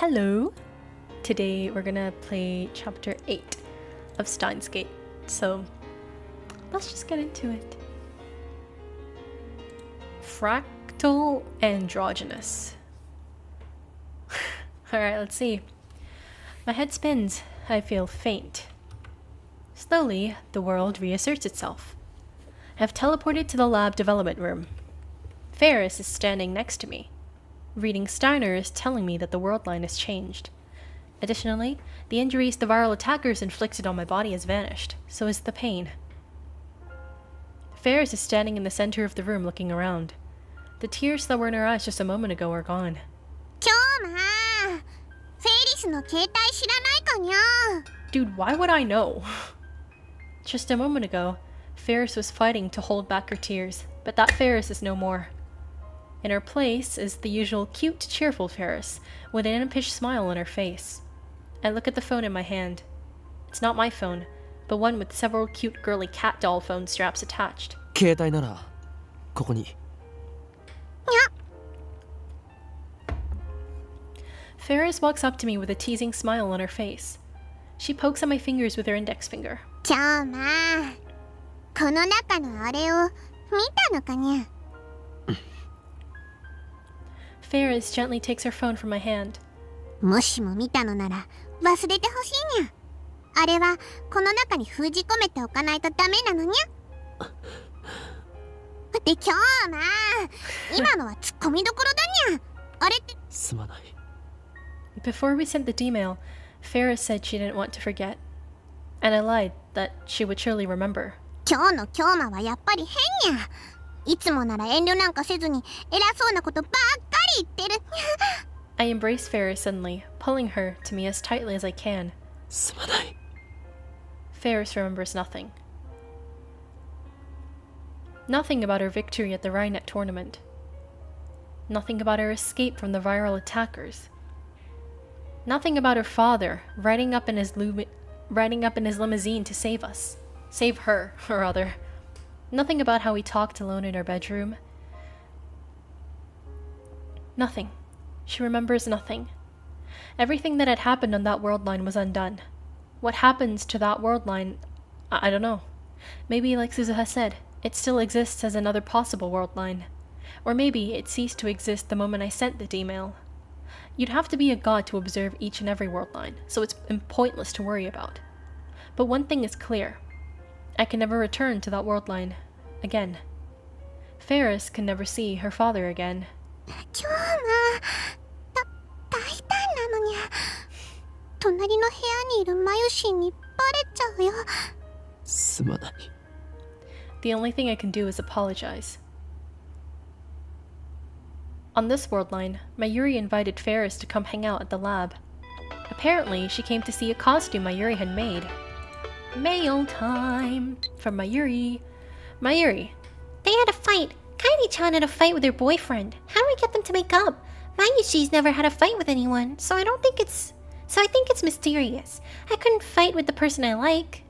Hello! Today we're gonna play chapter 8 of Steins Gate, so let's just get into it. Fractal androgynous. Alright, let's see. My head spins. I feel faint. Slowly, the world reasserts itself. I have teleported to the lab development room. Ferris is standing next to me. Reading Steiner is telling me that the worldline has changed. Additionally, the injuries the viral attackers inflicted on my body has vanished, so has the pain. Ferris is standing in the center of the room looking around. The tears that were in her eyes just a moment ago are gone. Dude, why would I know? Just a moment ago, Ferris was fighting to hold back her tears, but that Ferris is no more. In her place is the usual cute, cheerful Ferris, with an impish smile on her face. I look at the phone in my hand. It's not my phone, but one with several cute girly cat doll phone straps attached. Ferris walks up to me with a teasing smile on her face. She pokes at my fingers with her index finger. Ferris gently takes her phone from my hand. Before we sent the email, Ferris said she didn't want to forget. And I lied that she would surely remember. I embrace Ferris suddenly, pulling her to me as tightly as I can. Ferris remembers nothing. Nothing about her victory at the Rhinet tournament. Nothing about her escape from the viral attackers. Nothing about her father riding up in his limousine to save us. Save her, or rather. Nothing about how we talked alone in our bedroom. Nothing. She remembers nothing. Everything that had happened on that worldline was undone. What happens to that worldline, I don't know. Maybe, like Suzuha said, it still exists as another possible worldline. Or maybe it ceased to exist the moment I sent the email. You'd have to be a god to observe each and every worldline, so it's pointless to worry about. But one thing is clear. I can never return to that worldline again. Ferris can never see her father again. The only thing I can do is apologize. On this worldline, Mayuri invited Ferris to come hang out at the lab. Apparently, she came to see a costume Mayuri had made. Mail time! From Mayuri. Mayuri. They had a fight. Kairi-chan had a fight with her boyfriend. How do I get them to make up? Mayushi's never had a fight with anyone, so I think it's mysterious. I couldn't fight with the person I like.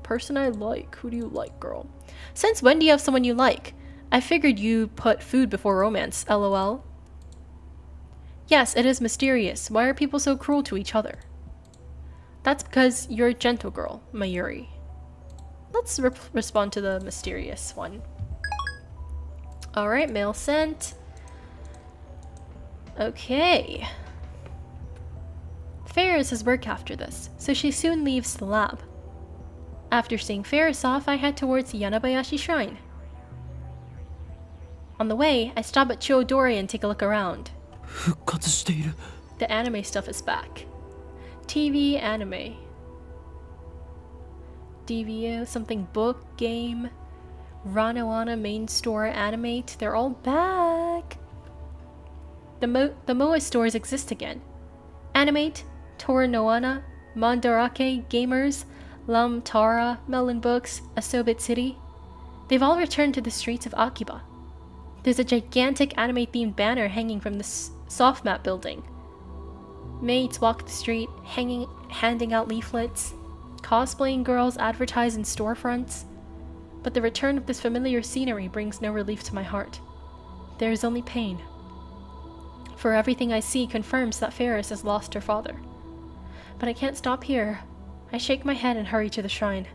Person I like? Who do you like, girl? Since when do you have someone you like? I figured you put food before romance, lol. Yes, it is mysterious. Why are people so cruel to each other? That's because you're a gentle girl, Mayuri. Let's respond to the mysterious one. Alright, mail sent. Okay. Ferris has work after this, so she soon leaves the lab. After seeing Ferris off, I head towards the Yanabayashi Shrine. On the way, I stop at Chiodori and take a look around. The anime stuff is back. TV, anime. DVO, something book, game, Ranoana, main store, animate, they're all back. The MOA stores exist again. Animate, Toranoana, Mandarake, Gamers, Lam Tara, Melon Books, Asobit City. They've all returned to the streets of Akiba. There's a gigantic anime-themed banner hanging from the softmat building. Maids walk the street, handing out leaflets. Cosplaying girls advertise in storefronts. But the return of this familiar scenery brings no relief to my heart. There is only pain. for everything I see confirms that Ferris has lost her father. But I can't stop here. I shake my head and hurry to the shrine.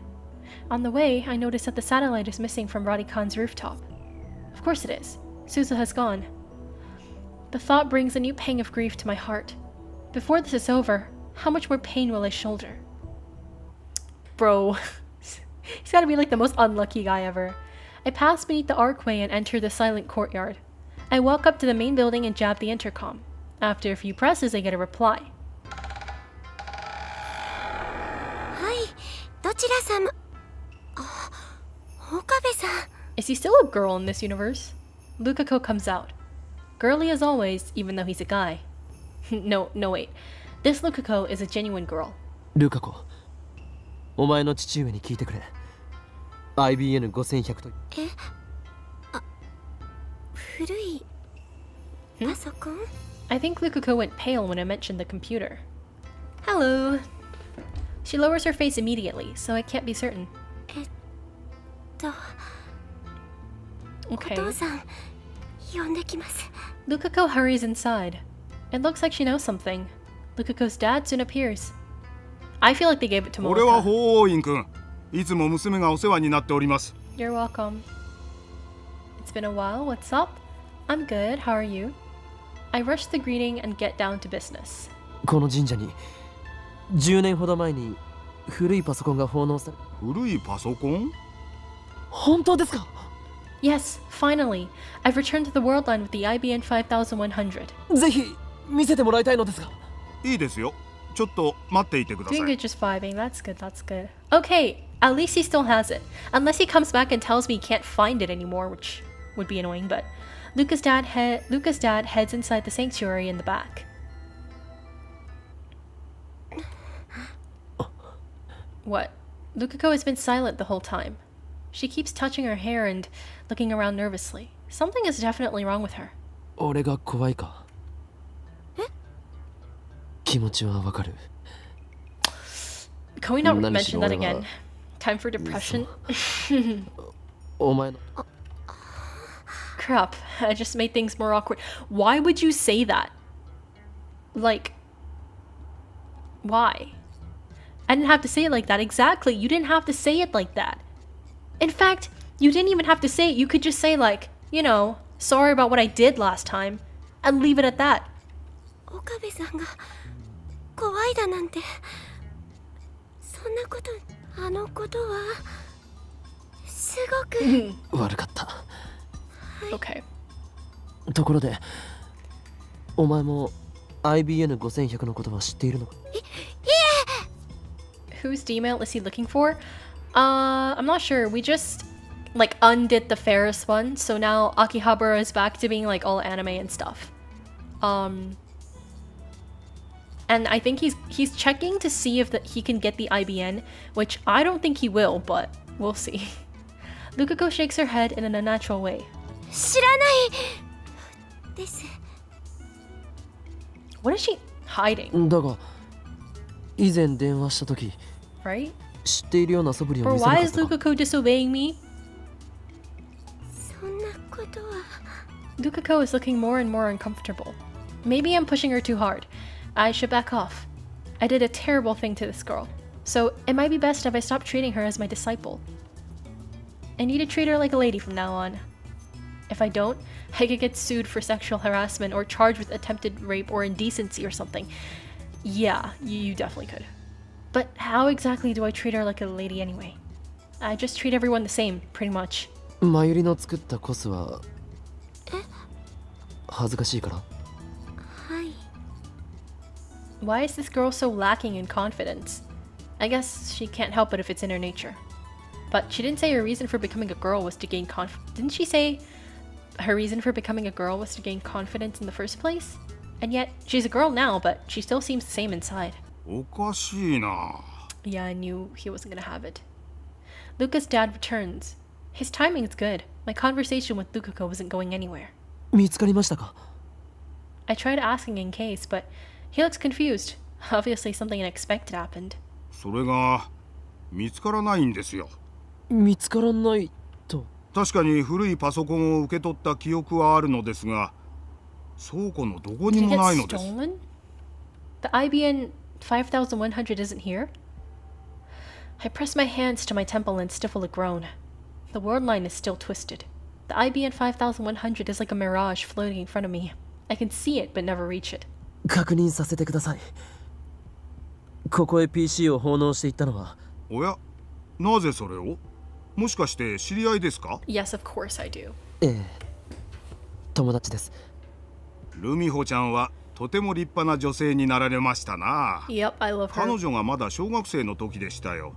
On the way, I notice that the satellite is missing from Radikan's rooftop. Of course it is. Suzu has gone. The thought brings a new pang of grief to my heart. Before this is over, how much more pain will I shoulder? Bro, he's gotta be like the most unlucky guy ever. I pass beneath the archway and enter the silent courtyard. I walk up to the main building and jab the intercom. After a few presses, I get a reply. はい、どちら様。あ、岡部さん。Is he still a girl in this universe? Lukako comes out. Girly as always, even though he's a guy. No, wait. This Lukako is a genuine girl. Lukako, お前の父上に聞いてくれ。IBN5100 と。え、あ、古いパソコン？ I think Lukako went pale when I mentioned the computer. Hello. She lowers her face immediately, so I can't be certain. Okay. お父さん、呼んできます。 Lukako hurries inside. It looks like she knows something. Lukako's dad soon appears. I feel like they gave it to Moeka. 俺は法王院君。いつも娘がお世話になっております。You're welcome. It's been a while. What's up? I'm good. How are you? I rush the greeting and get down to business. この神社に10年ほど前に古いパソコンが奉納され。古いパソコン？本当ですか？ Yes, finally. I've returned to the worldline with the IBN 5100. ぜひ見せてもらいたいのですが。いいですよ。ちょっと待っていてください。 Doing good, just vibing. That's good, that's good. Okay, at least he still has it. Unless he comes back and tells me he can't find it anymore, which would be annoying, but Luca's dad heads inside the sanctuary in the back. What? Lukako has been silent the whole time. She keeps touching her hair and looking around nervously. Something is definitely wrong with her. 俺が怖いか？気持ちはわかる。 Can we not mention that again? Time for depression? お前の。 Crap, I just made things more awkward. Why would you say that? Like, why? I didn't have to say it like that. Exactly, you didn't have to say it like that. In fact, you didn't even have to say it. You could just say like, you know, sorry about what I did last time, and leave it at that. 岡部さんが怖いだなんて。そんなこと、あのことはすごく悪かった。Okay. ところで、お前も IBN5100 のことは知っているのか？ Whose email is he looking for? I'm not sure. We just like undid the Ferris one, so now Akihabara is back to being like all anime and stuff. And I think he's checking to see if he can get the IBN, which I don't think he will, but we'll see. Lukako shakes her head in an unnatural way. 知らないです。 What is she hiding? だが、以前電話した時、 Right? 知っているような素振りを Or 見せな why かっ is たか？ Lukako disobeying me? そんなことは。 Lukako is looking more and more uncomfortable. Maybe I'm pushing her too hard. I should back off. I did a terrible thing to this girl, so it might be best if I stop treating her as my disciple. I need to treat her like a lady from now on. If I don't, I could get sued for sexual harassment or charged with attempted rape or indecency or something. Yeah, you definitely could. But how exactly do I treat her like a lady anyway? I just treat everyone the same, pretty much. マユリの作ったコスは恥ずかしいから？はい。 Why is this girl so lacking in confidence? I guess she can't help it if it's in her nature. But she didn't say her reason for becoming a girl was to gain Didn't she say her reason for becoming a girl was to gain confidence in the first place? And yet, she's a girl now, but she still seems the same inside. おかしいな。 Yeah, I knew he wasn't gonna have it. Luca's dad returns. His timing is good. My conversation with Lukako wasn't going anywhere. 見つかりましたか？ I tried asking in case, but he looks confused. Obviously something unexpected happened. それが見つからないんですよ。見つからないと。確かに古いパソコンを受け取った記憶はあるのですが、倉庫のどこに Did も it ない get のです。 stolen? The IBN 5100 isn't here? I press my hands to my temple and stifle a groan. The worldline is still twisted. The IBN 5100 is like a mirage floating in front of me. I can see it but never reach it. 確認させてください。ここへ PC を奉納していったのは。おや、なぜそれを？もしかして知り合いですか？ Yes, of course I do. ええ、友達です。ルミホちゃんはとても立派な女性になられましたな。 Yep, I love her. 彼女がまだ小学生の時でしたよ。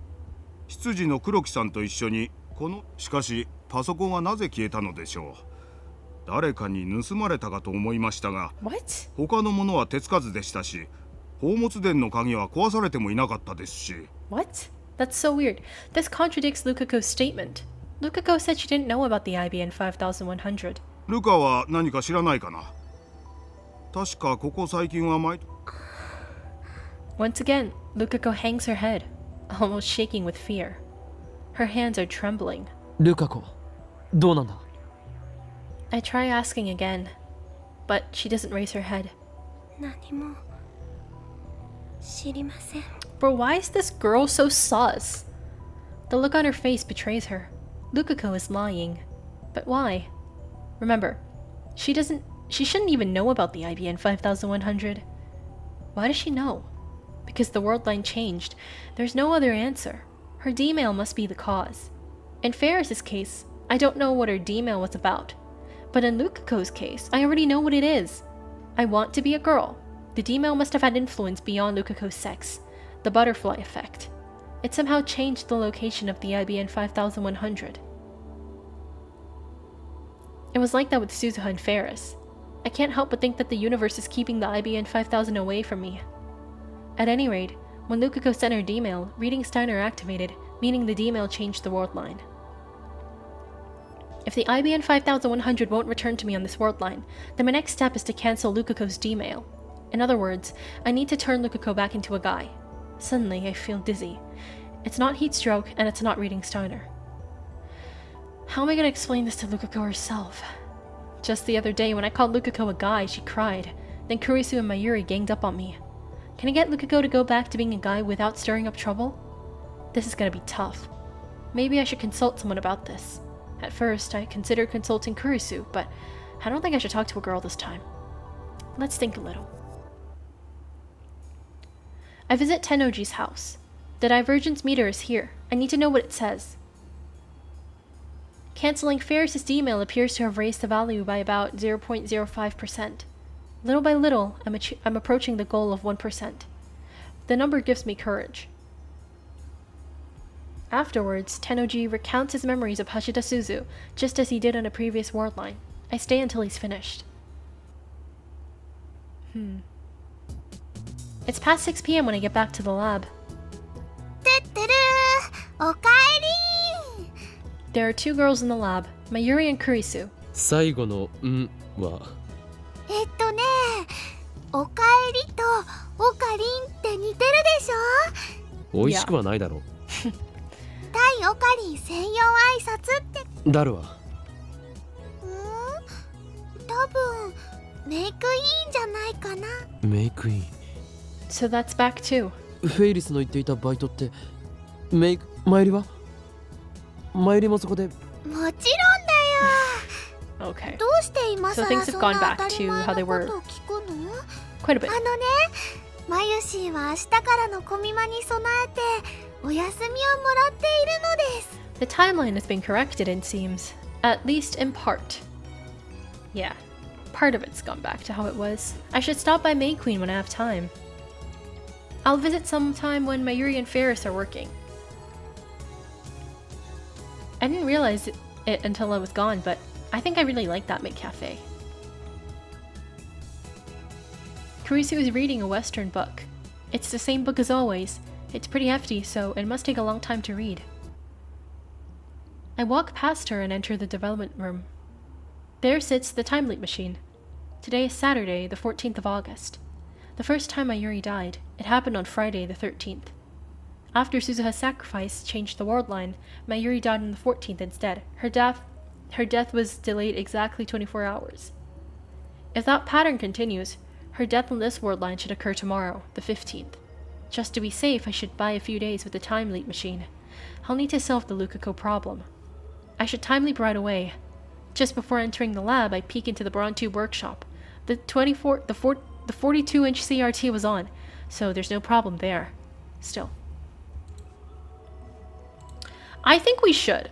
執事の黒木さんと一緒にしかしパソコンはなぜ消えたのでしょう。誰かに盗まれたかと思いましたが、 What? 他のものは手つかずでしたし、宝物殿の鍵は壊されてもいなかったですし。 What? That's so weird. This contradicts Lukako's statement. Lukako said she didn't know about the IBN 5100. ルカは何か知らないかな。確かここ最近はOnce again, Lukako hangs her head, almost shaking with fear. Her hands are trembling. ルカ子、どうなんだ？ I try asking again, but she doesn't raise her head. 何も知りません。 Bro, why is this girl so sus? The look on her face betrays her. Lukako is lying. But why? Remember, she shouldn't even know about the IBN 5100. Why does she know? Because the worldline changed. There's no other answer. Her D-mail must be the cause. In Ferris's case, I don't know what her D-mail was about. But in Lukako's case, I already know what it is. I want to be a girl. The D-mail must have had influence beyond Lukako's sex. The butterfly effect. It somehow changed the location of the IBN 5100. It was like that with Suzuha and Ferris. I can't help but think that the universe is keeping the IBN 5000 away from me. At any rate, when Lukako sent her D-mail, reading Steiner activated, meaning the D-mail changed the world line. If the IBN 5100 won't return to me on this world line, then my next step is to cancel Lukako's D-mail. In other words, I need to turn Lukako back into a guy. Suddenly, I feel dizzy. It's not heat stroke, and it's not reading Steiner. How am I going to explain this to Lukako herself? Just the other day, when I called Lukako a guy, she cried. Then Kurisu and Mayuri ganged up on me. Can I get Lukako to go back to being a guy without stirring up trouble? This is going to be tough. Maybe I should consult someone about this. At first, I considered consulting Kurisu, but I don't think I should talk to a girl this time. Let's think a little. I visit Tennoji's house. The divergence meter is here. I need to know what it says. Canceling Ferris's email appears to have raised the value by about 0.05%. Little by little, I'm approaching the goal of 1%. The number gives me courage. Afterwards, Tennoji recounts his memories of Hashida Suzu, just as he did on a previous world line. I stay until he's finished. It's past 6 p.m. when I get back to the lab. てってるー、おかえりー。 There are two girls in the lab, Mayuri and Kurisu. 最後の「ん」はおかえりとおかりんって似てるでしょ。美味しくはないだろう。対おかりん専用挨拶って。だるわ。多分メイクインじゃないかな。メイクイン。 So that's back too. フェイリスの言っていたバイトってメイク前売りは前売りもそこで。もちろんだよ。 Okay. どうして今さ So things ら have そん gone な back 当たり to 前 how they のこ were とを聞くの？ quite a bit. マユシーは明日からのコミマに備えてお休みをもらっているのです。 The timeline has been corrected, it seems. At least in part. Yeah, part of it's gone back to how it was. I should stop by May Queen when I have time. I'll visit sometime when Mayuri and Ferris are working. I didn't realize it until I was gone, but I think I really like that McCafe. Kurisu is reading a Western book. It's the same book as always. It's pretty hefty, so it must take a long time to read. I walk past her and enter the development room. There sits the time leap machine. Today is Saturday, the 14th of August. The first time Mayuri died, it happened on Friday, the 13th. After Suzuha's sacrifice changed the world line, Mayuri died on the 14th instead. Her death was delayed exactly 24 hours. If that pattern continues, her death on this world line should occur tomorrow, the 15th. Just to be safe, I should buy a few days with the time leap machine. I'll need to solve the Lukako problem. I should time leap right away. Just before entering the lab, I peek into the Brontu workshop. The 42-inch CRT was on, so there's no problem there. Still. I think we should.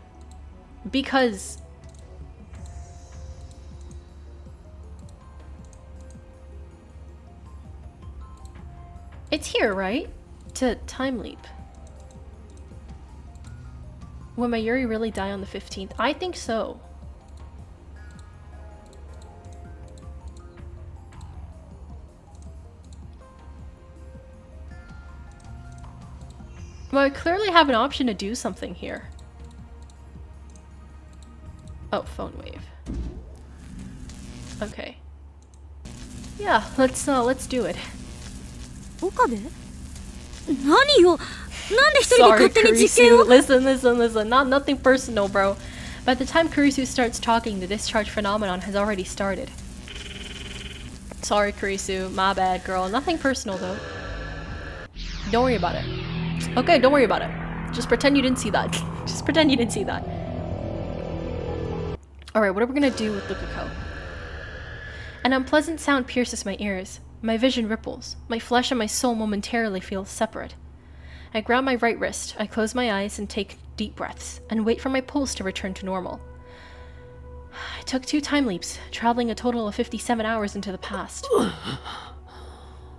Because... it's here, right? To time leap. Will Mayuri really die on the 15th? I think so. Well, I clearly have an option to do something here. Oh, phone wave. Okay. Yeah, let's do it. 岡部何よなんで一人で Sorry, 勝手に実験を listen. Nothing personal, bro. By the time Kurisu starts talking, the discharge phenomenon has already started. Sorry, Kurisu. My bad, girl. Nothing personal, though. Don't worry about it. Okay, don't worry about it. Just pretend you didn't see that. Just pretend you didn't see that. Alright, what are we gonna do with Lukako? An unpleasant sound pierces my ears. My vision ripples. My flesh and my soul momentarily feel separate. I grab my right wrist, I close my eyes and take deep breaths, and wait for my pulse to return to normal. I took 2 time leaps, traveling a total of 57 hours into the past.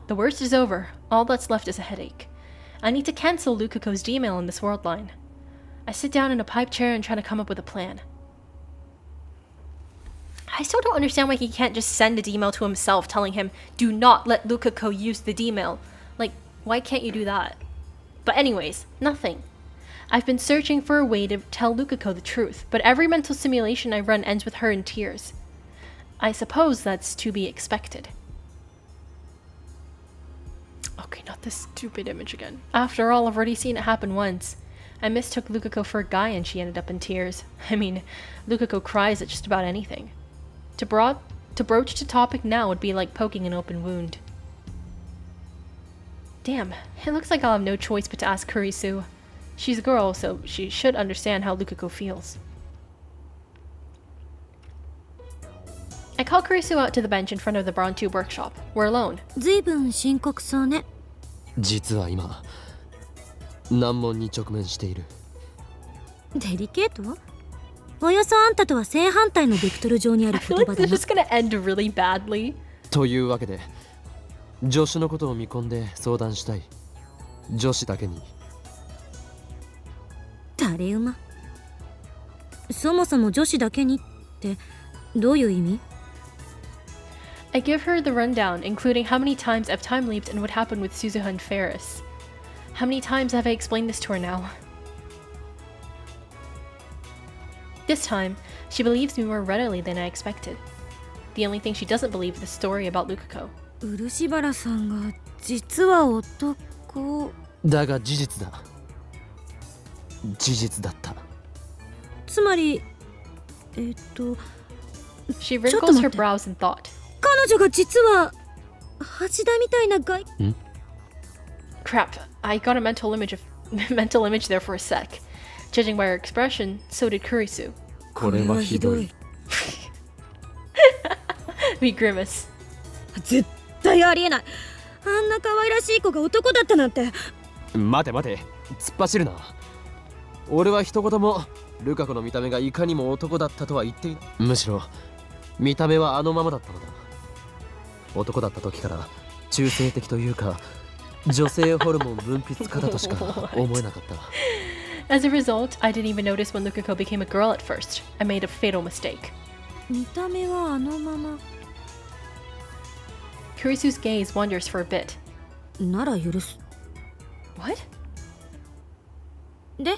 The worst is over. All that's left is a headache. I need to cancel Lukako's D-mail in this world line. I sit down in a pipe chair and try to come up with a plan. I still don't understand why he can't just send a D-mail to himself telling him, do not let Lukako use the D-mail. Like, why can't you do that? But anyways, nothing. I've been searching for a way to tell Lukako the truth, but every mental simulation I run ends with her in tears. I suppose that's to be expected. Okay, not this stupid image again. After all, I've already seen it happen once. I mistook Lukako for a guy and she ended up in tears. I mean, Lukako cries at just about anything. To broach the topic now would be like poking an open wound. Damn, it looks like I'll have no choice but to ask Kurisu. She's a girl, so she should understand how Lukako feels. I call Kurisu out to the bench in front of the Brontu workshop. We're alone. 随分深刻そうね実は今難問に直面している。デリケートおよそあんたとは正反対のベクトル上にある I feel 言 like 葉 this だ is な gonna end really badly. というわけで助手のことを見込んで相談したい。女子だけに。誰馬そもそも女子だけにってどういう意味 I give her the rundown, including how many times I've time leaped and what happened with Suzuha and Ferris. How many times have I explained this to her now? This time, she believes me more readily than I expected. The only thing she doesn't believe is the story about Lukako. 漆原さんが実は男だが事実だ。事実だった。つまりち She ょっと wrinkles 待 her って brows in thought. 彼女が実は橋田みたいなCrap, I got a mental image there for a sec. Judging by her expression, so did Kurisu. これはひどい。We grimace. 絶対ありえないあんな可愛らしい子が男だったなんて待て突っ走るな。俺は一言もルカ子の見た目がいかにも男だったとは言っていない。むしろ見た目はあのままだったのだ。男だった時から中性的というか女性ホルモン分泌過だとしか思えなかった。As a result, I didn't even notice when Lukako became a girl at first. I made a fatal mistake. 見た目はあのまま Kurisu's gaze wanders for a bit. なら許す What? で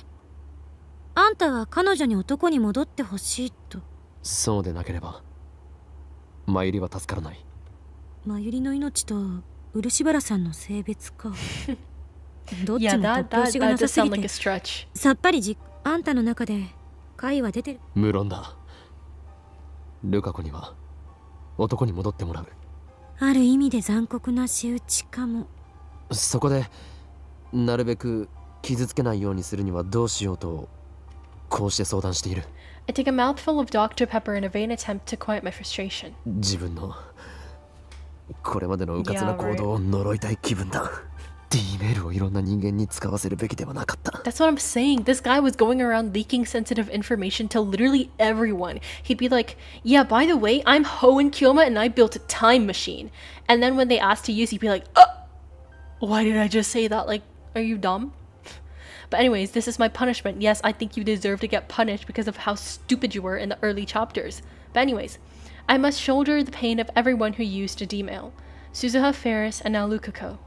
あんたは彼女に男に戻ってほしいとそうでなければマユリは助からない。マユリの命と漆原さんの性別かどっち Yeah, も that 突拍子が does なさす sound ぎ like て a stretch. さっぱりあんたの中で解は出てる無論だ。ルカ子には男に戻ってもらう。ある意味で残酷な仕打ちかも。そこでなるべく傷つけないようにするにはどうしようとこうして相談している。 I take a mouthful of Dr. Pepper in a vain attempt to quiet my frustration. 自分のこれまでの迂闊な行動を呪いたい気分だ。D メールをいろんな人間に使わせるべきではなかった。 That's what I'm saying. This guy was going around leaking sensitive information to literally everyone. He'd be like, yeah, by the way, I'm Hoenn Kyoma and I built a time machine. And then when they asked to use, he'd be like, why did I just say that? Like, are you dumb? But anyways, this is my punishment. Yes, I think you deserve to get punished because of how stupid you were in the early chapters. But anyways, I must shoulder the pain of everyone who used a D-mail. Suzuha, Ferris, and now Lukako.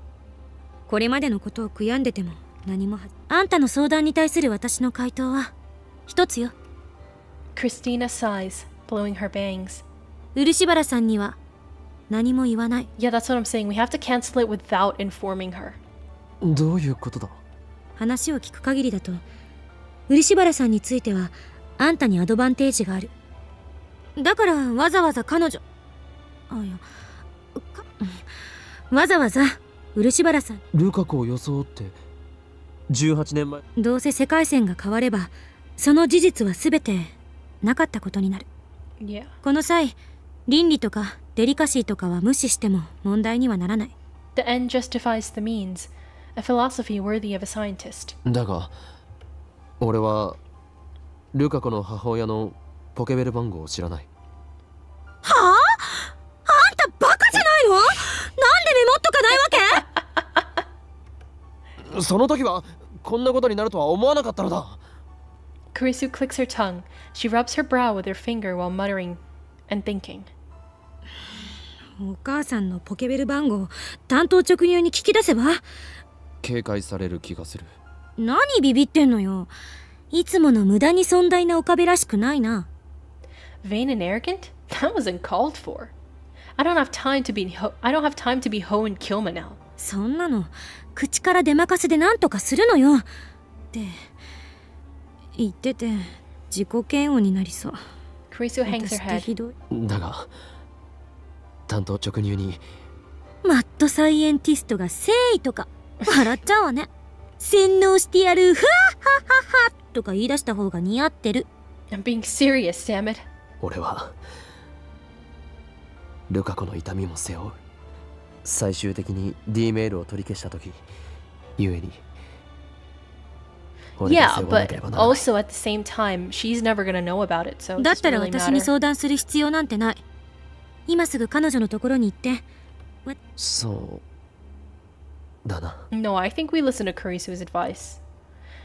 これまでのことを悔やんでても何もあんたの相談に対する私の回答は一つよ。 Christina sighs, blowing her bangs. 漆原さんには何も言わない。 Yeah, that's what I'm saying. We have to cancel it without informing her. どういうことだ。話を聞く限りだと漆原さんについてはあんたにアドバンテージがある。だからわざわざ彼女わざわざ漆原さん、ルカ子を装って18年前。どうせ世界線が変わればその事実は全てなかったことになる。 Yeah. この際倫理とかデリカシーとかは無視しても問題にはならない。 The end justifies the means. A philosophy worthy of a scientist. だが俺はルカ子の母親のポケベル番号を知らない。はあ？あんたバカじゃないの？なんでメモっとかないわけ？その時はこんなことになるとは思わなかったのだ。 Kurisu clicks her tongue. She rubs her brow with her finger while muttering and thinking. お母さんのポケベル番号担当直入に聞き出せば？警戒される気がする。何ビビってんのよ。いつもの無駄に尊大な岡部らしくないな。 Vain and arrogant? That wasn't called for. I don't have time to be Hoenn Kyoma now. そんなの口から出まかせで何とかするのよって言ってて自己嫌悪になりそう。 Kurisu hangs her 私って head. ひどい。だが担当直入にマッドサイエンティストが誠意とか笑っちゃうわね。洗脳してやるふわっはっはっはとか言い出した方が似合ってる。 I'm being serious, damn it. 俺はルカ子の痛みも背負う。最終的に D メールを取り消した時ゆえに俺が Yeah, 背負わなけれ but ばならない。 also at the same time, she's never gonna know about it, so it だっ doesn't たら really 私に matter. 相談する必要なんてない。今すぐ彼女のところに行って。そうだな。 No, I think we listen to Kurisu's advice.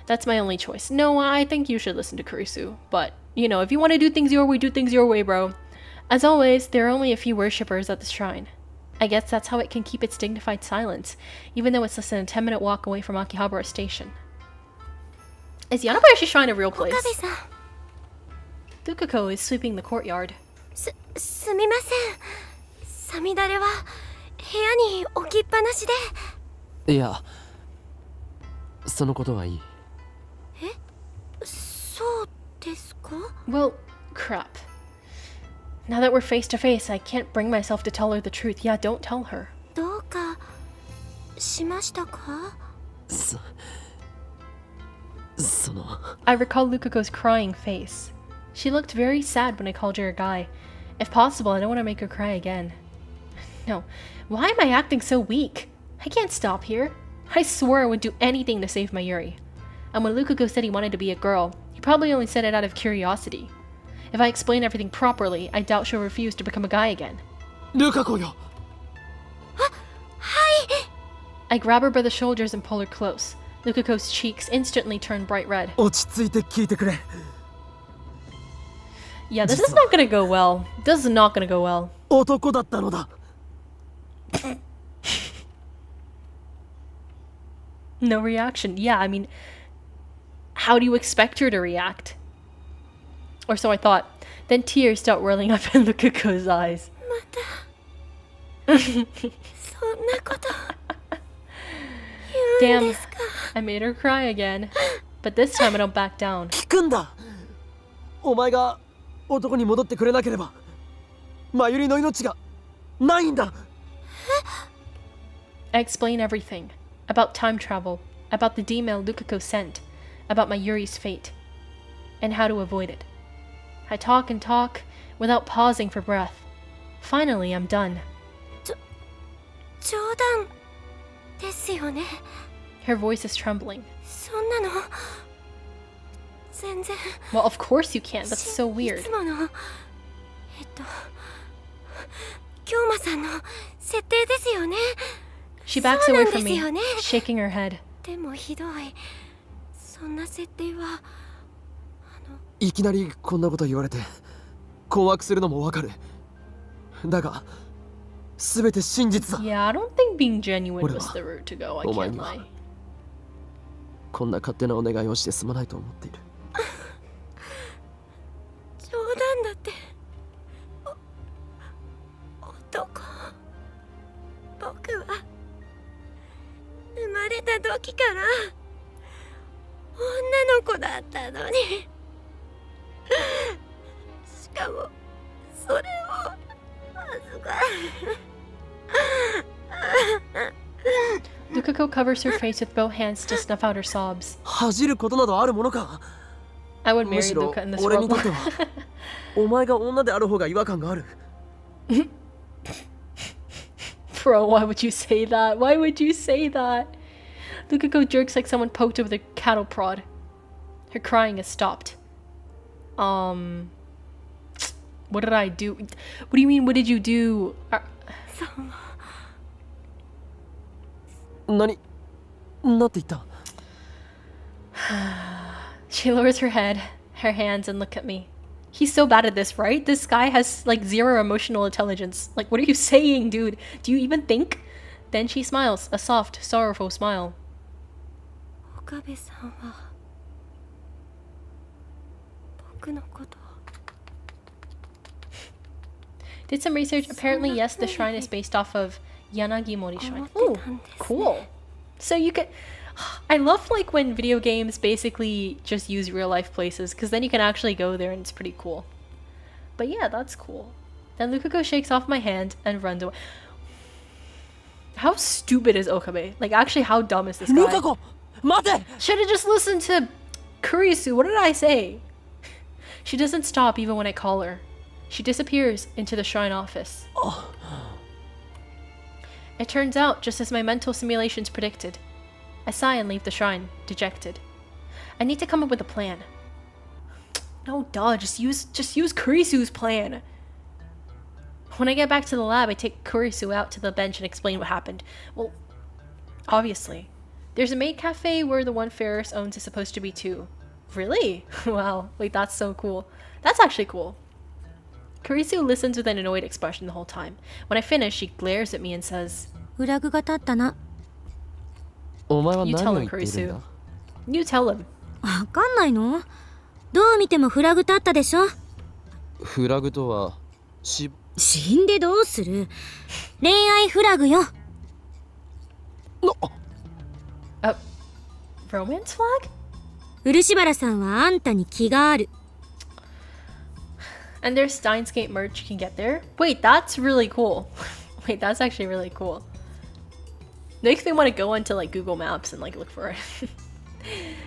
That's my only choice. No, I think you should listen to Kurisu. But, you know, if you want to do things your way, do things your way, bro. As always, there are only a few worshippers at the shrine. I guess that's how it can keep its dignified silence, even though it's less than a 10-minute walk away from Akihabara Station. Is Yanabayashi Shrine a real 岡 place? 部さん、 Lukako is sweeping the courtyard. すみません。サミダレは部屋に置きっぱなしで。いやそのことはいい。そうですか？ Well, crap. Now that we're face to face, I can't bring myself to tell her the truth. Yeah, don't tell her. どうかしましたか？その I recall Lukako's crying face. She looked very sad when I called her a guy. If possible, I don't want to make her cry again. No, why am I acting so weak? I can't stop here. I swore I would do anything to save Mayuri. And when Lukako said he wanted to be a girl, he probably only said it out of curiosity. If I explain everything properly, I doubt she'll refuse to become a guy again. ルカ子よ。I grab her by the shoulders and pull her close. Lukako's cheeks instantly turn bright red. 落ち着いて聞いてくれ。 Yeah, this is not gonna go well. This is not gonna go well. 男だったのだ。 No reaction. Yeah, I mean, how do you expect her to react? Or so I thought. Then tears start whirling up in Lukako's eyes. そんなこと言うん Damn, ですか？ I made her cry again. But this time I don't back down. 聞くんだ。お前が男に戻ってくれなければマユリの命がないんだ。 I explain everything. About time travel, about the D-mail Lukako sent, about Mayuri's fate, and how to avoid it. I talk and talk, without pausing for breath. Finally, I'm done. 冗談ですよね。 Her voice is trembling. そんなの全然。 Well, of course you can't. That's so い weird. つもの京馬さんの設定ですよね。 She backs そうな away んで from す me, よね。 shaking her head. でもひどい。そんな設定は。いきなりこんなこと言われて困惑するのもわかる。だが全て真実だ。 Yeah, I don't think being genuine What was about- the route to go. I Oh my can't God. lie. こんな勝手なお願いをしてすまないと思っている。冗談だって。男。僕は生まれた時から女の子だったのに。しかもそれを預かる。 Lukako covers her face with both hands to snuff out her sobs. 恥じることなどあるものか。 I would む marry しろ Luka in this 俺に world. とってはお前が女である方が違和感がある。 Bro, why would you say that? Why would you say that? Lukako jerks like someone poked her with a cattle prod. Her crying has stopped. What did I do? What do you mean, what did you do? 何なんて言った？ She lowers her head, her hands, and look at me. He's so bad at this, right? This guy has like zero emotional intelligence. Like, what are you saying, dude? Do you even think? Then she smiles, a soft, sorrowful smile. 岡部さんは僕のことを。 Did some research. Apparently, yes, the shrine is based off of Yanagimori Shrine. Ooh, cool. So you could... I love like when video games basically just use real life places, because then you can actually go there and it's pretty cool. But yeah, that's cool. Then Lukako shakes off my hand and runs away. How stupid is Okabe? Like, actually, how dumb is this guy? Lukako! 待て! Should have just listened to Kurisu. What did I say? She doesn't stop even when I call her. She disappears into the shrine office. It turns out just as my mental simulations predicted. I sigh and leave the shrine, dejected. I need to come up with a plan. No, duh, just use Kurisu's plan. When I get back to the lab, I take Kurisu out to the bench and explain what happened. Well, obviously. There's a maid cafe where the one Ferris owns is supposed to be too. Really? Wow, wait, that's so cool. That's actually cool. Kurisu listens with an annoyed expression the whole time. When I finish, she glares at me and says, フラグが立ったな。お前は You 何 tell を him, 言っているんだ？ Kurisu. You tell him. わかんないの？どう見てもフラグ立ったでしょ。フラグとは死んでどうする？恋愛フラグよ。A romance flag? 漆原さんはあんたに気がある。 And there's Steins Gate merch you can get there. Wait, that's really cool. Wait, that's actually really cool. Makes me want to go onto like Google Maps and like look for it.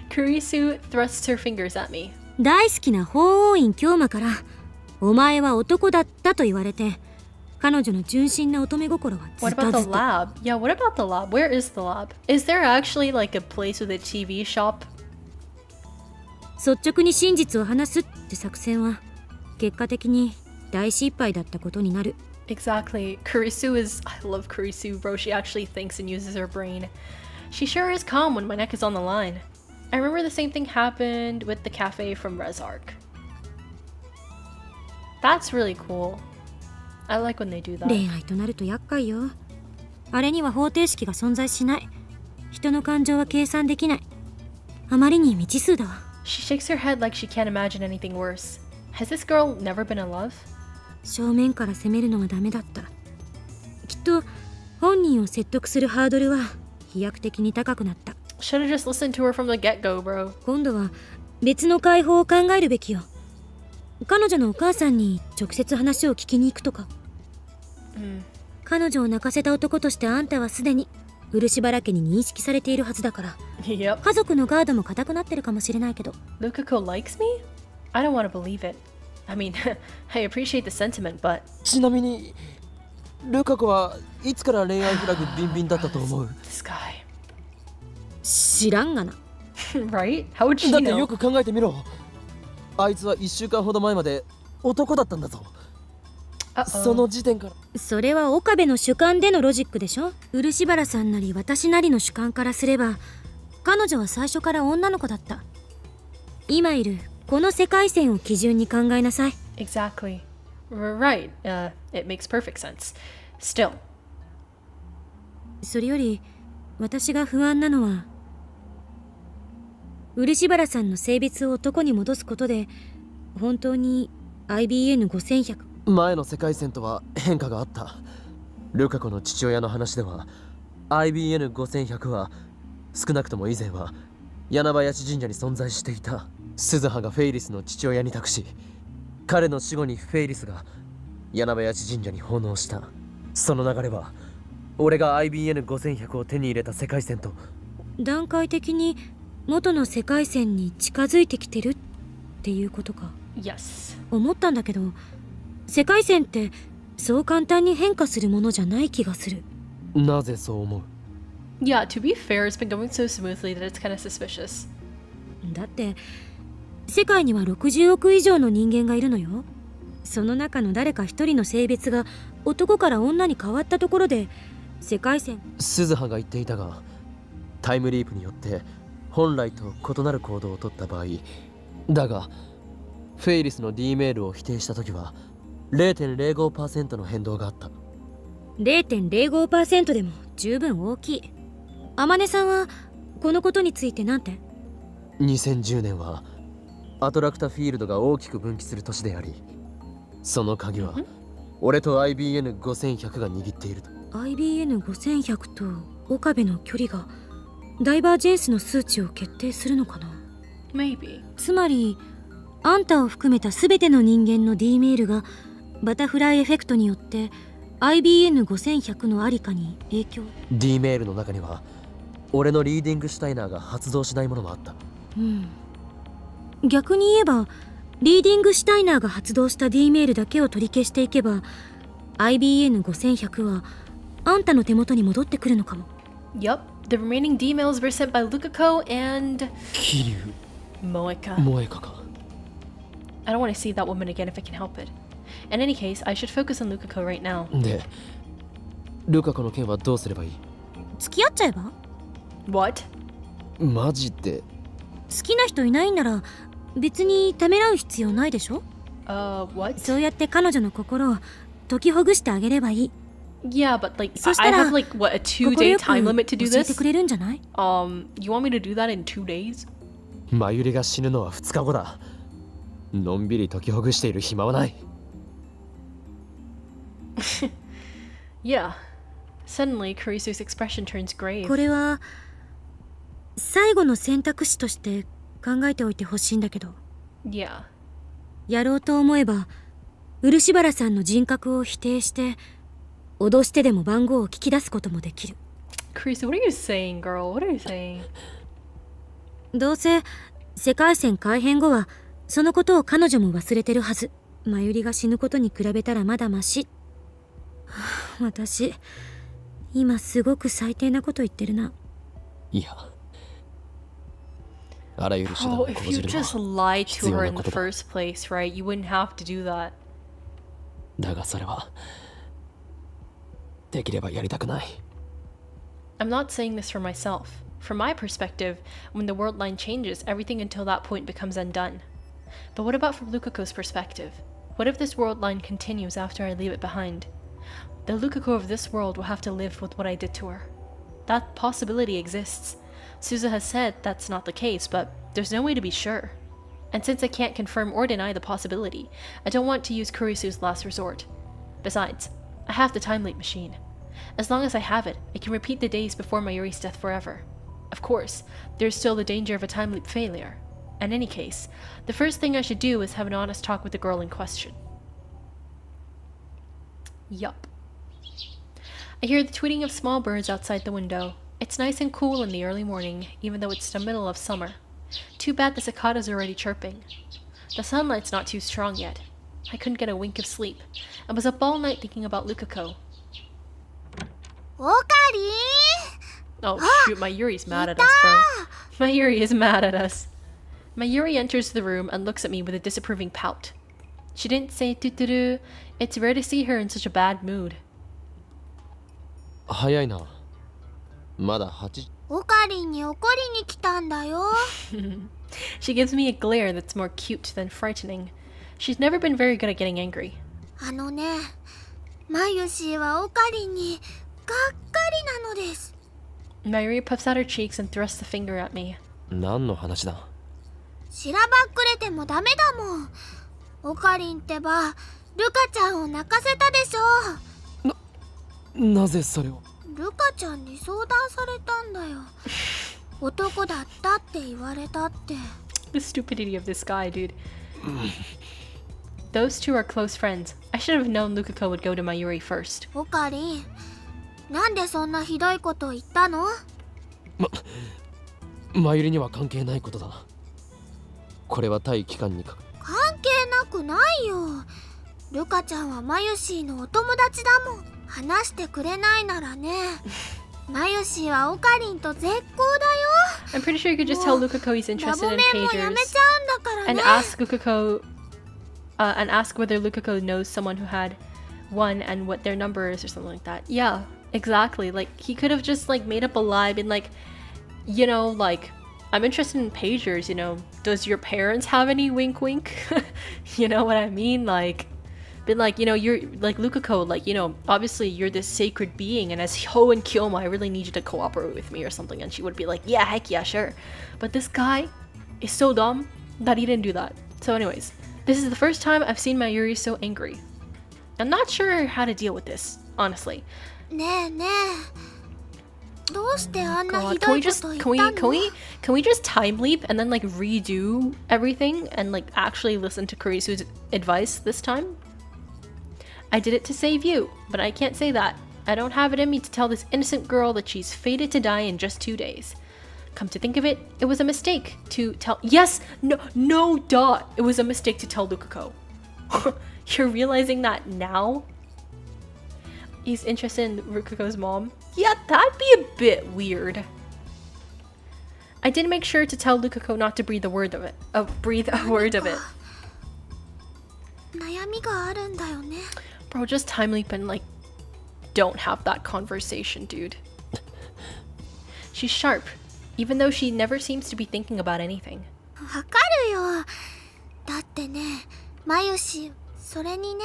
Kurisu thrusts her fingers at me. 大好きな法王院京馬からお前は男だったと言われて彼女の純真な乙女心はず What っ about と the ずっと lab? Yeah, what about the lab? Where is the lab? Is there actually like a place with a TV shop? 率直に真実を話すって作戦は結果的に大失敗だったことになる。 Exactly. Kurisu is... I love Kurisu, bro. She actually thinks and uses her brain. She sure is calm when my neck is on the line. I remember the same thing happened with the cafe from Res Arc. That's really cool. I like when they do that. 恋愛となると厄介よ。あれには方程式が存在しない。人の感情は計算できない。あまりに未知数だわ。 She shakes her head like she can't imagine anything worse. Has this girl never been in love? 正面から攻めるのはダメだった。きっと本人を説得するハードルは飛躍的に高くなった。 Should have just listened to her from the get-go, bro. 今度は別の解放を考えるべきよ。彼女のお母さんに直接話を聞きに行くとか。彼女を泣かせた男としてあんたはすでに漆原家に認識されているはずだから。Yep. 家族のガードも固くなってるかもしれないけど。 Lukako likes me? I don't want to believe it. I mean, I appreciate the sentiment, but ちなみにルカ子はいつから恋愛フラグビンビンだったと思う？ this guy. 知らんがな。Right? How would she だってよ know? く考えてみろ。あいつは1週間ほど前まで男だったんだぞ。そ Uh-oh. の時点から。それは岡部の主観でのロジックでしょ。漆原さんなり私なりの主観からすれば、彼女は最初から女の子だった。今いるこの世界線を基準に考えなさい。 Exactly. Right. It makes perfect sense. Still. それより私が不安なのは、漆原さんの性別を男に戻すことで本当に IBN5100。前の世界線とは変化があった。ルカ子の父親の話では IBN5100 は少なくとも以前は柳林神社に存在していた。鈴葉がフェイリスの父親に託し、彼の死後にフェイリスが柳林神社に奉納した。その流れは俺が IBN5100 を手に入れた世界線と段階的に元の世界線に近づいてきてるっていうことか。 Yes. 思ったんだけど、世界線ってそう簡単に変化するものじゃない気がする。なぜそう思う？ Yeah, to be fair, it's been going so smoothly that it's kind of suspicious. だって世界には60億以上の人間がいるのよ。その中の誰か一人の性別が男から女に変わったところで世界線。鈴葉が言っていたが、タイムリープによって本来と異なる行動をとった場合だが、フェイリスの D メールを否定した時は 0.05% の変動があった。 0.05% でも十分大きい。天音さんはこのことについてなんて？ 2010年はアトラクタフィールドが大きく分岐する年であり、その鍵は俺と IBN5100 が握っていると。 IBN5100 と岡部の距離がダイバージェンスの数値を決定するのかな。 Maybe. つまりあんたを含めた全ての人間の D メールがバタフライエフェクトによって IBN5100 のありかに影響。 D メールの中には俺のリーディングシュタイナーが発動しないものもあった。逆に言えばリーディングシュタイナーが発動した D メールだけを取り消していけば IBN5100 はあんたの手元に戻ってくるのかも。 Yup. The remaining D mails were sent by Lukako and 桐生 Moeka. 萌香か。 I don't want to see that woman again if I can help it. In any case, I should focus on Lukako right now. でルカ子の件はどうすればいい？付き合っちゃえば？ What? マジで？好きな人いないんなら別にためらう必要ないでしょ。 What? そうやって彼女の心を解きほぐしてあげればいい。 Yeah, but like, そし I たら have like, what, a 快 2-day く time limit to do 教えて this? くれるんじゃない？ You want me to do that in 2 days? マユリが死ぬのは2日後だ。のんびり解きほぐしている暇はない。Yeah. Suddenly, Kurisu's expression turns grave. これは最後の選択肢として考えておいてほしいんだけど、 Yeah. やろうと思えば漆原さんの人格を否定して脅してでも番号を聞き出すこともできる。 Kurisu, what are you saying, girl? What are you saying? どうせ世界線改変後はそのことを彼女も忘れてるはず。マユリが死ぬことに比べたらまだマシ。私今すごく最低なこと言ってるな。いや、あらゆる手段 Oh, を if 講 you じるの just は lied 必 to 要 her な in こ the とだ。 first place, right? You wouldn't have to do that. だがそれはできればやりたくない。 I'm not saying this for myself. From my perspective, when the world line changes, everything until that point becomes undone. But what about from Lukako's perspective? What if this world line continues after I leave it behind? The Lukako of this world will have to live with what I did to her. That possibility exists. Suza has said that's not the case, but there's no way to be sure. And since I can't confirm or deny the possibility, I don't want to use Kurisu's last resort. Besides, I have the time leap machine. As long as I have it, I can repeat the days before Mayuri's death forever. Of course, there's still the danger of a time leap failure. In any case, the first thing I should do is have an honest talk with the girl in question. Yup. I hear the tweeting of small birds outside the window. It's nice and cool in the early morning, even though it's the middle of summer. Too bad the cicadas are already chirping. The sunlight's not too strong yet. I couldn't get a wink of sleep. I was up all night thinking about Lukako. おかり Oh shoot, Mayuri's mad at us, bro. Mayuri is mad at us. Mayuri enters the room and looks at me with a disapproving pout. She didn't say tuturu. It's rare to see her in such a bad mood. 早いな。まだ8時。おかりんに怒りに来たんだよ。 She gives me a glare that's more cute than frightening. She's never been very good at getting angry. あのね、マユシーはおかりんにがっかりなのです。 Mayuri puffs out her cheeks and thrusts a finger at me. 何の話だ。しらばっくれてもダメだもん。おかりんってば、ルカちゃんを泣かせたでしょ。なぜそれを。ルカちゃんに相談されたんだよ。男だったって言われたって。 The stupidity of this guy, dude. Those two are close friends. I should have known Lukako would go to Mayuri first. おかりん、なんでそんなひどいこと言ったの？マユリには関係ないことだ。これは対期間にかかる。関係なくないよ。ルカちゃんはマユシーのお友達だもん。話してくれないならね。マユシーはオカリンと絶交だよ。 I'm pretty sure you could just tell Lukako he's ラ interested ボ in メンもやめ pagers ちゃうんだからね。 and ask Lukako and ask whether Lukako knows someone who had one and what their number is or something like that. Yeah, exactly. Like he could have just like made up a lie, been like, you know, like I'm interested in pagers, you know, does your parents have any wink wink? You know what I mean? Like been like, you know, you're like Lukako, like, you know, obviously you're this sacred being, and as Ho and Kyoma, I really need you to cooperate with me or something. And she would be like, yeah, heck yeah, sure. But this guy is so dumb that he didn't do that. So anyways, this is the first time I've seen Mayuri so angry. I'm not sure how to deal with this, honestly. ねえねえ、どうしてあんな God, ひ can ど we いこ just と言 can った we の？ can we can we just time leap and then like redo everything and like actually listen to Kurisu's advice this time? I did it to save you, but I can't say that. I don't have it in me to tell this innocent girl that she's fated to die in just 2 days. Come to think of it, it was a mistake to tell. Yes, no, dot. It was a mistake to tell Lukako. You're realizing that now? He's interested in Lukako's mom. Yeah, that'd be a bit weird. I did make sure to tell Lukako not to breathe a word of it. Breathe a word of it. 悩みがあるんだよね。 Bro, just time leap and like don't have that conversation, dude. She's sharp, even though she never seems to be thinking about anything. わかるよ。だってね、マユシ、それにね、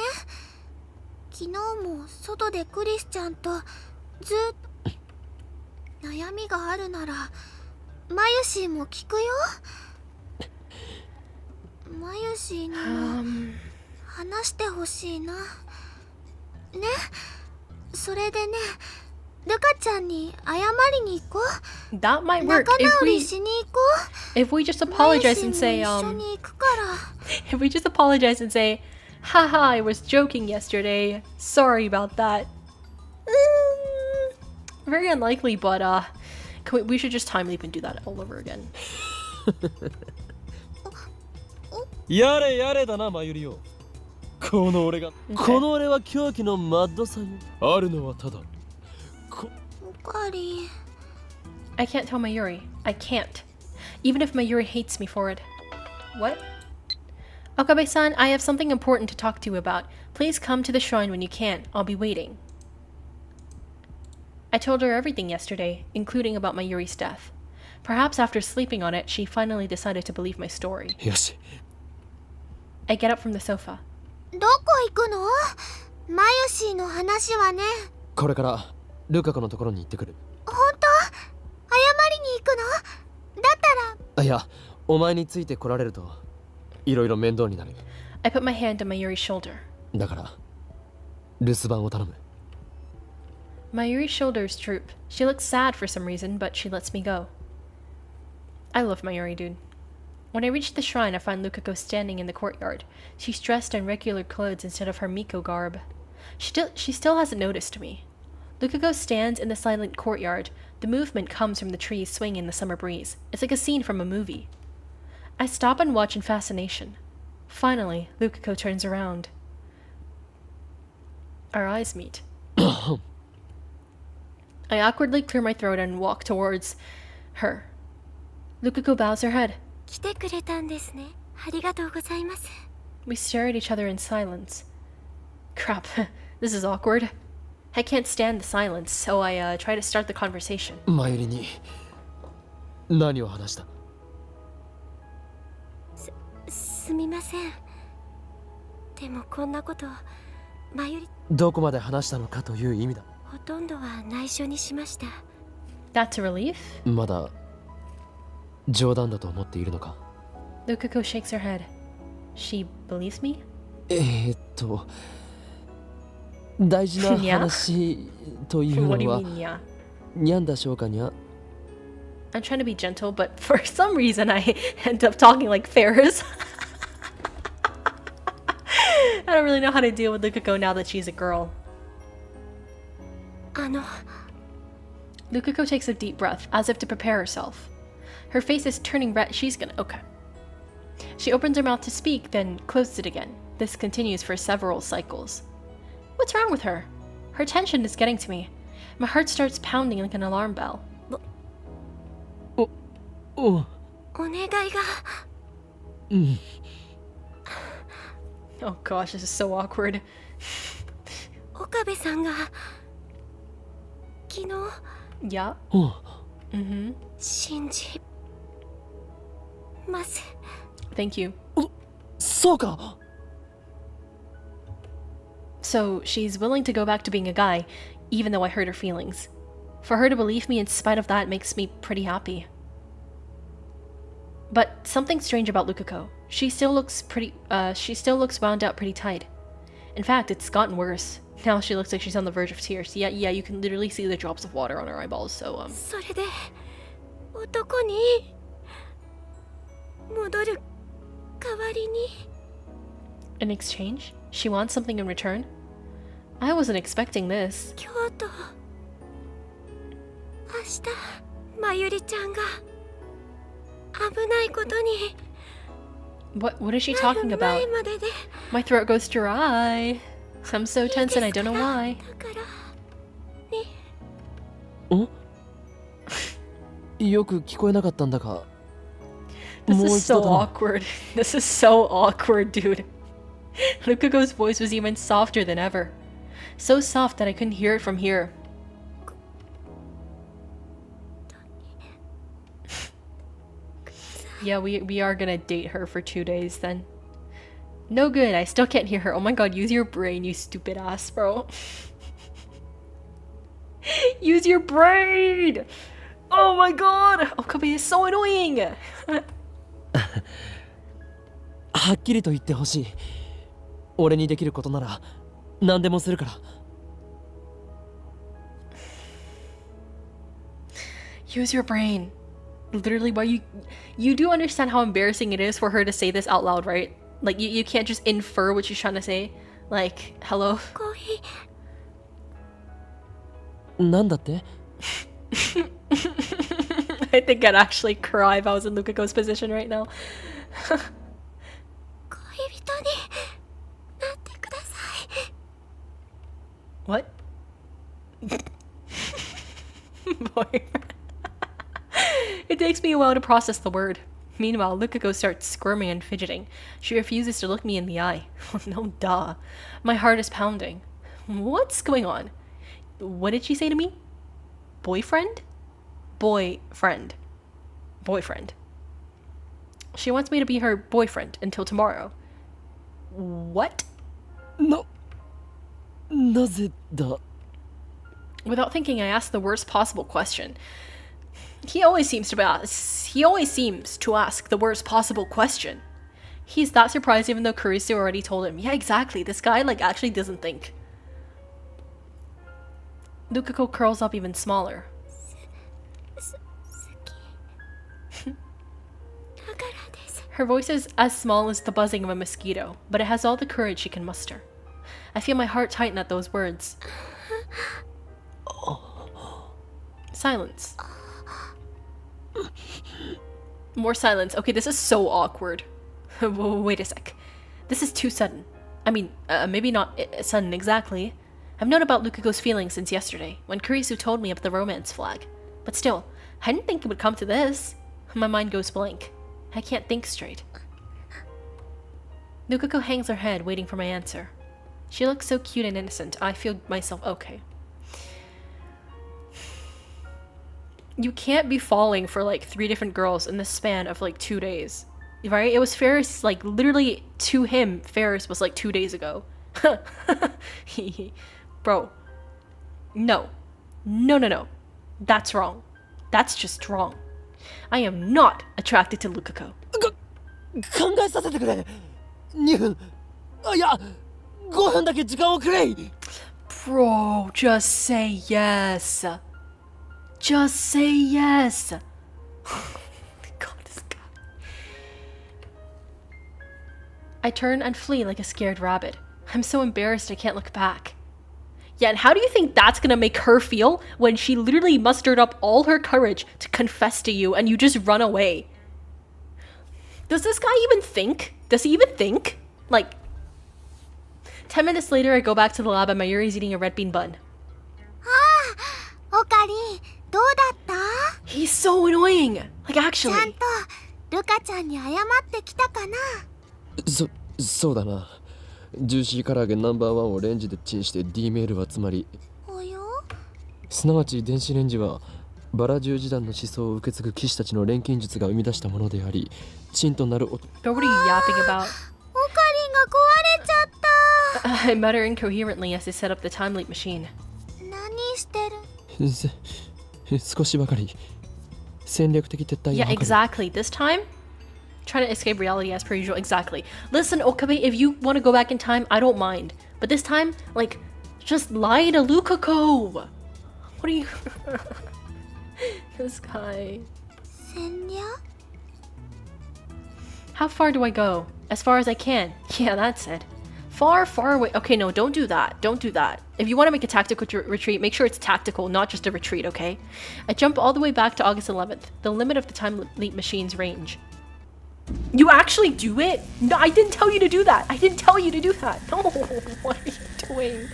昨日も外でクリスちゃんとずっと悩みがあるなら、マユシも聞くよ。マユシにも話してほしいな。ね、それでね、ルカちゃんに謝りに行こう。 That might work 仲直りしに行こう。 if we just apologize and say マユシも一緒に行くから。 if we just apologize and say, haha, I was joking yesterday. Sorry about that. Very unlikely, but we should just time leap and do that all over again. やれやれだな、マユリよ。この俺が、この俺は狂気のマッドさよ。あるのはただ。おかり。 I can't tell Mayuri. I can't. Even if Mayuri hates me for it. What? Okabe-san, I have something important to talk to you about. Please come to the shrine when you can. I'll be waiting. I told her everything yesterday, including about Mayuri's death. Perhaps after sleeping on it, she finally decided to believe my story. よし。 I get up from the sofa. どこ行くの？マユシーの話はね。これからルカ子のところに行ってくる。本当？謝りに行くの？だったら。いや、お前について来られるといろいろ面倒になる。 I put my hand on Mayuri's shoulder. だから留守番を頼む。 Mayuri's shoulders droop. She looks sad for some reason, but she lets me go. I love Mayuri, dude. When I reach the shrine, I find Lukako standing in the courtyard. She's dressed in regular clothes instead of her Miko garb. She still hasn't noticed me. Lukako stands in the silent courtyard. The movement comes from the trees swinging in the summer breeze. It's like a scene from a movie. I stop and watch in fascination. Finally, Lukako turns around. Our eyes meet. I awkwardly clear my throat and walk towards her. Lukako bows her head. 来てくれたんですね。ありがとうございます。 We stare at each other in silence. Crap, this is awkward. I can't stand the silence, so I try to start the conversation. マユリに何を話した？すみません。でもこんなこと、マユリどこまで話したのかという意味だ。ほとんどは内緒にしました。 That's a relief? まだ冗談だと思っているのか？ Lukako shakes her head. She believes me? 大事な話というの What do you は mean, yeah? にゃんだしょうかにゃ。 I'm trying to be gentle, but for some reason I end up talking like Ferris. I don't really know how to deal with Lukako now that she's a girl. あの、 Lukako takes a deep breath, as if to prepare herself. Her face is turning red. She's gonna... Okay. She opens her mouth to speak, then closes it again. This continues for several cycles. What's wrong with her? Her tension is getting to me. My heart starts pounding like an alarm bell. おお願いが。Oh gosh, this is so awkward. 岡部さんが昨日 Yeah? お Mm-hmm. 信じます。 Thank you. そうか。 So, she's willing to go back to being a guy, even though I hurt her feelings. For her to believe me in spite of that makes me pretty happy. But something strange about Lukako. She still looks wound up pretty tight. In fact, it's gotten worse. Now she looks like she's on the verge of tears. Yeah, you can literally see the drops of water on her eyeballs, so, それで男に戻る代わりに In exchange? She wants something in return? I wasn't expecting this. 今日と明日まゆりちゃんが危ないことに What is she talking な about? る前までで My throat goes dry. I'm so tense and I don't know why. だからよく聞こえなかったんだが。 This もう is 一度 so だな。 awkward. This is so awkward, dude. Lukako's voice was even softer than ever. So soft that I couldn't hear it from here. Yeah, we are gonna date her for 2 days then. No good, I still can't hear her. Oh my god, use your brain, you stupid ass, bro. Use your brain! Oh my god! Okabe is so annoying! はっきりと言ってほしい。俺にできることなら何でもするから。 Use your brain. Literally, why you do understand how embarrassing it is for her to say this out loud, right? Like, you can't just infer what she's trying to say. Like, hello? コーヒなんだって？ I think I'd actually cry if I was in Lukako's position right now. 恋人になってください。 What? Boy. It takes me a while to process the word. Meanwhile, Lukako starts squirming and fidgeting. She refuses to look me in the eye. No duh. My heart is pounding. What's going on? What did she say to me? Boyfriend? Boyfriend. Boyfriend. She wants me to be her boyfriend until tomorrow. What? なぜだ？ Without thinking, I asked the worst possible question. He always seems to ask the worst possible question. He's that surprised even though Kurisu already told him. Yeah, exactly. This guy, actually doesn't think. Lukako curls up even smaller. だからです。 Her voice is as small as the buzzing of a mosquito, but it has all the courage she can muster. I feel my heart tighten at those words. Silence. More silence. Okay, this is so awkward. Wait a sec. This is too sudden. I mean, maybe not sudden exactly. I've known about Lukako's feelings since yesterday, when Kurisu told me about the romance flag. But still, I didn't think it would come to this. My mind goes blank. I can't think straight. Lukako hangs her head, waiting for my answer. She looks so cute and innocent. I feel myself okay. You can't be falling for like 3 different girls in the span of like 2 days. Right? It was Ferris, like literally to him, Ferris was like 2 days ago. Bro. No. No. That's wrong. That's just wrong. I am not attracted to Lukako. 考えさせてくれ。2分。いや、5分だけ時間をくれ。 Bro, just say yes. Just say yes. God, this guy. I turn and flee like a scared rabbit. I'm so embarrassed I can't look back. Yeah, and how do you think that's gonna make her feel when she literally mustered up all her courage to confess to you and you just run away? Does this guy even think? Does he even think? Like, 10 minutes later, I go back to the lab and Mayuri's eating a red bean bun. Okari, どうだった? He's so annoying. Like, ちゃん actually. とルカちゃんに謝ってきたかな? そうだな。ジューシー唐揚げナンバー1をレンジでチンして D メールはつまり、およ? すなわち電子レンジはバラ十字団の思想を受け継ぐ騎士たちの錬金術が生み出したものであり、チンとなる音。 But what are you yapping about? オカリンが壊れちゃった. I mutter incoherently as they set up the time leap machine. 何してる? 少しばかり戦略的撤退を Yeah, 図る。 exactly. This time, trying to escape reality as per usual. Exactly. Listen, Okabe, if you want to go back in time, I don't mind. But this time, like, just lie to Lukako. What are you... This guy... 戦略? How far do I go? As far as I can. Yeah, that's it. Far, far away. Okay, no, don't do that. Don't do that. If you want to make a tactical retreat, make sure it's tactical, not just a retreat, okay? I jump all the way back to August 11th, the limit of the time leap machine's range. You actually do it? No, I didn't tell you to do that. I didn't tell you to do that. No, what are you doing?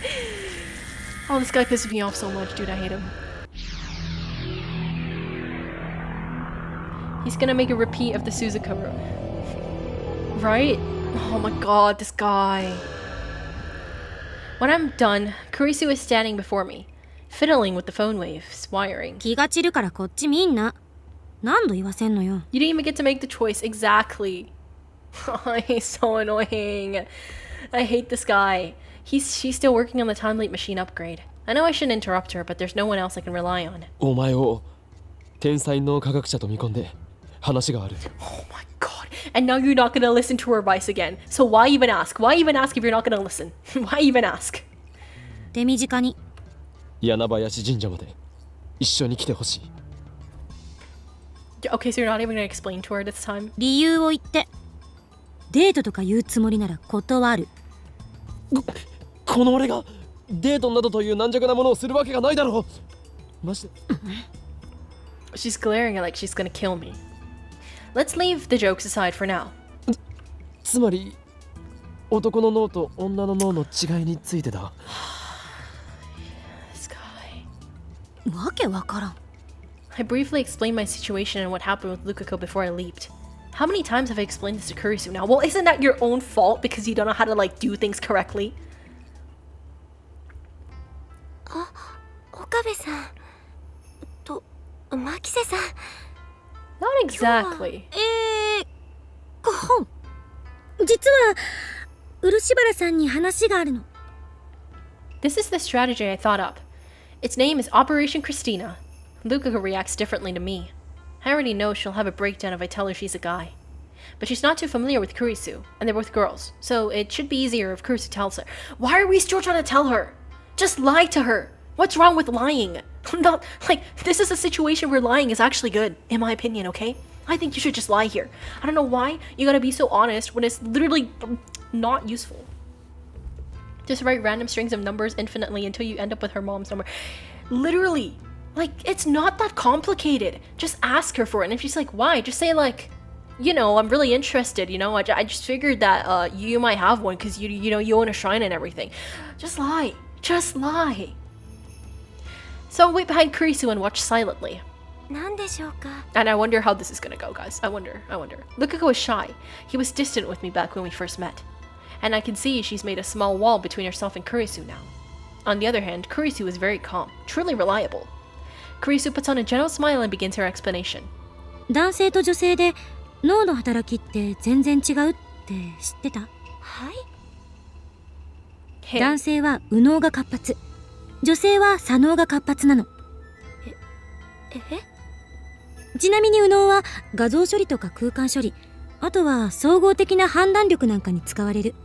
Oh, this guy pisses me off so much, dude. I hate him. He's gonna make a repeat of the Suzuka room. Right? Oh my god, this guy. When I'm done, Kurisu is standing before me, fiddling with the phone waves, wiring. 気が散るからこっち見んな。何度言わせんのよ。 You didn't even get to make the choice. Exactly. He's so annoying. I hate this guy. She's still working on the time leap machine upgrade. I know I shouldn't interrupt her, but there's no one else I can rely on. お前を天才脳科学者と見込んで話がある。 Oh my god. And now you're not gonna listen to her advice again. So why even ask? Why even ask if you're not gonna listen? Why even ask? 手短に。柳林神社まで一緒に来てほしい。 Okay, so you're not even gonna explain to her this time? 理由を言って。デートとか言うつもりなら断る。この俺がデートなどという軟弱なものをするわけがないだろう。マジで。She's glaring at like she's gonna kill me. Let's leave the jokes aside for now. つまり男の脳と女の脳の違いについてだ。 This guy. わけわからん。 I briefly explained my situation and what happened with Lukako before I leaped. How many times have I explained this to Kurisu now? Well, isn't that your own fault because you don't know how to like do things correctly? 岡部さんと牧瀬さん Not exactly. 実は漆原さんに話があるの。 This is the strategy I thought up. Its name is Operation Christina. Lukako reacts differently to me. I already know she'll have a breakdown if I tell her she's a guy. But she's not too familiar with Kurisu, and they're both girls, so it should be easier if Kurisu tells her. Why are we still trying to tell her? Just lie to her. What's wrong with lying? Not like this is a situation where lying is actually good, in my opinion, okay? I think you should just lie here. I don't know why you gotta be so honest when it's literally not useful. Just write random strings of numbers infinitely until you end up with her mom's number. Literally, Like, it's not that complicated. Just ask her for it. And if she's like, why? Just say like, you know, I'm really interested, you know? I just figured that you might have one because you know, you own a shrine and everything. Just lie. Just lie. So I'll wait behind Kurisu and watch silently. 何でしょうか And I wonder how this is gonna go, guys. I wonder. Lukako is shy. He was distant with me back when we first met. And I can see she's made a small wall between herself and Kurisu now. On the other hand, Kurisu is very calm, truly reliable. Kurisu puts on a gentle smile and begins her explanation. 男性と女性で脳の働きって全然違うって知ってた？はい。 男性は右脳が活発、女性は左脳が活発なの。ちなみに右脳は画像処理とか空間処理、あとは総合的な判断力なんかに使われる。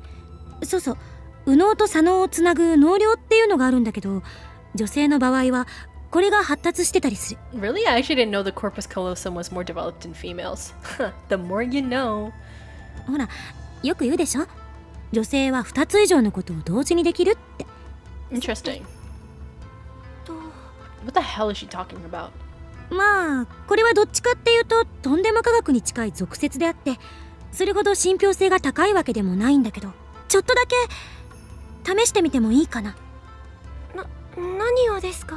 そうそう、右脳と左脳をつなぐ脳量っていうのがあるんだけど、女性の場合はこれが発達してたりする。 Really? I actually didn't know the corpus callosum was more developed in females. The more you know. ほら、よく言うでしょ。女性は2つ以上のことを同時にできるって。 Interesting. What the hell is she talking about? まあ、これはどっちかっていうととんでも科学に近い俗説であって、それほど信憑性が高いわけでもないんだけど、ちょっとだけ試してみてもいいかな。何をですか？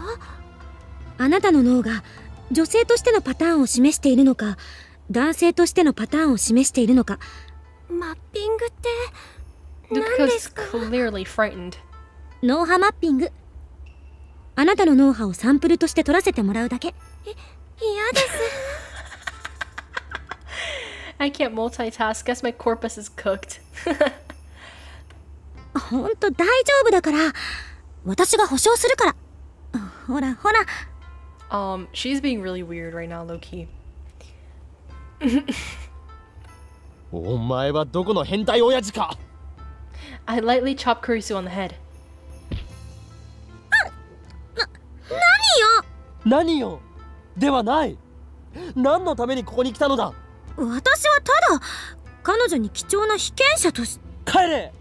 あなたの脳が女性としてのパターンを示しているのか、男性としてのパターンを示しているのか。マッピングって何ですか？ Lukako's clearly frightened. 脳波マッピング。あなたの脳波をサンプルとして取らせてもらうだけ。嫌です。I can't multitask. Guess my corpus is cooked. ほんと大丈夫だから。私が保証するから。ほらほら。She's being really weird right now, low-key. お前はどこの変態親父か。 I lightly chop Kurisu on the head. 何よではない。何のためにここに来たのだ。私はただ彼女に貴重な被験者とし。帰れ、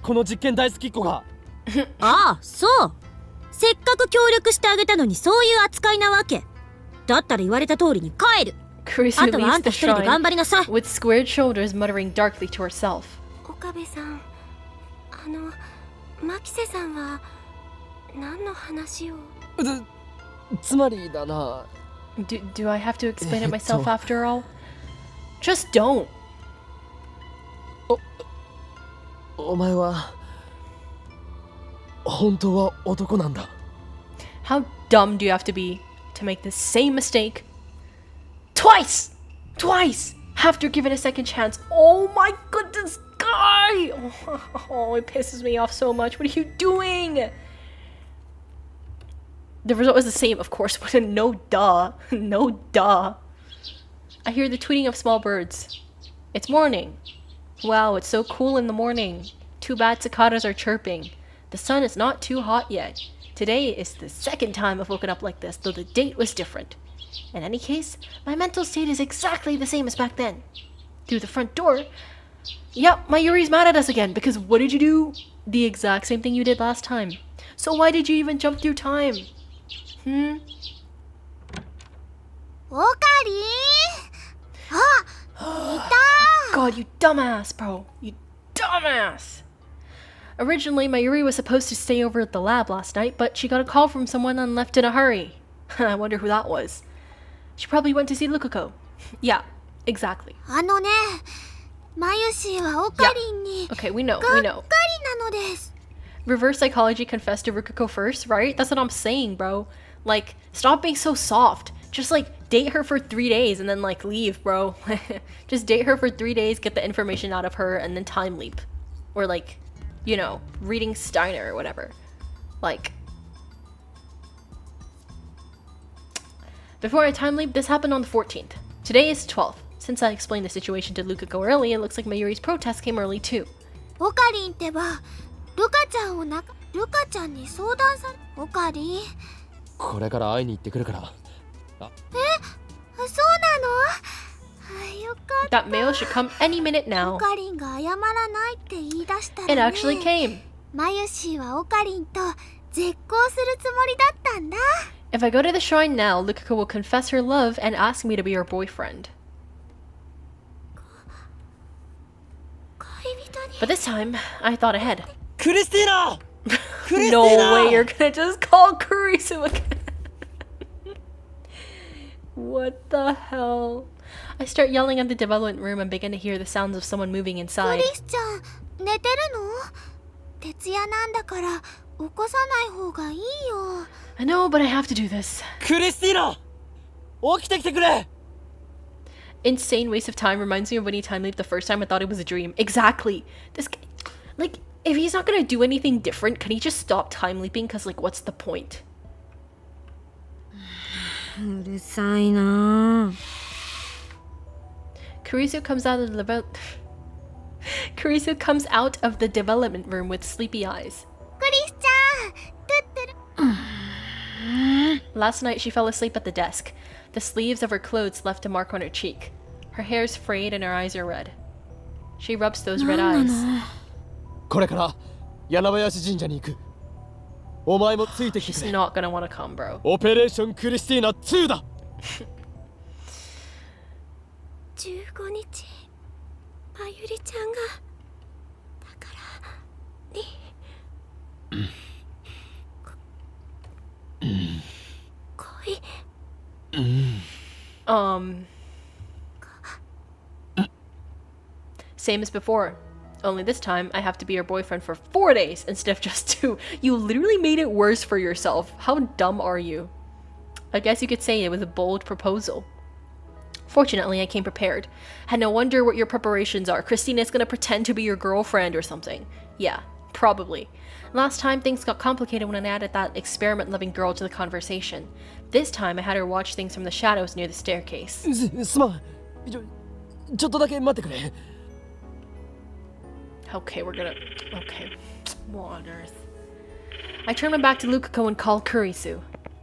この実験大好きっ子が。ああ、そう。せっかく協力してあげたのにそういう扱いなわけ。だったら言われた通りに帰る。 Kurisu あとはあ leaves んた the 一人で頑張 shrine りなさい。 with squared shoulders, muttering darkly to herself. 岡部さん、牧瀬さんは何の話を。つまりだな。Do I have to explain it myself after all? Just don't. お前は本当は男なんだ。 How dumb do you have to be to make the same mistake twice after given a second chance? Oh my goodness, guy! Oh, it pisses me off so much. What are you doing? The result was the same, of course, but no duh. No duh. I hear the tweeting of small birds. It's morning. Wow, it's so cool in the morning. Too bad cicadas are chirping. The sun is not too hot yet. Today is the second time I've woken up like this, though the date was different. In any case, my mental state is exactly the same as back then. Through the front door. Yep, Mayuri's mad at us again, because what did you do? The exact same thing you did last time. So why did you even jump through time? オカリン、あ、いた。 God, you dumbass, bro. You dumbass. Originally, Mayuri was supposed to stay over at the lab last night, but she got a call from someone and left in a hurry. I wonder who that was. She probably went to see Lukako. Yeah, exactly. ね、マユシーはオカリンに Okay, we know, が we っかり know. なのです。 Reverse psychology confessed to Lukako first, right? That's what I'm saying, bro. Like, stop being so soft. Just, like, date her for 3 days and then, like, leave, bro. Just date her for 3 days, get the information out of her, and then time leap. Or, like, you know, reading Steiner or whatever. Like, before I time leap, this happened on the 14th. Today is 12th. Since I explained the situation to Lukako early, it looks like Mayuri's protest came early too. オカリンってば、ルカちゃんに相談され。オカリン。これから会いに行ってくるから。そうなの？よかった。 That mail should come any minute オ now. カリンが謝らないって言い出したら It ね。 actually came. マユシーはオカリンと絶交するつもりだったんだ。If I go to the shrine now, Lukako will confess her love and ask me to be her boyfriend. But this time, I thought ahead. Christina! No way you're gonna just call Kurisu again. What the hell? I start yelling at the development room and begin to hear the sounds of someone moving inside. クリスちゃん、寝てるの？徹夜なんだから起こさない方がいいよ。 I know, but I have to do this. Christina! 起きてきてくれ! Insane waste of time reminds me of when he time leaped the first time I thought it was a dream. Exactly. This guy, like, if he's not gonna do anything different, can he just stop time leaping? Cause like, what's the point? うるさいな。 Kurisu comes out of the Kurisu comes out of the development room with sleepy eyes. クリスちゃん、トゥットゥル。 Last night she fell asleep at the desk. The sleeves of her clothes left a mark on her cheek. Her hair's frayed and her eyes are red. She rubs those red eyes. これから柳林神社に行く。お前もついてきてく She's れ。 not gonna wanna come, bro. オペレーションクリスティーナ2だ。15日、まゆりちゃんがだからに恋 Same as before. Only this time, I have to be your boyfriend for 4 days instead of just 2. You literally made it worse for yourself. How dumb are you? I guess you could say it was a bold proposal. Fortunately, I came prepared. And no wonder what your preparations are. Christina's gonna pretend to be your girlfriend or something. Yeah, probably. Last time, things got complicated when I added that experiment-loving girl to the conversation. This time, I had her watch things from the shadows near the staircase. すまん。ちょっとだけ待ってくれ。 Okay, we're gonna... Okay. What on earth? I turn my back to Lukako and call Kurisu.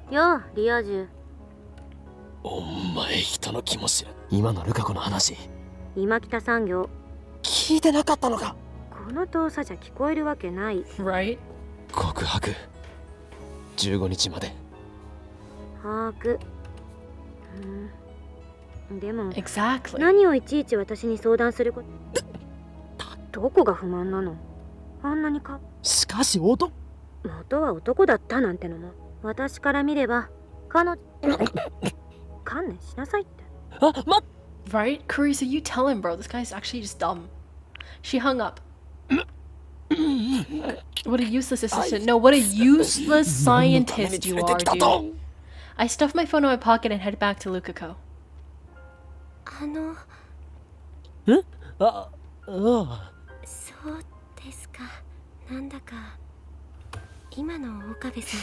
よう、リア充。お前人の気も知る。今のルカ子の話。今北産業。聞いてなかったのか。この遠さじゃ聞こえるわけない。Right? 告白。15日まで。把握。でも、 Exactly. 何をいちいち私に相談すること。どこが不満なの？あんなにか。しかし元は男だったなんてのも、私から見れば彼女。観念しなさいって。あ、Right? Kurisu, you tell him, bro. This guy's actually just dumb. She hung up. What a useless assistant. No, what a useless scientist you are, dude. I stuff my phone in my pocket and head back to Lukako. ああ。そうですか。なんだか今の岡部さん。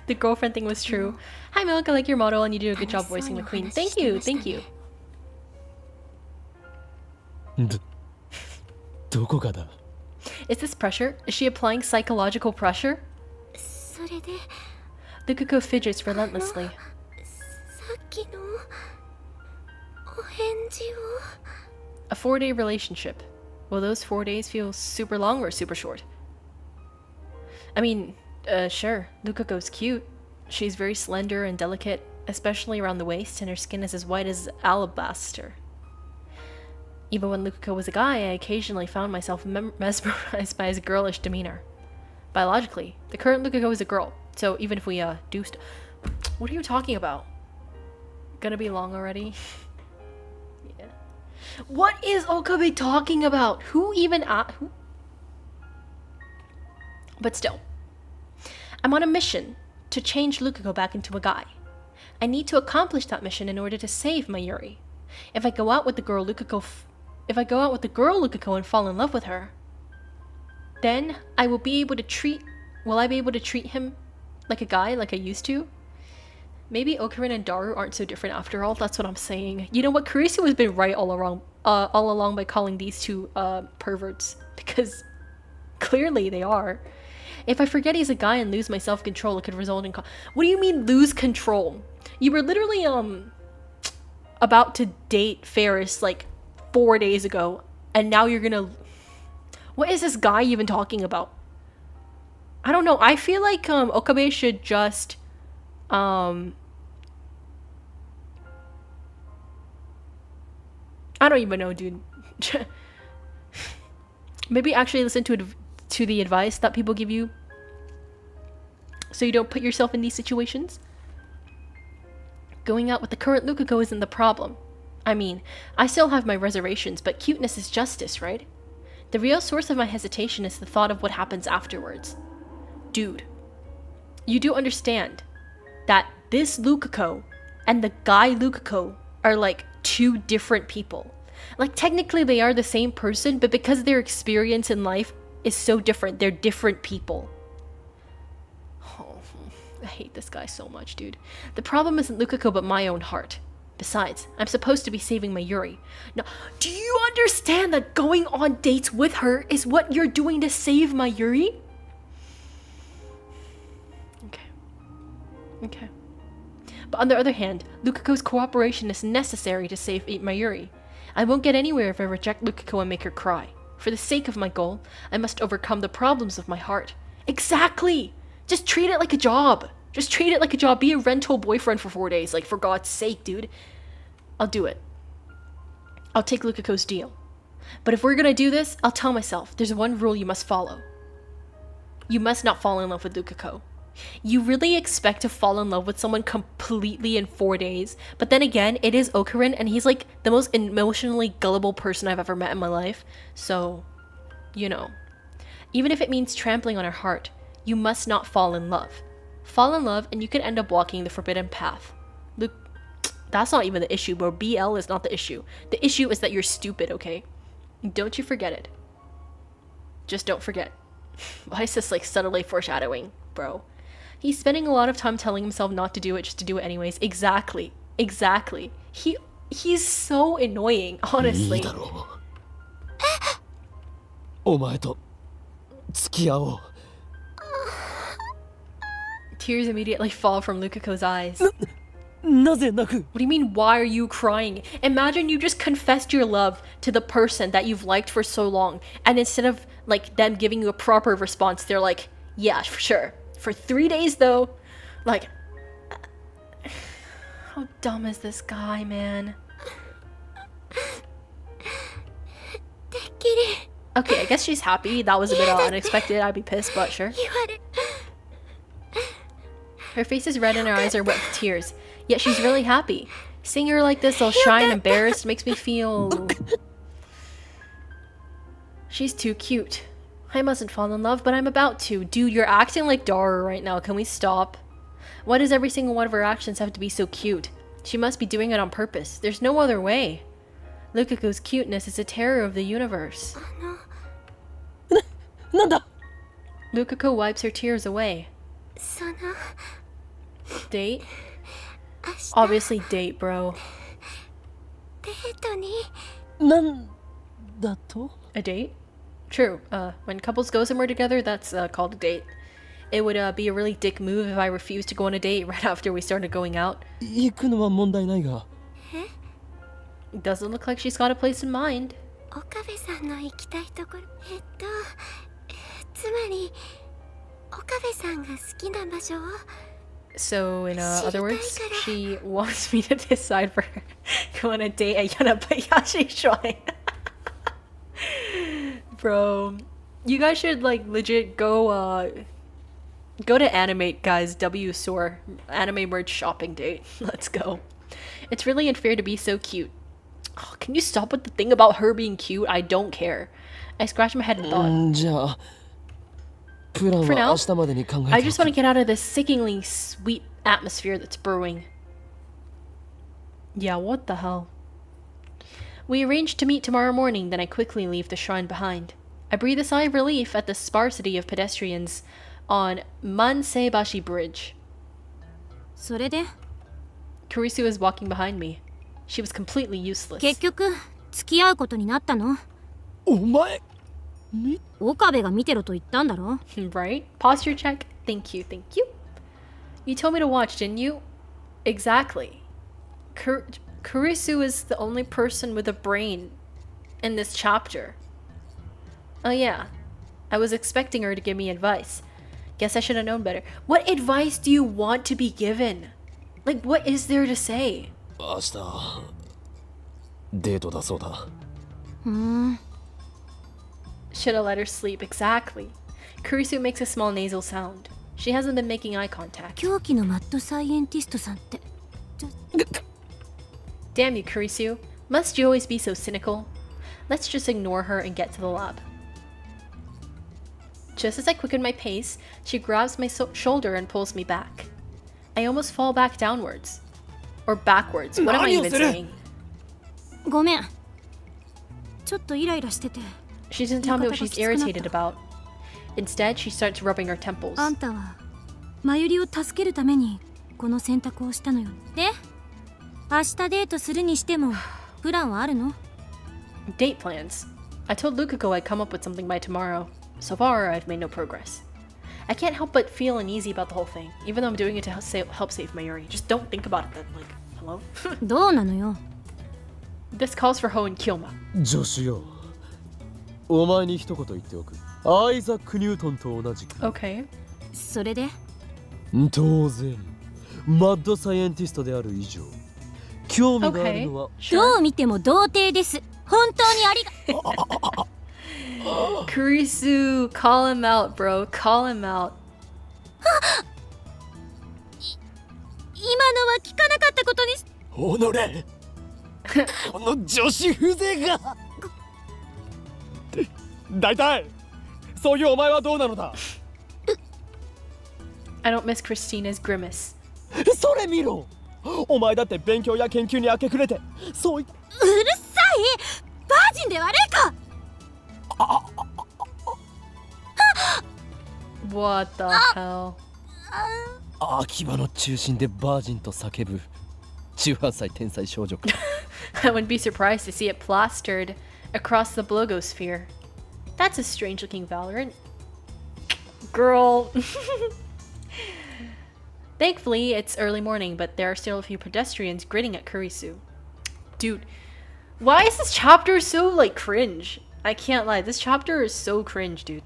The girlfriend thing was true. Hi, Milk. I like your model, and you do a good job voicing the queen. Thank you, thank you. どこがだ Is this pressure? Is she applying psychological pressure? それで Lukako fidgets relentlessly. さっきのお返事を。 A 4-day relationship. Will those 4 days feel super long or super short? I mean, sure. Lukako's cute. She's very slender and delicate, especially around the waist, and her skin is as white as alabaster. Even when Lukako was a guy, I occasionally found myself mesmerized by his girlish demeanor. Biologically, the current Lukako is a girl, so even if we, do what are you talking about? Gonna be long already? Yeah. What is Okabe talking about? Who even who? But still, I'm on a mission to change Lukako back into a guy. I need to accomplish that mission in order to save Mayuri. If I go out with the girl Lukako and fall in love with her, then will I be able to treat him like a guy, like I used to? Maybe Okarin and Daru aren't so different after all. That's what I'm saying. You know what? Kurisu has been right all along by calling these two perverts, because clearly they are. If I forget he's a guy and lose my self-control, it could result in what do you mean lose control? You were literally about to date Ferris like 4 days ago, and now you're gonna... What is this guy even talking about? I don't know. I feel like Okabe should just I don't even know, dude. Maybe actually listen to the advice that people give you so you don't put yourself in these situations. Going out with the current Lukako isn't the problem. I mean, I still have my reservations, but cuteness is justice, right? The real source of my hesitation is the thought of what happens afterwards. Dude, you do understand that this Lukako and the guy Lukako are like two different people. Like, technically they are the same person, but because their experience in life is so different, they're different people. Oh, I hate this guy so much, dude. The problem isn't Lukako, but my own heart. Besides, I'm supposed to be saving Mayuri. Now, do you understand that going on dates with her is what you're doing to save Mayuri? Okay. But on the other hand, Lukako's cooperation is necessary to save Mayuri. I won't get anywhere if I reject Lukako and make her cry. For the sake of my goal, I must overcome the problems of my heart. Exactly! Just treat it like a job. Just treat it like a job. Be a rental boyfriend for 4 days. Like, for God's sake, dude. I'll do it. I'll take Lukako's deal. But if we're gonna do this, I'll tell myself, there's one rule you must follow. You must not fall in love with Lukako. You really expect to fall in love with someone completely in 4 days? But then again, it is Okarin, and he's like the most emotionally gullible person I've ever met in my life. So, you know. Even if it means trampling on her heart, you must not fall in love. Fall in love, and you could end up walking the forbidden path. Luke, that's not even the issue, bro. BL is not the issue. The issue is that you're stupid, okay? Don't you forget it. Just don't forget. Why is this like subtly foreshadowing, bro? He's spending a lot of time telling himself not to do it just to do it anyways. Exactly. Exactly. He's so annoying, honestly. お前と付き合おう。 Tears immediately fall from Lukako's eyes. なぜ泣く？ What do you mean, why are you crying? Imagine you just confessed your love to the person that you've liked for so long, and instead of like them giving you a proper response, they're like, yeah, for sure. For 3 days though. Like, how dumb is this guy, man? Okay, I guess she's happy. That was a bit unexpected. I'd be pissed, but sure. Her face is red and her eyes are wet with tears. Yet she's really happy. Seeing her like this, all shy and embarrassed, makes me feel... She's too cute. I mustn't fall in love, but I'm about to. Dude, you're acting like Dara right now. Can we stop? Why does every single one of her actions have to be so cute? She must be doing it on purpose. There's no other way. Lukako's cuteness is a terror of the universe. Lukako wipes her tears away. Date? Obviously date, bro. なんだと？ A date? True. When couples go somewhere together, that's called a date. It would be a really dick move if I refused to go on a date right after we started going out. 行くのは問題ないが。 It doesn't look like she's got a place in mind. 岡部さんの行きたいところつまり岡部さんが好きな場所を So, in other words, she wants me to decide for her go on a date at Yanabayashi Shrine. Bro, you guys should like legit go to Animate, guys. W store anime merch shopping date. Let's go. It's really unfair to be so cute. Oh, can you stop with the thing about her being cute? I don't care. I scratched my head and thought. じゃあ、プラン For は now, 明日までに考えておく。 I just want to get out of this sickeningly sweet atmosphere that's brewing. Yeah, what the hell? We arranged to meet tomorrow morning, then I quickly leave the shrine behind. I breathe a sigh of relief at the sparsity of pedestrians on Manseibashi Bridge. それで Kurisu is walking behind me. She was completely useless. 結局付き合うことになったの？お前、岡部が見てろと言ったんだろ？ Right? Posture check. Thank you, thank you. You told me to watch, didn't you? Exactly. Kurisu is the only person with a brain in this chapter. Oh yeah. I was expecting her to give me advice. Guess I should have known better. What advice do you want to be given? Like, what is there to say? 明日デートだそうだ。 Should have let her sleep, exactly. Kurisu makes a small nasal sound. She hasn't been making eye contact. 狂気のマッドサイエンティストさんって Damn you, Kurisu. Must you always be so cynical? Let's just ignore her and get to the lab. Just as I quicken my pace, she grabs my shoulder and pulls me back. I almost fall back downwards. Or backwards. What am I even saying? ごめんちょっとイライラしてて She doesn't tell me what she's irritated about. Instead, she starts rubbing her temples. あんたはマユリを助けるためにこの選択をしたのよで明日デートするにしてもプランはあるの Date plans. I told Lukako I'd come up with something by tomorrow. So far, I've made no progress. I can't help but feel uneasy about the whole thing, even though I'm doing it to help save Mayuri. Just don't think about it then, like, hello? どうなのよ This calls for Ho and Kyoma. 助手よ。お前に一言言っておく。アイザック・ニュートンと同じく。 Okay. それで当然、マッドサイエンティストである以上、興味があるのは、ど Sure. う見ても童貞です本当にありが Kurisu, call him out, bro. Call him out. 今のは聞かなかったことにしおのれこの女子風情が大体そういうお前はどうなのだ I don't miss Christina's grimace. それ見ろお前だって勉強や研究に明け暮れてそういうるさいバージンで悪いか What the hell? 秋葉の中心でバージンと叫ぶ18歳天才少女か I wouldn't be surprised to see it plastered across the blogosphere. That's a strange looking Valorant. Girl. Thankfully, it's early morning, but there are still a few pedestrians grinning at Kurisu. Dude, why is this chapter so, like, cringe? I can't lie, this chapter is so cringe, dude.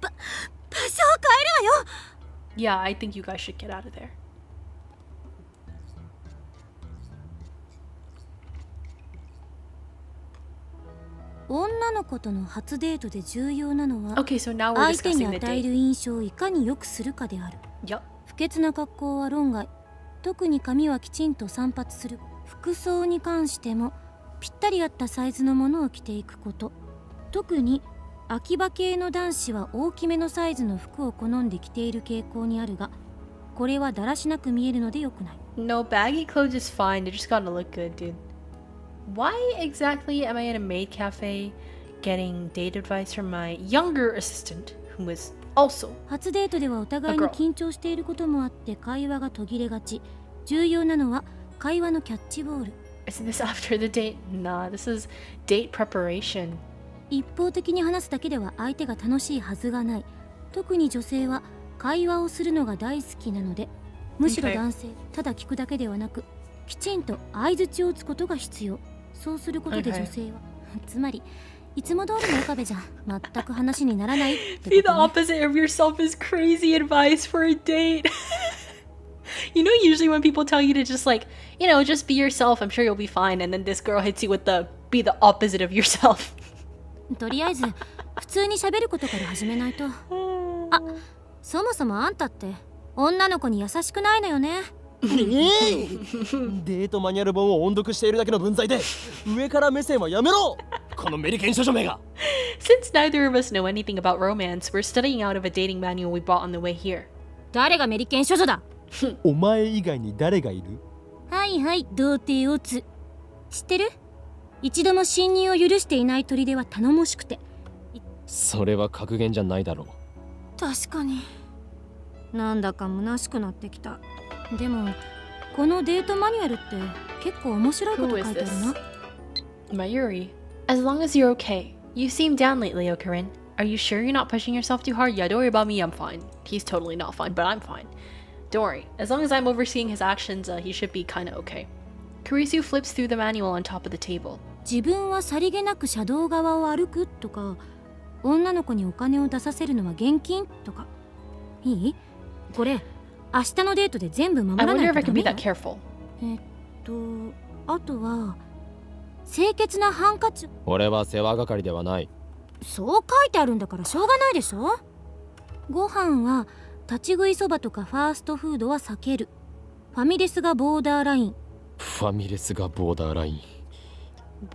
場所を変えるわよ Yeah, I think you guys should get out of there. 女の子との初デートで重要なのは Okay, so now we're 相手に discussing the 与え date. る印象をいかに良くするかである Yup. 不潔な格好は論外特に髪はきちんと散髪する服装に関してもぴったり合ったサイズのものを着ていくこと特に秋葉系の男子は大きめのサイズの服を好んで着ている傾向にあるがこれはだらしなく見えるのでよくない No, baggy clothes is fine. They just gotta look good, dude. Why exactly am I in a maid cafe getting date advice from my younger assistant, who is also 初デートではお互いに緊張していることもあって会話が途切れがち重要なのは会話のキャッチボール Isn't this after the date? Nah, this is date preparation. 一方的に話すだけでは相手が楽しいはずがない特に女性は会話をするのが大好きなのでむしろ Okay. 男性ただ聞くだけではなくきちんと相槌を打つことが必要そうすることで Okay. 女性はつまりいつも通りの岡部じゃ全く話にならないって Be こ the とね opposite of yourself is crazy advice for a date. You know, usually when people tell you to just like, you know, just be yourself, I'm sure you'll be fine. And then this girl hits you with the be the opposite of yourself. とりあえず普通に喋ることから始めないとあそもそもあんたって女の子に優しくないのよねデートマニュアル本を音読しているだけの文在で上から目線はやめろこのメリケン少女めが Since neither of us know anything about romance, we're studying out of a dating manual we bought on the way here. 誰がメリケン少女だお前以外に誰がいるはいはい童貞オツ知ってる一度も侵入を許していない砦は頼もしくてそれは格言じゃないだろう確かになんだか虚しくなってきたでもこのデートマニュアルって結構面白いこと Who 書 is いてある this? な Mayuri. As long as you're okay. You seem down lately, Okarin. Are you sure you're not pushing yourself too hard? Yeah, don't worry about me, I'm fine. He's totally not fine, but I'm fine. Don't worry. As long as I'm overseeing his actions, he should be kinda okay. Kurisu flips through the manual on top of the table. 自分はさりげなく車道側を歩くとか女の子にお金を出させるのは現金とかいい？これ明日のデートで全部守 I らな wonder い if と I ダ can メ be よ。 that careful. あとは清潔なハンカチ。俺は世話係ではない。そう書いてあるんだからしょうがないでしょ。ご飯は立ち食いそばとかファーストフードは避ける。ファミレスがボーダーライン。ファミレスがボーダーライン。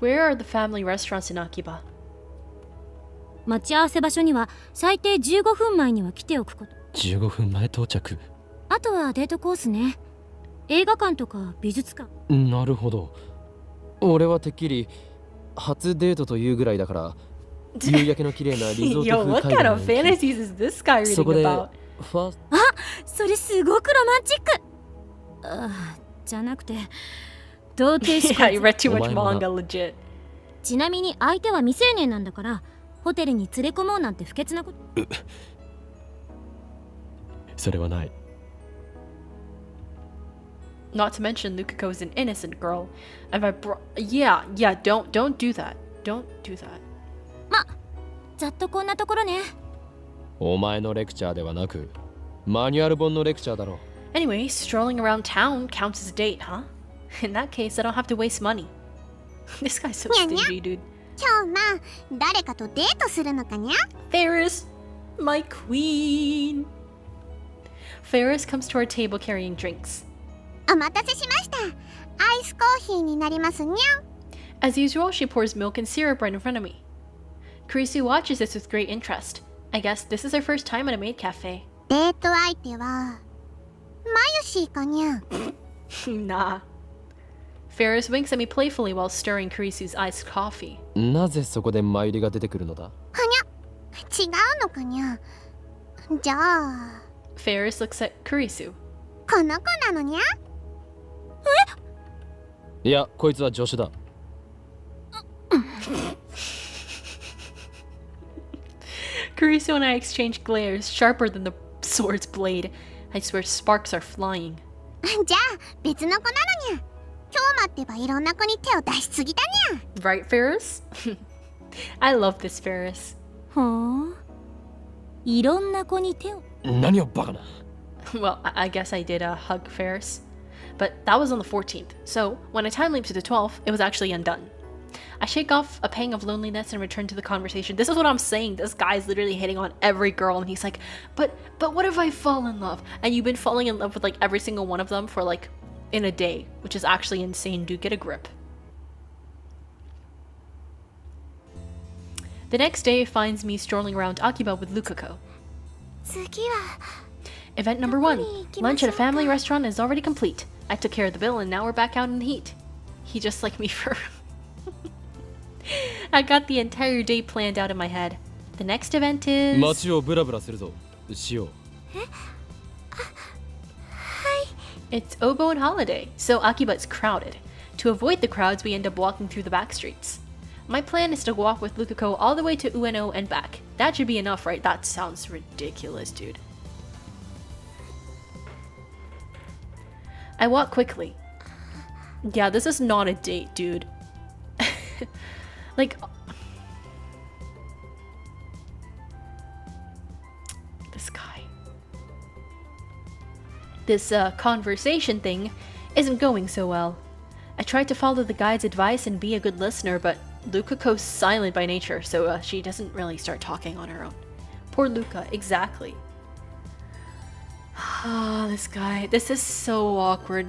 Where are the family restaurants in Akiba? 待ち合わせ場所には最低15分前には来ておくこと。15分前到着。あとはデートコースね。映画館とか美術館。なるほど。俺はてっきり初デートというぐらいだから夕焼けの綺麗なリゾー Yo, ト風 what 海 kind 岸 of に行き fantasies is this guy そこ reading で about? ファースそれすごくロマンチック。じゃなくて童貞し Yeah, か you read too much お前もな。 manga, legit. ちなみに相手は未成年なんだからホテルに連れ込もうなんて不潔なこと。それはない。 Not to mention Lukako is an innocent girl. If I yeah, don't do that. Don't do that. ざっとこんなところね。お前のレクチャーではなくマニュアル本のレクチャーだろ。 Anyway, strolling around town counts as a date, huh? In that case, I don't have to waste money. This guy's so stingy, dude. 今日まあ誰かとデートするのかにゃ。 Ferris, my queen. Ferris comes to our table carrying drinks. お待たせしました。アイスコーヒーになりますにゃ。 As usual, she pours milk and syrup right in front of me. Kurisu watches this with great interest. I guess this is her first time at a maid cafe. デート相手はマユシーかにゃ。 Nah. Ferris winks at me playfully while stirring Kurisu's iced coffee. なぜそこでマユリが出てくるのだ。違うのかにゃ。じゃあ Ferris looks at Kurisu. この子なのにゃ。いや、こいつは助手だ。Kurisu and I exchange glares sharper than the sword's blade. I swear sparks are flying. じゃあ別の子なのにゃ。今日待ってばいろんな子に手を出しすぎだにゃ。 Right, Ferris? I love this Ferris. ほう。いろんな子に手を。何をバカな。 Well, I guess I did hug Ferris. But that was on the 14th, so when I time leap to the 12th, it was actually undone. I shake off a pang of loneliness and return to the conversation. This is what I'm saying. This guy's literally hitting on every girl, and he's like, but what if I fall in love? And you've been falling in love with like every single one of them for like in a day, which is actually insane, dude. Get a grip. The next day finds me strolling around Akiba with Lukako. 次は Event number 1. Lunch at a family restaurant is already complete. I took care of the bill and now we're back out in the heat. He just like me for... I got the entire day planned out in my head. The next event is... 街をブラブラするぞ。しよう。 It's Obo and Holiday, so Akiba is crowded. To avoid the crowds, we end up walking through the back streets. My plan is to walk with Lukako all the way to Ueno and back. That should be enough, right? That sounds ridiculous, dude. I walk quickly. Yeah, this is not a date, dude. Like... This guy. This conversation thing isn't going so well. I tried to follow the guide's advice and be a good listener, but Lukako's silent by nature, so she doesn't really start talking on her own. Poor Luka, exactly. Ah, this guy. This is so awkward.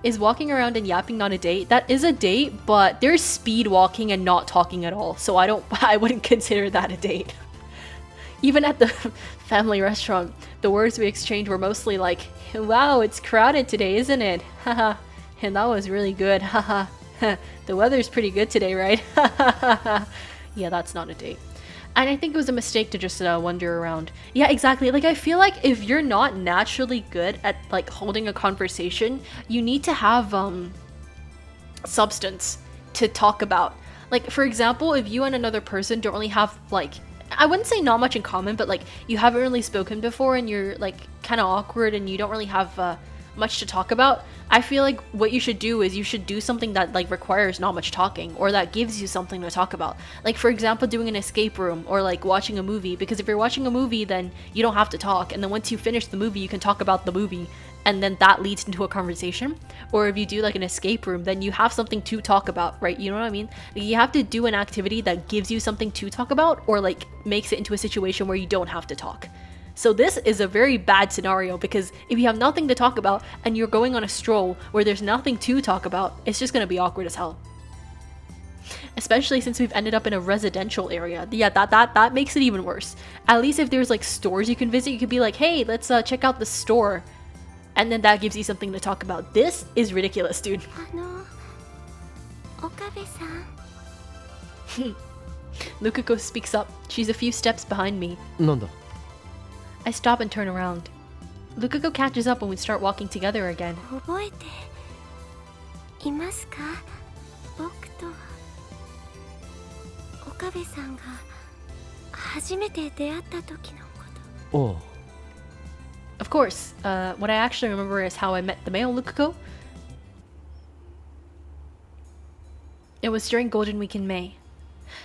Is walking around and yapping not a date? That is a date, but there's speed walking and not talking at all, so I wouldn't consider that a date. Even at the family restaurant, the words we exchanged were mostly like, wow, it's crowded today, isn't it? Haha. And that was really good. Haha. The weather's pretty good today, right? Yeah, that's not a date. And I think it was a mistake to just wander around. Yeah, exactly. Like, I feel like if you're not naturally good at, like, holding a conversation, you need to have, substance to talk about. Like, for example, if you and another person don't really have, like, I wouldn't say not much in common, but, like, you haven't really spoken before and you're, like, kind of awkward and you don't really have, much to talk about, I feel like what you should do is you should do something that like requires not much talking, or that gives you something to talk about. Like for example, doing an escape room, or like watching a movie, because if you're watching a movie then you don't have to talk, and then once you finish the movie you can talk about the movie, and then that leads into a conversation. Or if you do like an escape room, then you have something to talk about, right? You know what I mean? You have to do an activity that gives you something to talk about, or like makes it into a situation where you don't have to talk. So this is a very bad scenario, because if you have nothing to talk about and you're going on a stroll where there's nothing to talk about, it's just gonna be awkward as hell. Especially since we've ended up in a residential area. Yeah, that makes it even worse. At least if there's like stores you can visit, you could be like, hey, let's check out the store. And then that gives you something to talk about. This is ridiculous, dude. Lukako speaks up. She's a few steps behind me. なんだ I stop and turn around. Lukako catches up when we start walking together again. 覚えていますか？僕と岡部さんが初めて出会った時のこと。おう Of course, what I actually remember is how I met the male Lukako. It was during Golden Week in May.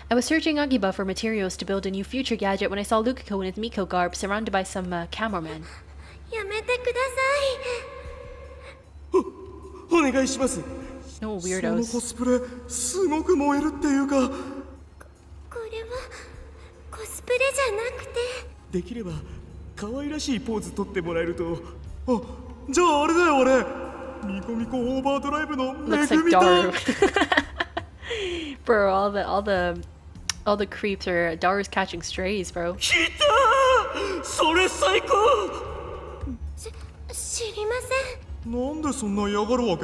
I was searching Agiba for materials to build a new future gadget when I saw Lukako in his Miko garb surrounded by some cameramen. やめてください。お願いします。 No その weirdos. コスプレすごく燃えるっていうか、これはコスプレじゃなくて。できれば可愛らしいポーズ取ってもらえると。あ、じゃああれだよ俺。ミコミコオーバードライブのめ Looks ぐ like みたい。 Daru. Bro, all the creeps are Daru's catching strays, bro. 来た！それ最高！知りません。なんでそんな嫌がるわけ？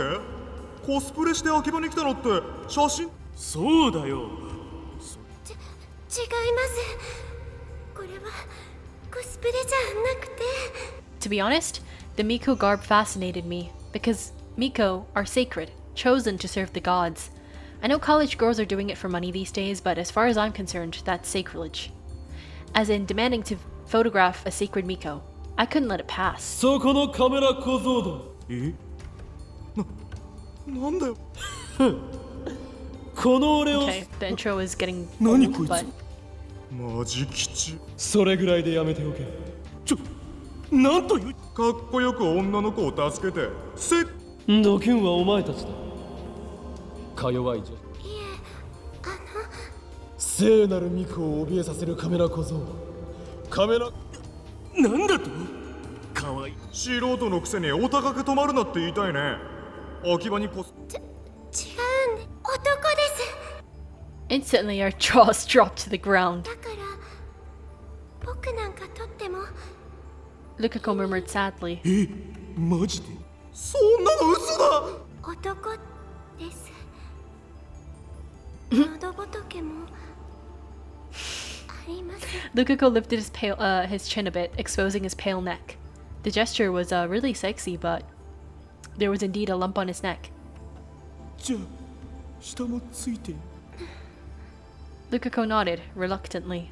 コスプレして秋葉に来たのって写真？そうだよ。違います。これはコスプレじゃなくて。 To be honest, the Miko garb fascinated me because Miko are sacred, chosen to serve the gods. I know college girls are doing it for money these days, but as far as I'm concerned, that's sacrilege. As in demanding to photograph a sacred Miko. I couldn't let it pass. そこのカメラ小僧だ。え？なんだよ。この俺を。 Okay, the intro is getting 何 old, こいつ。 but マジ吉。それぐらいでやめておけ。なんという。かっこよく女の子を助けて。ドキュンはお前たちだ。か弱い女。いえ、聖なるミクを怯えさせるカメラ小僧。カメラ。なんだと？かわいい。素人のくせにお高く止まるなって言いたいね。秋葉にこ。違うんで、男です。 instantly our jaws dropped to the ground. だから僕なんかとっても。 Lukako murmured sadly. え、マジで？そんなの嘘だ。男です。喉仏もあります。 Lukako lifted his chin a bit, exposing his pale neck. The gesture was really sexy, but there was indeed a lump on his neck. じゃあ、下もついて。 Lukako nodded, reluctantly.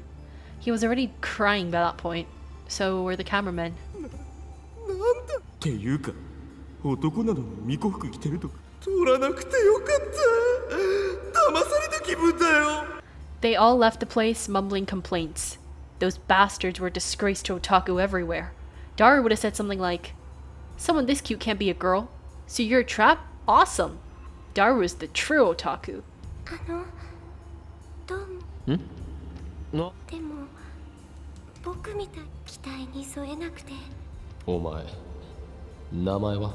He was already crying by that point. So were the cameramen. なんだっていうか、男なのに巫女服着てるとか取らなくてよかった。騙された気分だよ。 They all left the place mumbling complaints. Those bastards were a disgrace to otaku everywhere. Daru would have said something like, "Someone this cute can't be a girl. So you're a trap? Awesome." Daru is the true otaku. どうも。でも僕みたい期待に添えなくて。お前名前は？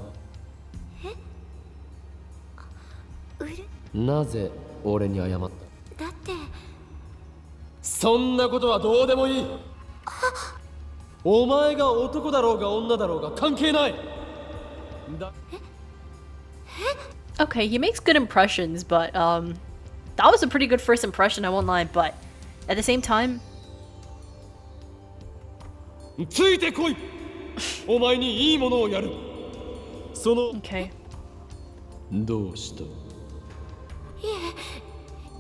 うる。なぜ俺に謝った？だってそんなことはどうでもいい。お前が男だろうが女だろうが関係ない。Okay, he makes good impressions, but that was a pretty good first impression, I won't lie, but at the same time, ついてこい。お前にいいものをやる。その。 okay. どうした？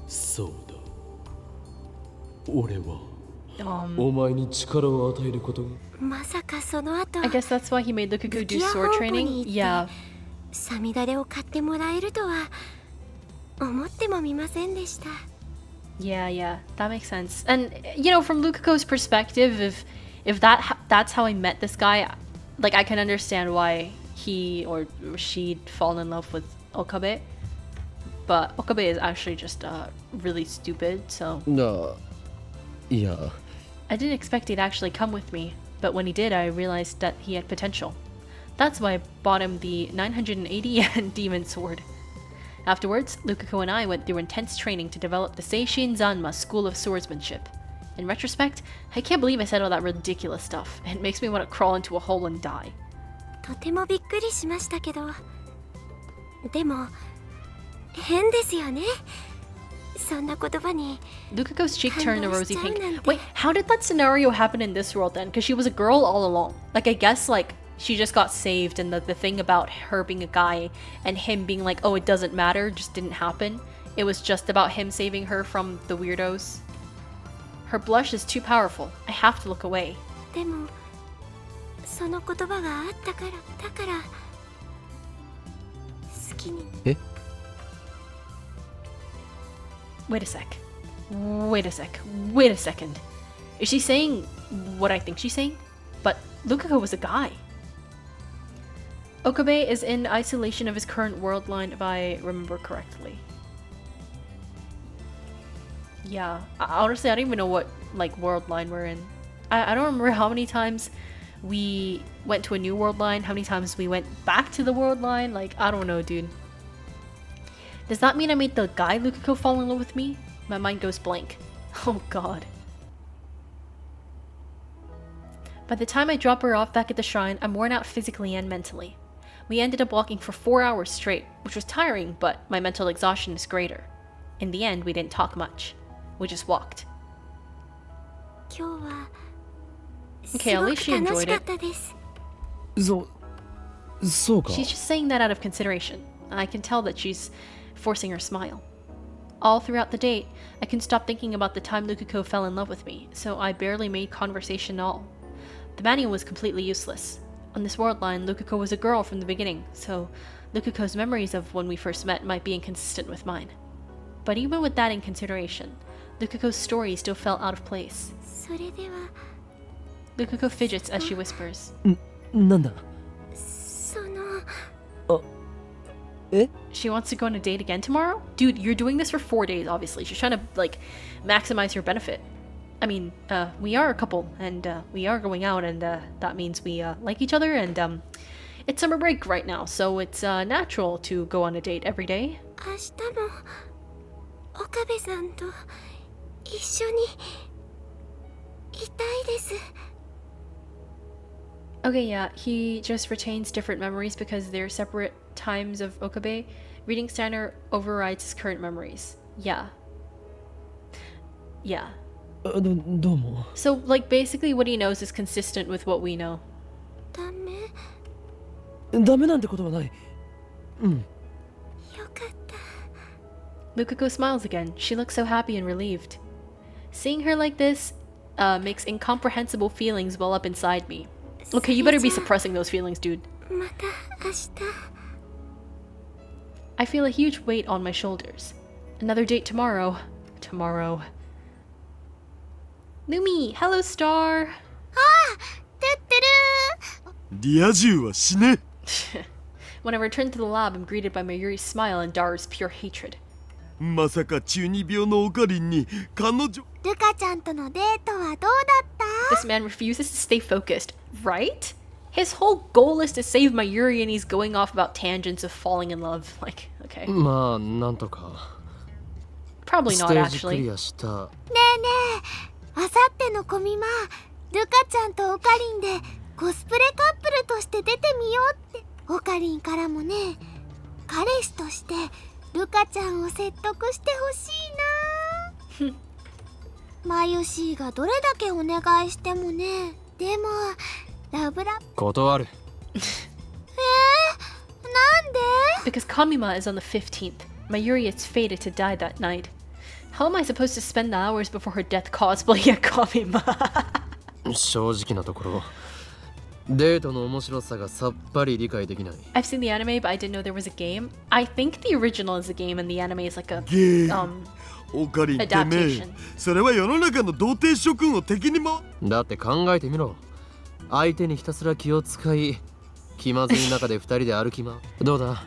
そうだ。俺はお前に力を与えることが。まさかその後 I guess that's why he made Lukako do sword training. Yeah. サミダレを買ってもらえるとは思ってもみませんでした。 Yeah, that makes sense. And you know, from Lukako's perspective, if that's how I met this guy, like I can understand why he or she'd fallen in love with Okabe. But Okabe is actually just really stupid, so いや I didn't expect he'd actually come with me. But when he did, I realized that he had potential. That's why I bought him the 980 yen demon sword. Afterwards, Lukako and I went through intense training to develop the Seishin Zanma School of Swordsmanship. In retrospect, I can't believe I said all that ridiculous stuff. It makes me want to crawl into a hole and die. とてもびっくりしましたけど、でも変ですよね。そんな言葉に Lukako's cheek turned a rosy pink. Wait, how did that scenario happen in this world then? Because she was a girl all along. Like, I guess, like, she just got saved and the thing about her being a guy and him being like, oh, it doesn't matter, just didn't happen. It was just about him saving her from the weirdos. Her blush is too powerful. I have to look away. でもその言葉があったからだから好きに。 Wait a sec. Wait a sec. Wait a second. Is she saying what I think she's saying? But Lukako was a guy. Okabe is in isolation of his current world line, if I remember correctly. Yeah, honestly, I don't even know what, like, world line we're in. I don't remember how many times we went to a new world line, how many times we went back to the world line. Like, I don't know, dude. Does that mean I made the guy Lukako fall in love with me? My mind goes blank. Oh god. By the time I drop her off back at the shrine, I'm worn out physically and mentally. We ended up walking for 4 hours straight, which was tiring, but my mental exhaustion is greater. In the end, we didn't talk much. We just walked. 今日は Okay, at least she すごく楽 enjoyed しかっ it. たです。そうか She's just saying that out of consideration. I can tell that she's forcing her smile. All throughout the date, I couldn't stop thinking about the time Lukako fell in love with me, so I barely made conversation at all. The manual was completely useless. On this world line, Lukako was a girl from the beginning, so Lukako's memories of when we first met might be inconsistent with mine. But even with that in consideration, Lukako's story still felt out of place. それでは Lukako fidgets as she whispers. なんだその She wants to go on a date again tomorrow? Dude, you're doing this for 4 days, obviously. She's trying to, like, maximize your benefit. I mean, we are a couple, and we are going out, and that means we like each other, and it's summer break right now, so it's natural to go on a date every day. 明日も岡部さんと一緒にいたいです。 Okay, yeah, he just retains different memories because they're separate times of Okabe. Reading Steiner overrides his current memories. Yeah. Yeah. どうも So, like, basically what he knows is consistent with what we know. ダメ。ダメなんてことはないうんよかった。 Lukako smiles again. She looks so happy and relieved. Seeing her like this makes incomprehensible feelings well up inside me. Okay, you better be suppressing those feelings, dude. また明日。 I feel a huge weight on my shoulders. Another date tomorrow. Tomorrow. Lumi, hello, star. てってる。リア充は死ね When I return to the lab, I'm greeted by Mayuri's smile and Dara's pure hatred. まさか中二病のオカリンに彼女ルカちゃんとのデートはどうだった？ This man refuses to stay focused, right? His whole goal is to save Mayuri and he's going off about tangents of falling in love. Like, okay. まあなんとか Probably ス not テージク actually. リアした ねえねえ、あさってのコミマ、ルカちゃんとオカリンでコスプレカップルとして出てみようって。オカリンからもね、彼氏としてルカちゃんを説得してほしいな。マユシーがどれだけお願いしてもね。でもラブラ断るなんで？ Because Kamima is on the 15th. Mayuri is fated to die that night. How am I supposed to spend the hours before her death cosplaying a Kamima? 正直なところデートの面白さがさっぱり理解できない I've seen the anime, but I didn't know there was a game. I think the original is a game and the anime is like a オカリンてめえ adaptation. それは世の中の童貞諸君を敵にもだって考えてみろ相手にひたすら気を使い気まずい中で二人で歩きまどうだ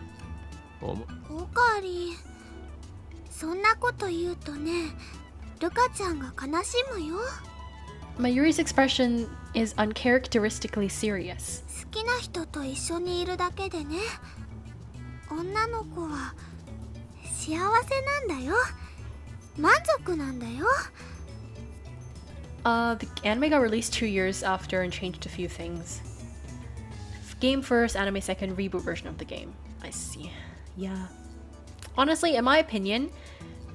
オカリン、そんなこと言うとね、ルカちゃんが悲しむよ。Mayuri's expression is uncharacteristically serious. 好きな人と一緒にいるだけでね、女の子は幸せなんだよ。満足なんだよ。The anime got released 2 years after and changed a few things. Game first, anime second, reboot version of the game. I see. Yeah. Honestly, in my opinion,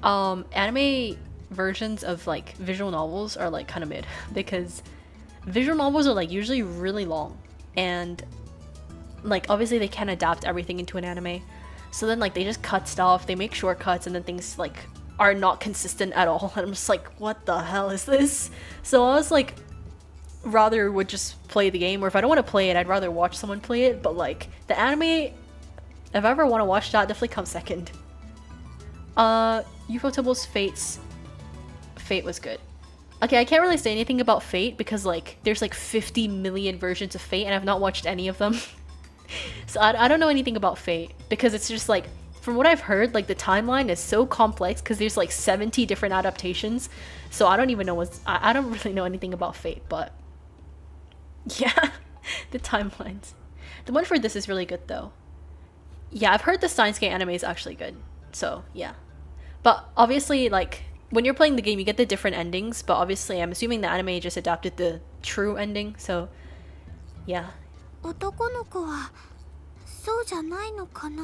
anime versions of like visual novels are like kind of mid because visual novels are like usually really long and like obviously they can't adapt everything into an anime. So then like they just cut stuff, they make shortcuts and then things like are not consistent at all. And I'm just like, what the hell is this? So I was like, rather would just play the game, or if I don't want to play it, I'd rather watch someone play it. But like the anime, if I ever want to watch that, definitely comes second. Ufotable's Fate was good. Okay, I can't really say anything about Fate because like there's like 50 million versions of Fate and I've not watched any of them. So I don't know anything about Fate because it's just like, from what I've heard, like the timeline is so complex because there's like 70 different adaptations. So I don't even know I don't really know anything about Fate, but yeah, the timelines. The one for this is really good though. Yeah, I've heard the Steins anime is actually good. So yeah. But obviously like when you're playing the game, you get the different endings, but obviously I'm assuming the anime just adapted the true ending, so yeah. 男の子はそうじゃないのかな。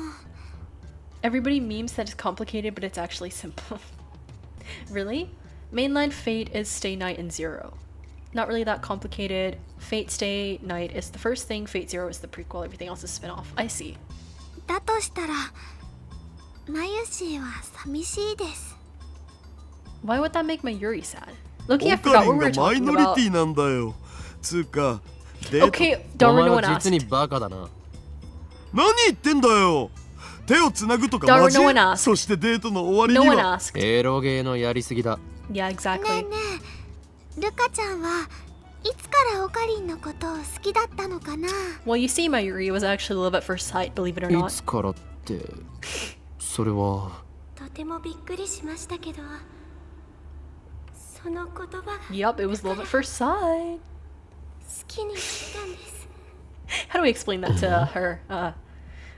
Everybody memes that it's complicated, but it's actually simple. Really? Mainline Fate is Stay Night and Zero. Not really that complicated. Fate Stay Night is the first thing, Fate Zero is the prequel, everything else is spin-off. I see. だとしたら、マユシーは寂しいです。 Why would that make Mayuri sad? Loki, I オカ forgot リ what ン we が were マイ talking ノリ about. ティなんだよつうかデート Okay, お Darwin, 前 no は one 実に asked. バカだな何言ってんだよ手をつなぐとか Darwin, マジ no one asked. そしてデートの終わり No に one は asked. エロゲーのやりすぎだ Yeah, ね exactly. えねえ、ルカちゃんはいつからオカリンのことを好きだったのかな。 Well, you see, Mayuri was actually love at first sight, believe it or い not. つからってそれはとてもびっくりしましたけど、その言葉が Yup, it was love at first sight. 好きになったんです。 How do we explain that to her?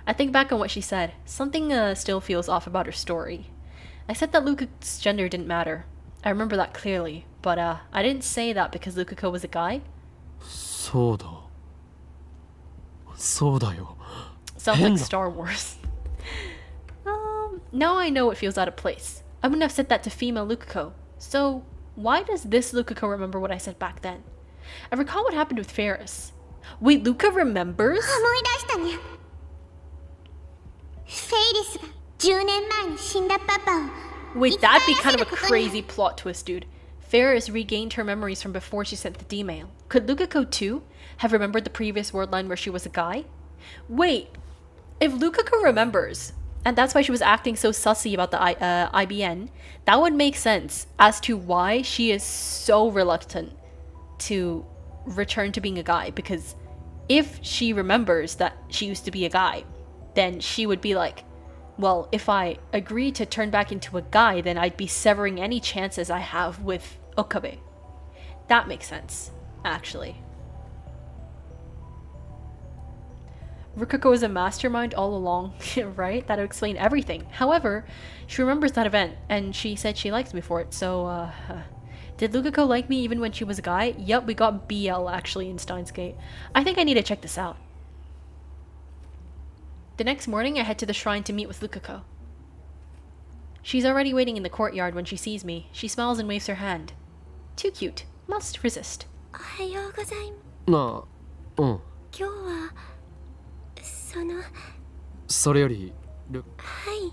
I think back on what she said. Something still feels off about her story. I said that Luka's gender didn't matter. I remember that clearly, but I didn't say that because Lukako was a guy. そうだそうだよ Sounds like Star Wars. Now I know it feels out of place. I wouldn't have said that to female Lukako. So why does this Lukako remember what I said back then? I recall what happened with Ferris. Wait, Luka remembers? 思い出したにゃ。フェイリスが10年前に死んだパパを。 Wait, that'd be kind of a crazy plot twist, dude. Ferris regained her memories from before she sent the D-mail. Could Lukako too have remembered the previous worldline where she was a guy? Wait, if Lukako remembers, and that's why she was acting so sussy about the IBN, that would make sense as to why she is so reluctant to return to being a guy. Because if she remembers that she used to be a guy, then she would be like, well, if I agree to turn back into a guy, then I'd be severing any chances I have with Okabe. That makes sense, actually. Lukako is a mastermind all along, right? That would explain everything. However, she remembers that event, and she said she liked me for it, so, did Lukako like me even when she was a guy? Yup, we got BL actually in Steins Gate. I think I need to check this out. The next morning, I head to the shrine to meet with Lukako. She's already waiting in the courtyard when she sees me. She smiles and waves her hand. Too cute. Must resist. おはようございます。なあうん今日はそのそれよりルはい。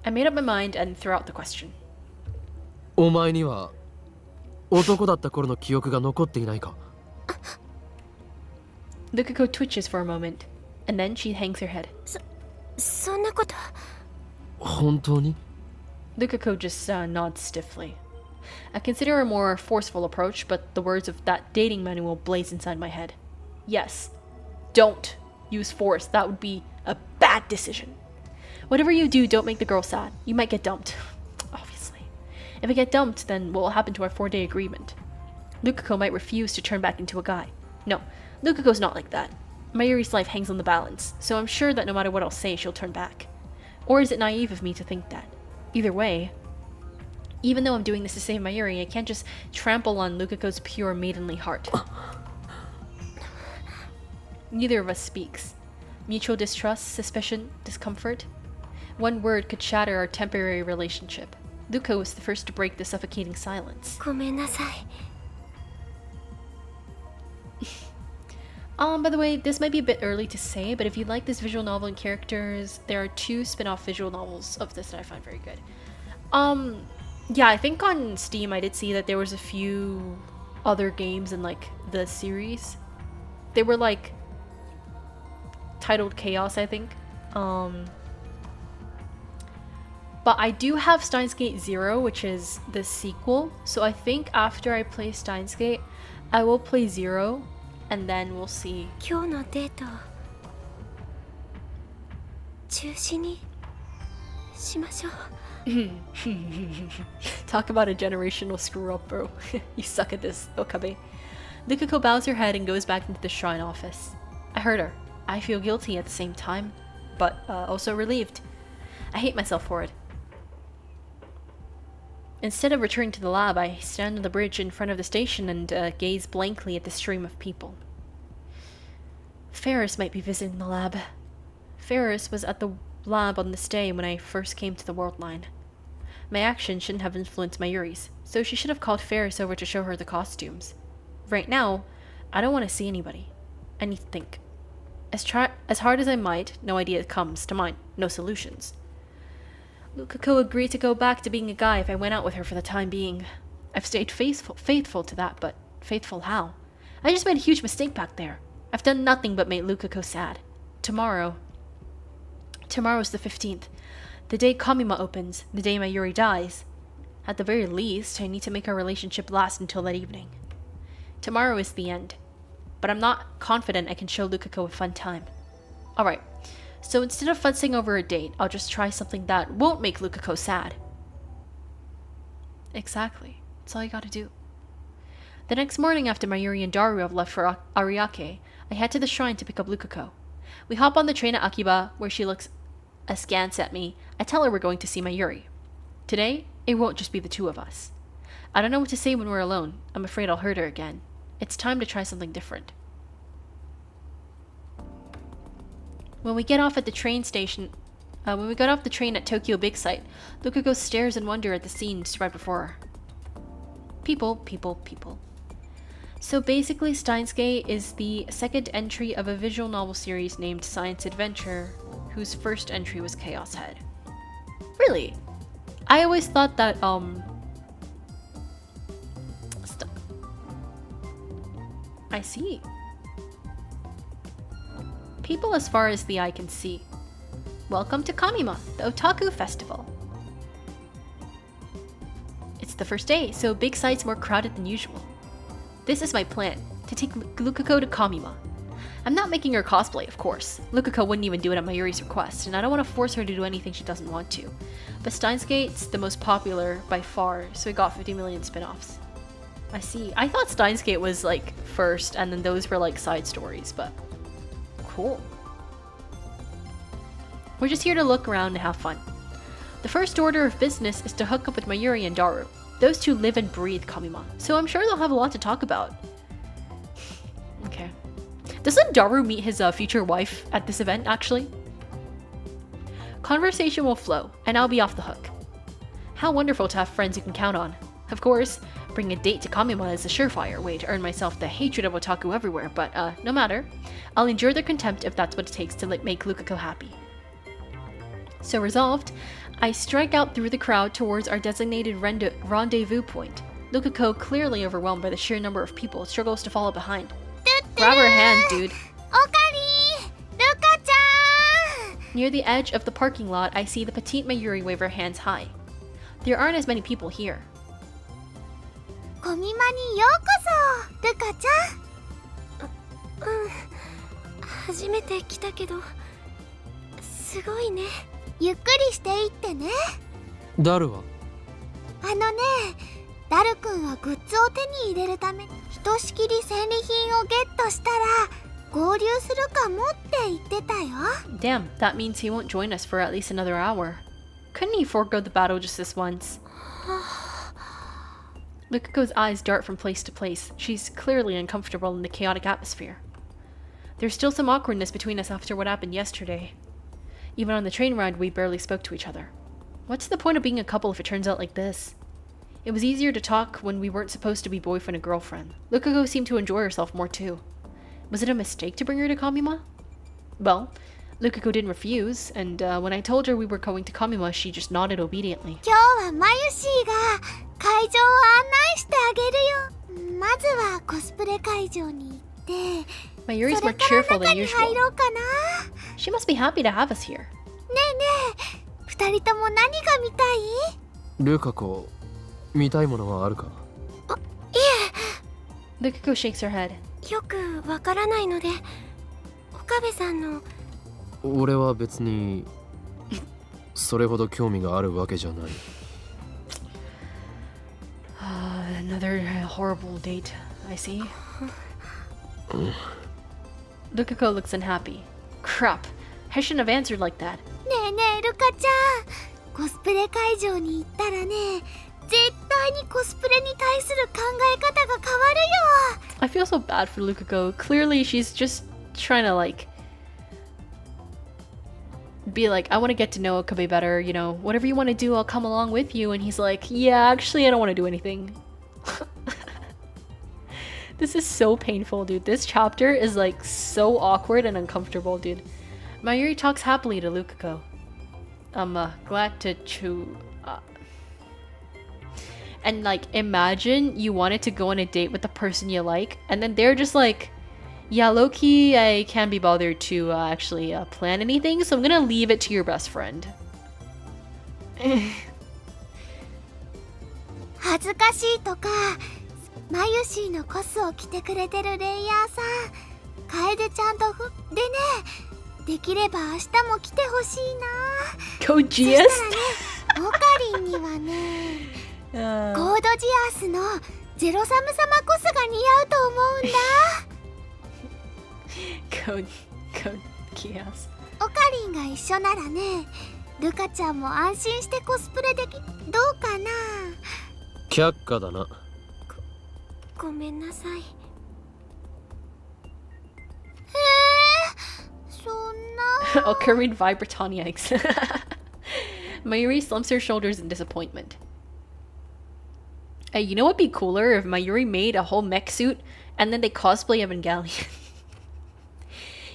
I made up my mind and threw out the question. お前には男だった頃の記憶が残っていないか？ Lukako twitches for a moment, and then she hangs her head. そんなこと。本当に？ Lukako just nods stiffly. I consider a more forceful approach, but the words of that dating manual blaze inside my head. Yes, don't use force. That would be a bad decision. Whatever you do, don't make the girl sad. You might get dumped. Obviously. If I get dumped, then what will happen to our 4-day agreement? Lukako might refuse to turn back into a guy. No, Lukako's not like that. Mayuri's life hangs on the balance, so I'm sure that no matter what I'll say, she'll turn back. Or is it naive of me to think that? Either way, even though I'm doing this to save Mayuri, I can't just trample on Lukako's pure maidenly heart. Neither of us speaks. Mutual distrust, suspicion, discomfort. One word could shatter our temporary relationship. Lukako was the first to break the suffocating silence. ごめんなさい。By the way, this might be a bit early to say, but if you like this visual novel and characters, there are 2 spin-off visual novels of this that I find very good. Yeah, I think on Steam I did see that there was a few other games in like the series. They were like titled Chaos, I think. But I do have Steins Gate 0, which is the sequel. So I think after I play Steins Gate, I will play 0, and then we'll see. 今日のデート中止にしましょう。Talk about a generational screw up, bro. You suck at this, Okabe. Lukako bows her head and goes back into the shrine office. I heard her. I feel guilty at the same time, but also relieved. I hate myself for it. Instead of returning to the lab, I stand on the bridge in front of the station and gaze blankly at the stream of people. Ferris might be visiting the lab. Ferris was at the lab on this day when I first came to the worldline. My actions shouldn't have influenced Mayuri's, so she should have called Ferris over to show her the costumes. Right now, I don't want to see anybody. I need to think. As hard as I might, no idea comes to mind, no solutions. Lukako agreed to go back to being a guy if I went out with her for the time being. I've stayed faithful to that, but faithful how? I just made a huge mistake back there. I've done nothing but make Lukako sad. Tomorrow's the 15th. The day Kamima opens, the day Mayuri dies. At the very least, I need to make our relationship last until that evening. Tomorrow is the end. But I'm not confident I can show Lukako a fun time. Alright, so instead of fussing over a date, I'll just try something that won't make Lukako sad. Exactly. That's all you gotta do. The next morning after Mayuri and Daru have left for Ariake, I head to the shrine to pick up Lukako. We hop on the train at Akiba, where she looks askance at me. I tell her we're going to see Mayuri. Today, it won't just be the 2 of us. I don't know what to say when we're alone. I'm afraid I'll hurt her again. It's time to try something different. When we got off the train at Tokyo Big Sight, Lukako stares in wonder at the scenes right before her. People, people, people. So basically, Steins Gate is the second entry of a visual novel series named Science Adventure, whose first entry was Chaos Head. Really? I always thought that, I see. People as far as the eye can see. Welcome to Kamima, the Otaku Festival. It's the first day, so Big Sight's more crowded than usual. This is my plan, to take Lukako to Kamima. I'm not making her cosplay, of course. Lukako wouldn't even do it at Mayuri's request, and I don't want to force her to do anything she doesn't want to. But Steins Gate's the most popular by far, so it got 50 million spin-offs. I see. I thought Steins Gate was like first, and then those were like side stories, but cool. We're just here to look around and have fun. The first order of business is to hook up with Mayuri and Daru. Those 2 live and breathe Kamima, so I'm sure they'll have a lot to talk about. Okay. Doesn't Daru meet his future wife at this event, actually? Conversation will flow, and I'll be off the hook. How wonderful to have friends you can count on. Of course, bringing a date to Kamima is a surefire way to earn myself the hatred of otaku everywhere, but no matter. I'll endure their contempt if that's what it takes to make Lukako happy. So resolved, I strike out through the crowd towards our designated rendezvous point. Lukako, clearly overwhelmed by the sheer number of people, struggles to follow behind. Grab her hand, dude. Okari! Luka-chan! Near the edge of the parking lot, I see the petite Mayuri wave her hands high. There aren't as many people here. コミマにようこそ、ルカちゃん。初めて来たけど、すごいね。ゆっくりしていってね。ダルはダル君はグッズを手に入れるため、ひとしきり戦利品をゲットしたら合流するかもって言ってたよ。Damn, that means he won't join us for at least another hour. Couldn't he forego the battle just this once? Lukako's eyes dart from place to place. She's clearly uncomfortable in the chaotic atmosphere. There's still some awkwardness between us after what happened yesterday. Even on the train ride, we barely spoke to each other. What's the point of being a couple if it turns out like this? It was easier to talk when we weren't supposed to be boyfriend and girlfriend. Lukako seemed to enjoy herself more too. Was it a mistake to bring her to Kamima? Well, Lukako didn't refuse, and when I told her we were going to Kamima, she just nodded obediently. 今日はマユシーが会場を案内してあげるよ。まずはコスプレ会場に行って、 Mayuri's そ more れから cheerful 中 than に usual. 入ろうかな。 She must be happy to have us here. ねえ、二人とも何が見たい？ルカ子、見たいものはあるか？Lukako shakes her head. よくわからないので、岡部さんの。俺は別にそれほど興味があるわけじゃない。Another horrible date, I see. Lukako looks unhappy. Crap, I shouldn't have answered like that. ねえねえ、ルカちゃん。コスプレ会場に行ったらね、絶対にコスプレに対する考え方が変わるよ。 I feel so bad for Lukako. Clearly, she's just trying to be like, I want to get to know Okabe better, you know, whatever you want to do, I'll come along with you. And he's like, yeah, actually, I don't want to do anything. This is so painful, dude. This chapter is like so awkward and uncomfortable, dude. Mayuri talks happily to Lukako. I'm glad to and like, imagine you wanted to go on a date with the person you like, and then they're just like, yeah, low-key, I can't be bothered to actually plan anything, so I'm gonna leave it to your best friend. 恥ずかしいとか、マユシーのコスを着てくれてるレイヤーさん、楓ちゃんとでね、できれば明日も来てほしいな。 Go そした GS? らね、オカリンにはね、コードジアスのゼロサム様コスが似合うと思うんだ。 Go GS. オカリンが一緒ならね、ルカちゃんも安心してコスプレでき、どうかな。却下だな。ごめんなさい。そんな。Occurring Vibratonics. Mayuri slumps her shoulders in disappointment. Hey, you know what'd be cooler if Mayuri made a whole mech suit and then they cosplay Evangelion?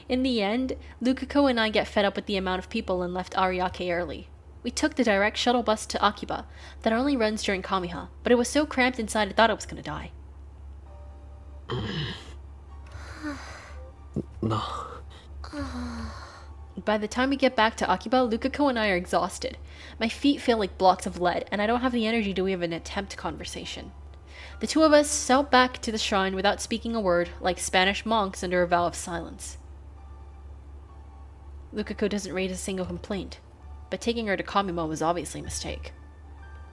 In the end, Lukako and I get fed up with the amount of people and left Ariake early. We took the direct shuttle bus to Akiba that only runs during Kamiha, but it was so cramped inside I thought I was gonna die. No. By the time we get back to Akiba, Lukako and I are exhausted. My feet feel like blocks of lead, and I don't have the energy to even attempt conversation. The two of us sail back to the shrine without speaking a word, like Spanish monks under a vow of silence. Lukako doesn't raise a single complaint, but taking her to Kamima was obviously a mistake.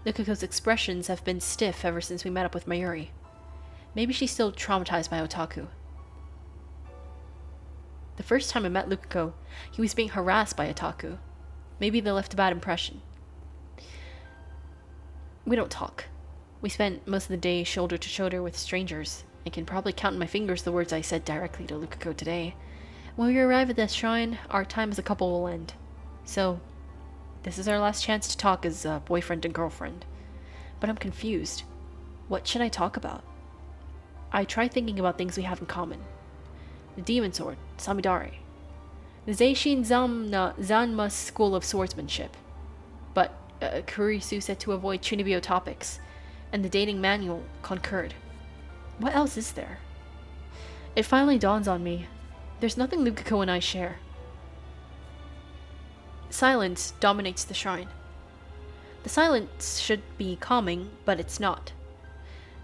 Lukako's expressions have been stiff ever since we met up with Mayuri. Maybe she's still traumatized by otaku. The first time I met Lukako, he was being harassed by otaku. Maybe they left a bad impression. We don't talk. We spent most of the day shoulder to shoulder with strangers. I can probably count on my fingers the words I said directly to Lukako today. When we arrive at the shrine, our time as a couple will end. So, this is our last chance to talk as boyfriend and girlfriend. But I'm confused. What should I talk about? I try thinking about things we have in common. The demon sword, Samidare. The Zeishin Zanma's School of Swordsmanship. But Kurisu said to avoid Chunibyo topics, and the dating manual concurred. What else is there? It finally dawns on me. There's nothing Lukako and I share. Silence dominates the shrine. The silence should be calming, but it's not.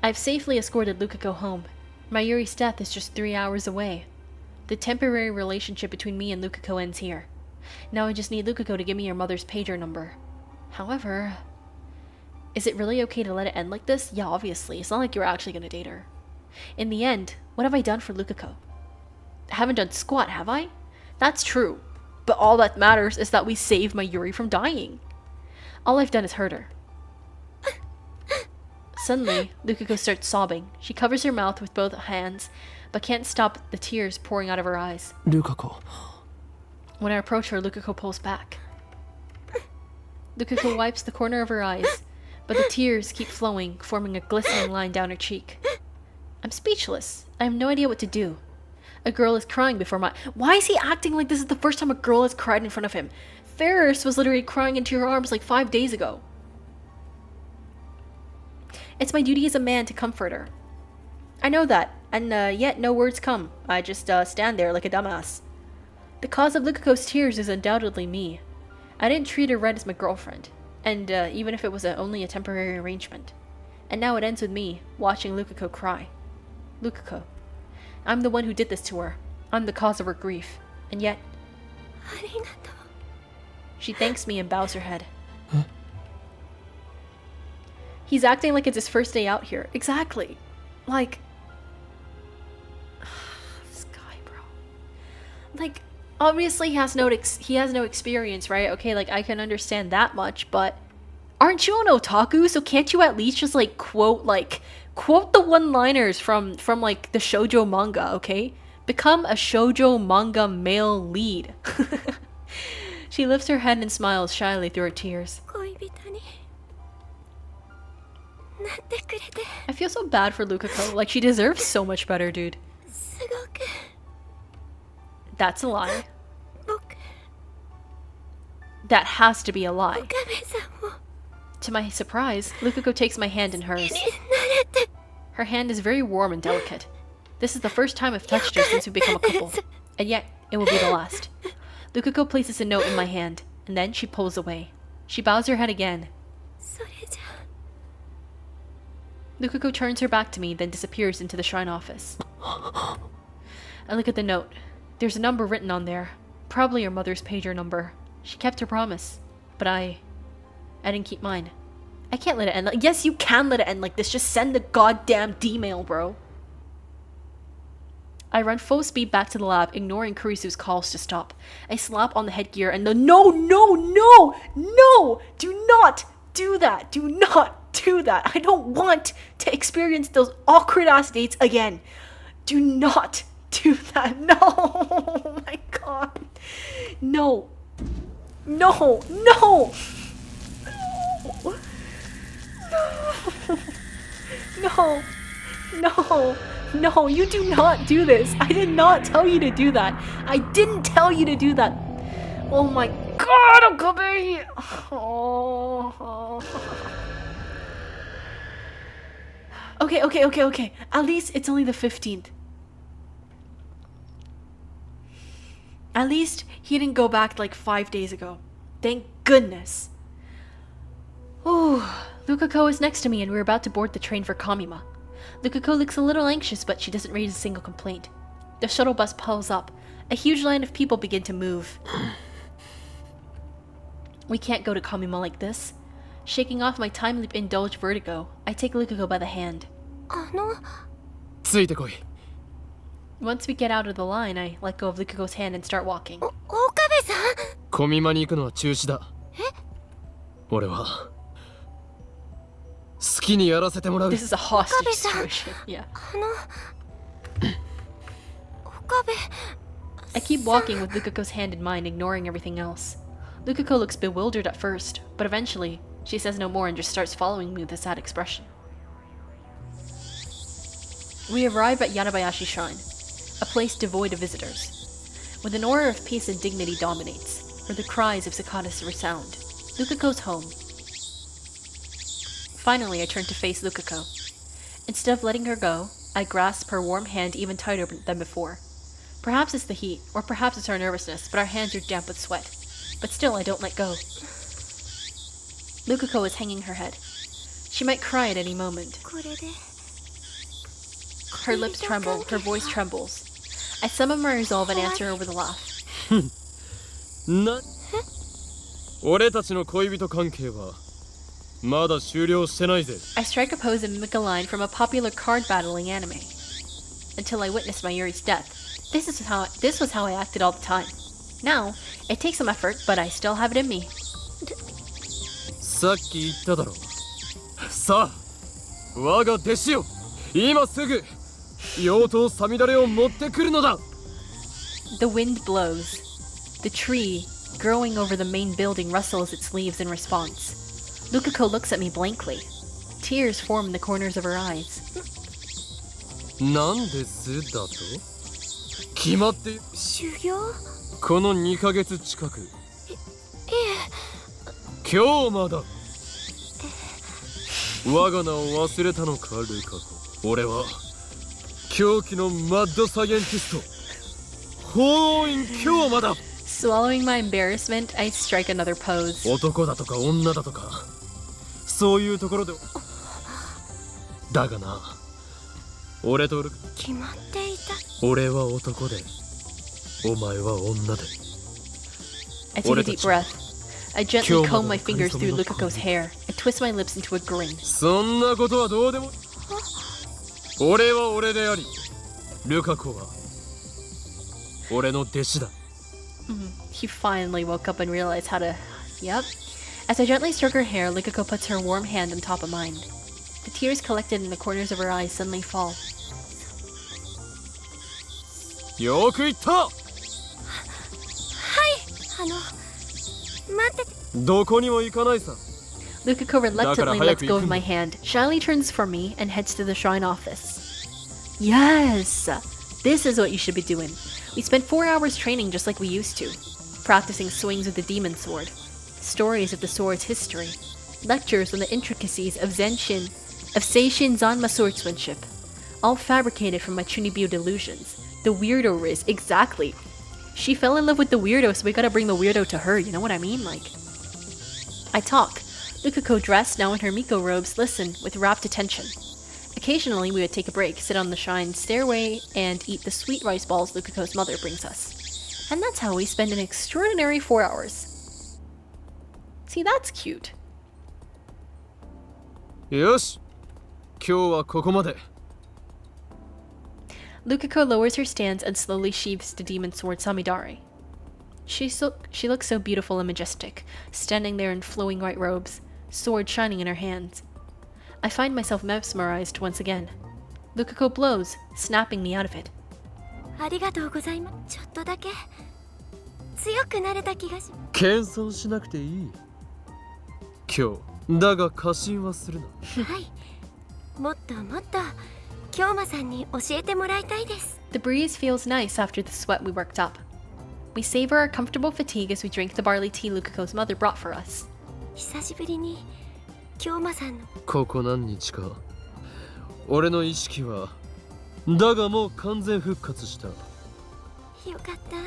I've safely escorted Lukako home. Mayuri's death is just 3 hours away. The temporary relationship between me and Lukako ends here. Now I just need Lukako to give me your mother's pager number. However, is it really okay to let it end like this? Yeah, obviously. It's not like you're actually gonna date her. In the end, what have I done for Lukako? I haven't done squat, have I? That's true. But all that matters is that we saved Mayuri from dying. All I've done is hurt her. Suddenly, Lukako starts sobbing. She covers her mouth with both hands, but can't stop the tears pouring out of her eyes. Lukako. When I approach her, Lukako pulls back. Lukako wipes the corner of her eyes, but the tears keep flowing, forming a glistening line down her cheek. I'm speechless. I have no idea what to do. A girl is crying before my— Why is he acting like this is the first time a girl has cried in front of him? Ferris was literally crying into your arms like 5 days ago. It's my duty as a man to comfort her. I know that, and yet no words come. I just stand there like a dumbass. The cause of Lukako's tears is undoubtedly me. I didn't treat her right as my girlfriend, and even if it was only a temporary arrangement. And now it ends with me watching Lukako cry. Lukako. I'm the one who did this to her. I'm the cause of her grief. And yet... She thanks me and bows her head. Huh? He's acting like it's his first day out here. Exactly. Like... this guy, bro. Like, obviously he has no experience, right? Okay, like, I can understand that much, but... Aren't you an otaku? So can't you at least just, like, quote the one-liners from like, the shoujo manga, okay? Become a shoujo manga male lead. She lifts her head and smiles shyly through her tears. I feel so bad for Lukako. Like, she deserves so much better, dude. That's a lie. That has to be a lie. To my surprise, Lukako takes my hand in hers. Her hand is very warm and delicate. This is the first time I've touched her since we've become a couple, and yet it will be the last. Lukako places a note in my hand, and then she pulls away. She bows her head again. Lukako turns her back to me, then disappears into the shrine office. I look at the note. There's a number written on there. Probably your mother's pager number. She kept her promise, but I didn't keep mine. I can't let it end like— Yes, you can let it end like this. Just send the goddamn D-mail, bro. I run full speed back to the lab, ignoring Kurisu's calls to stop. I slap on the headgear and no! Do not do that! Do not do that! I don't want to experience those awkward-ass dates again. Do not do that. No! Oh my god. No. No! No! No, no, no, you do not do this. I did not tell you to do that. I didn't tell you to do that. Oh my god, Okabe! Oh. Okay. At least it's only the 15th. At least he didn't go back like 5 days ago. Thank goodness. Ooh. Lukako is next to me and we're about to board the train for Kamima. Lukako looks a little anxious, but she doesn't raise a single complaint. The shuttle bus pulls up. A huge line of people begin to move. We can't go to Kamima like this. Shaking off my time leap indulged vertigo, I take Lukako by the hand. Once we get out of the line, I let go of Lukako's hand and start walking. コミマに行くのは中止だ。俺は好きにやらせてもらう。 This is a hostage situation. Yeah. I keep walking with Lukako's hand in mine, ignoring everything else. Lukako looks bewildered at first, but eventually, she says no more and just starts following me with a sad expression. We arrive at Yanabayashi Shrine, a place devoid of visitors. When an aura of peace and dignity dominates, or the cries of cicadas resound, Lukako's home. Finally, I turn to face Lukako. Instead of letting her go, I grasp her warm hand even tighter than before. Perhaps it's the heat, or perhaps it's our nervousness, but our hands are damp with sweat. But still, I don't let go. Lukako is hanging her head. She might cry at any moment. Her lips tremble, her voice trembles. I summon my resolve and answer her with a laugh. 俺たちの恋人関係はまだ終了してないぜ。 I strike a pose and mimic a line from a popular card battling anime. Until I witnessed Mayuri's death. This was how I acted all the time. Now, it takes some effort, but I still have it in me. さっき言っただろ。さあ、我が弟子よ、今すぐ妖刀さみだれを持ってくるのだ。 The wind blows. The tree, growing over the main building, rustles its leaves in response. Lukako looks at me blankly. Tears form in the corners of her eyes. なんですだと？決まって修行？この2ヶ月近く。今日まだ。我が名を忘れたのか、ルカコ。俺は狂気のマッドサイエンティスト。法王院今日まだ。 Swallowing my embarrassment, I strike another pose. 男だとか女だとか、そういうところで。だがな、俺とルカ。決まっていた。俺は男で、お前は女で。 I take a deep breath. I gently comb my fingers through Lukako's hair. I twist my lips into a grin. そんなことはどうでも。俺は俺であり、ルカコは俺の弟子だ。 He finally woke up and realized how to... Yep. As I gently stroke her hair, Lukako puts her warm hand on top of mine. The tears collected in the corners of her eyes suddenly fall. よく言った。待ってて。どこにも行かないさ。 Lukako reluctantly lets go of my hand, shyly turns from me, and heads to the shrine office. Yes! This is what you should be doing. We spent 4 hours training just like we used to. Practicing swings with the demon sword. Stories of the sword's history. Lectures on the intricacies of Zenshin, of Seishin Zanma swordsmanship. All fabricated from my Chunibyo delusions. The weirdo Riz, exactly. She fell in love with the weirdo, so we gotta bring the weirdo to her, you know what I mean? Like... I talk. Lukako, dressed now in her Miko robes, listened with rapt attention. Occasionally, we would take a break, sit on the shrine stairway, and eat the sweet rice balls Lukako's mother brings us. And that's how we spend an extraordinary 4 hours. See, that's cute. よし、今日はここまで。 Lukako lowers her stance and slowly sheathes the demon sword Samidare. She looks so beautiful and majestic, standing there in flowing white robes, sword shining in her hands. I find myself mesmerized once again. Lukako blows, snapping me out of it. ありがとうございます。ちょっとだけ強くなれた気がし。謙遜しなくていい。今日だが過信はするな。はい。もっともっと京馬さんに教えてもらいたいです。 The breeze feels nice after the sweat we worked up. We savor our comfortable fatigue as we drink the barley tea Lukako's mother brought for us. 久しぶりに京馬さんの。ここ何日か。俺の意識はだがもう完全復活した。よかった。い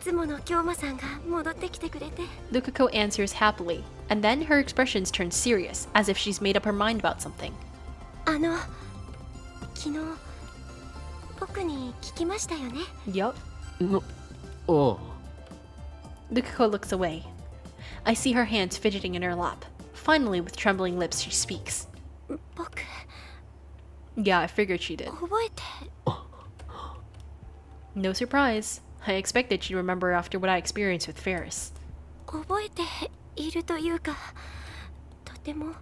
つもの京馬さんが戻ってきてくれて。 Lukako answers happily, and then her expressions turn serious, as if she's made up her mind about something. 昨日僕に聞きましたよね。 Yup. おう。 Lukako looks away. I see her hands fidgeting in her lap. Finally, with trembling lips, she speaks. 僕 Yeah, I figured she did. 覚えて。 No surprise. I expected she'd remember after what I experienced with Ferris. 覚えているというか、とても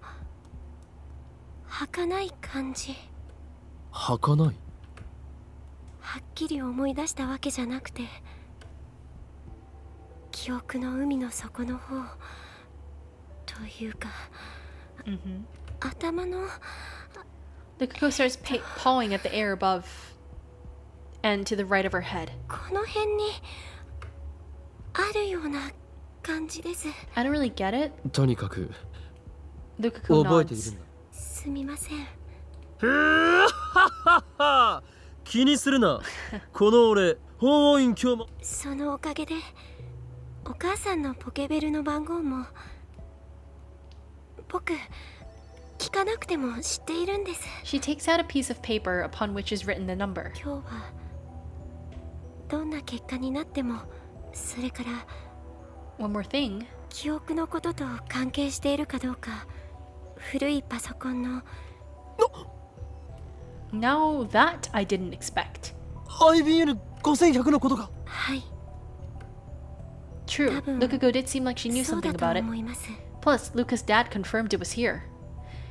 儚い感じ。儚い。はっきり思い出したわけじゃなくて、記憶の海の底の方というか、頭の。 Lukako starts pawing at the air above, and to the right of her head. この辺にあるような感じです。 I don't really get it. とにかく Lukako 覚えている nods. んだ。すみません。気にするな。この俺、法院今日も。そのおかげでお母さんのポケベルの番号も僕聞かなくても知っているんです。 She takes out a piece of paper upon which is written the number. 今日はどんな結果になっても、それから One more thing. 記憶のことと関係しているかどうか、古いパソコンの Now that I didn't expect. IBN5100 のことが。はい、 True, Lukako did seem like she knew そうだ something と about it. 思います。 Plus, Luca's dad confirmed it was here.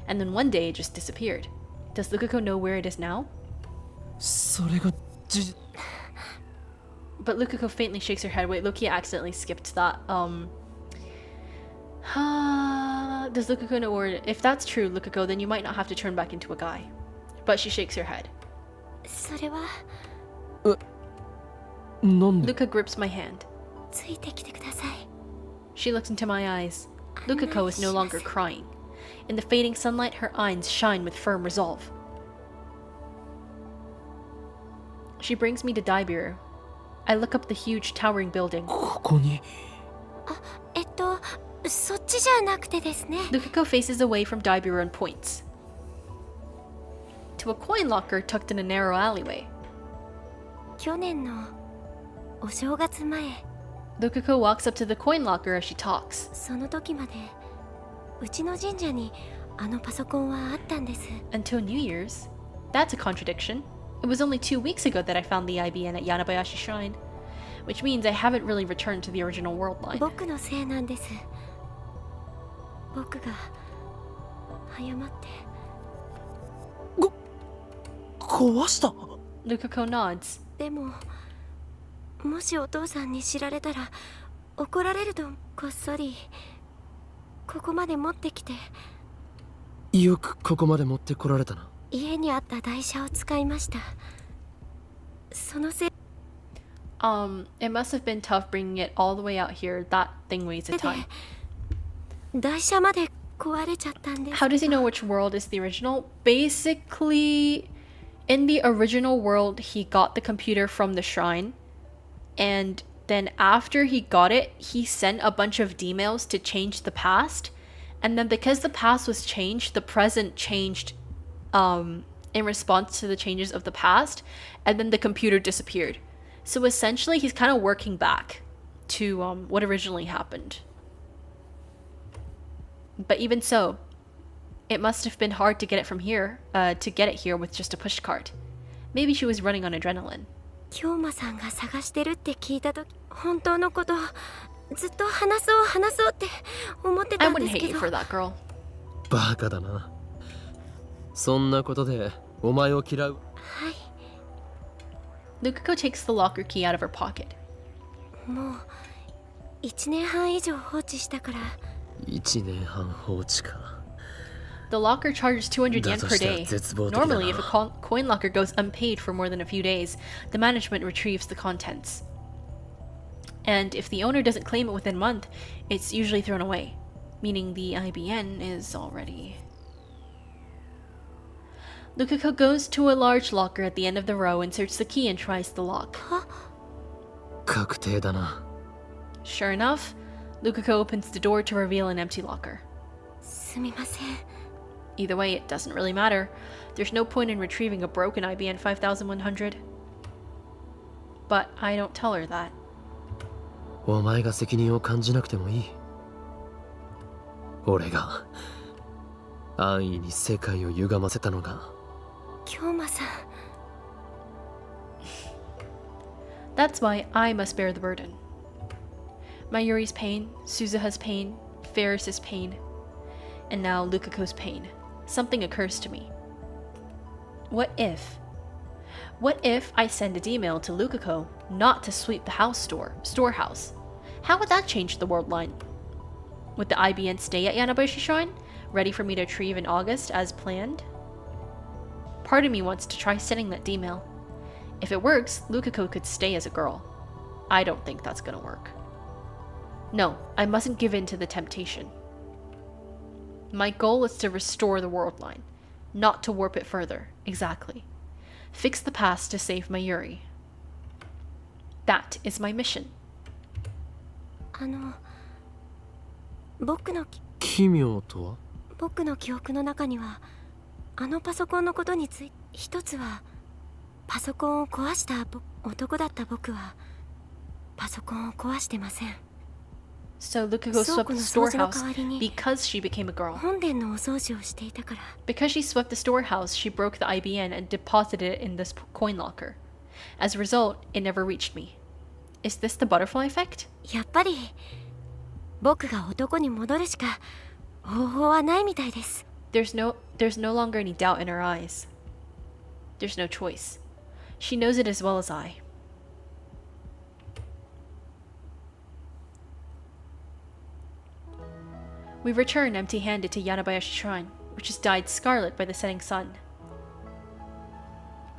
And then one day it just disappeared. Does Lukako know where it is now? それがBut Lukako faintly shakes her head. Wait, Loki accidentally skipped that. Does Lukako know where if that's true, Lukako, then you might not have to turn back into a guy. But she shakes her head. それはなんで Luka grips my hand. ついてきてください。 She looks into my eyes. Lukako is no longer crying. In the fading sunlight, her eyes shine with firm resolve. She brings me to Daibiru. I look up the huge towering building. ここにそっちじゃなくてですね。 Lukako faces away from Daibiru and points to a coin locker tucked in a narrow alleyway. 去年のお正月前、 Lukako walks up to the coin locker as she talks. その時までうちの神社にあのパソコンはあったんです。 Until New Year's. That's a contradiction. It was only 2 weeks ago that I found the IBN at Yanabayashi Shrine, which means I haven't really returned to the original worldline. 僕のせいなんです。僕が謝って。壊した。 Lukako nods. でももしお父さんに知られたら怒られると、こっそりここまで持ってきて。よくここまで持ってこられたな。家にあった台車を使いました。そのせい It must have been tough bringing it all the way out here. That thing weighs a で ton. 台車まで壊れちゃったんです。 How does he know which world is the original? Basically, in the original world, he got the computer from the shrine. And then after he got it, he sent a bunch of D-mails to change the past. And then because the past was changed, the present changed in response to the changes of the past. And then the computer disappeared. So essentially, he's kind of working back to what originally happened. But even so, it must have been hard to get it from here, to get it here with just a pushcart. Maybe she was running on adrenaline. 京馬さんが探してるって聞いた時、本当のことずっと話そうって思って I たんで wouldn't す hate け you ど。 for that, girl. バカだな。そんなことでお前を嫌う。はい。 Lukako takes the locker key out of her pocket. もう1年半以上放置したから。1年半放置か。The locker charges 200 yen per day. 絶望的だな。 Normally, if a coin locker goes unpaid for more than a few days, the management retrieves the contents. And if the owner doesn't claim it within a month, it's usually thrown away, meaning the IBN is already... Lukako goes to a large locker at the end of the row, inserts the key and tries the lock. 確定だな。 Sure enough, Lukako opens the door to reveal an empty locker. すみません。 Either way, it doesn't really matter. There's no point in retrieving a broken IBN 5100. But I don't tell her that. お前が責任を感じなくてもいい。俺が安易に世界を歪ませたのが。京馬さん。 That's why I must bear the burden. Mayuri's pain, Suzuha's pain, Ferris's pain, and now Lukako's pain. Something occurs to me. What if I send a email to Lukako not to sweep the storehouse? How would that change the world line? Would the IBN stay at Yanabayashi Shrine, ready for me to retrieve in August as planned? Part of me wants to try sending that email. If it works, Lukako could stay as a girl. I don't think that's gonna work. No, I mustn't give in to the temptation. My goal is to restore the world line, not to warp it further. Exactly. Fix the past to save Mayuri. That is my mission. 僕の奇妙とは？僕の記憶の中にはあのパソコンのことについて一つはパソコンを壊した男だった僕はパソコンを壊してません。 So Lukako swept the storehouse because she became a girl. 本殿のお掃除をしていたから。 Because she swept the storehouse, she broke the IBN and deposited it in this coin locker. As a result, it never reached me. Is this the butterfly effect? やっぱり僕が男に戻るしか方法はないみたいです。 There's no longer any doubt in her eyes. There's no choice. She knows it as well as I. We return empty-handed to Yanabayashi Shrine, which is dyed scarlet by the setting sun.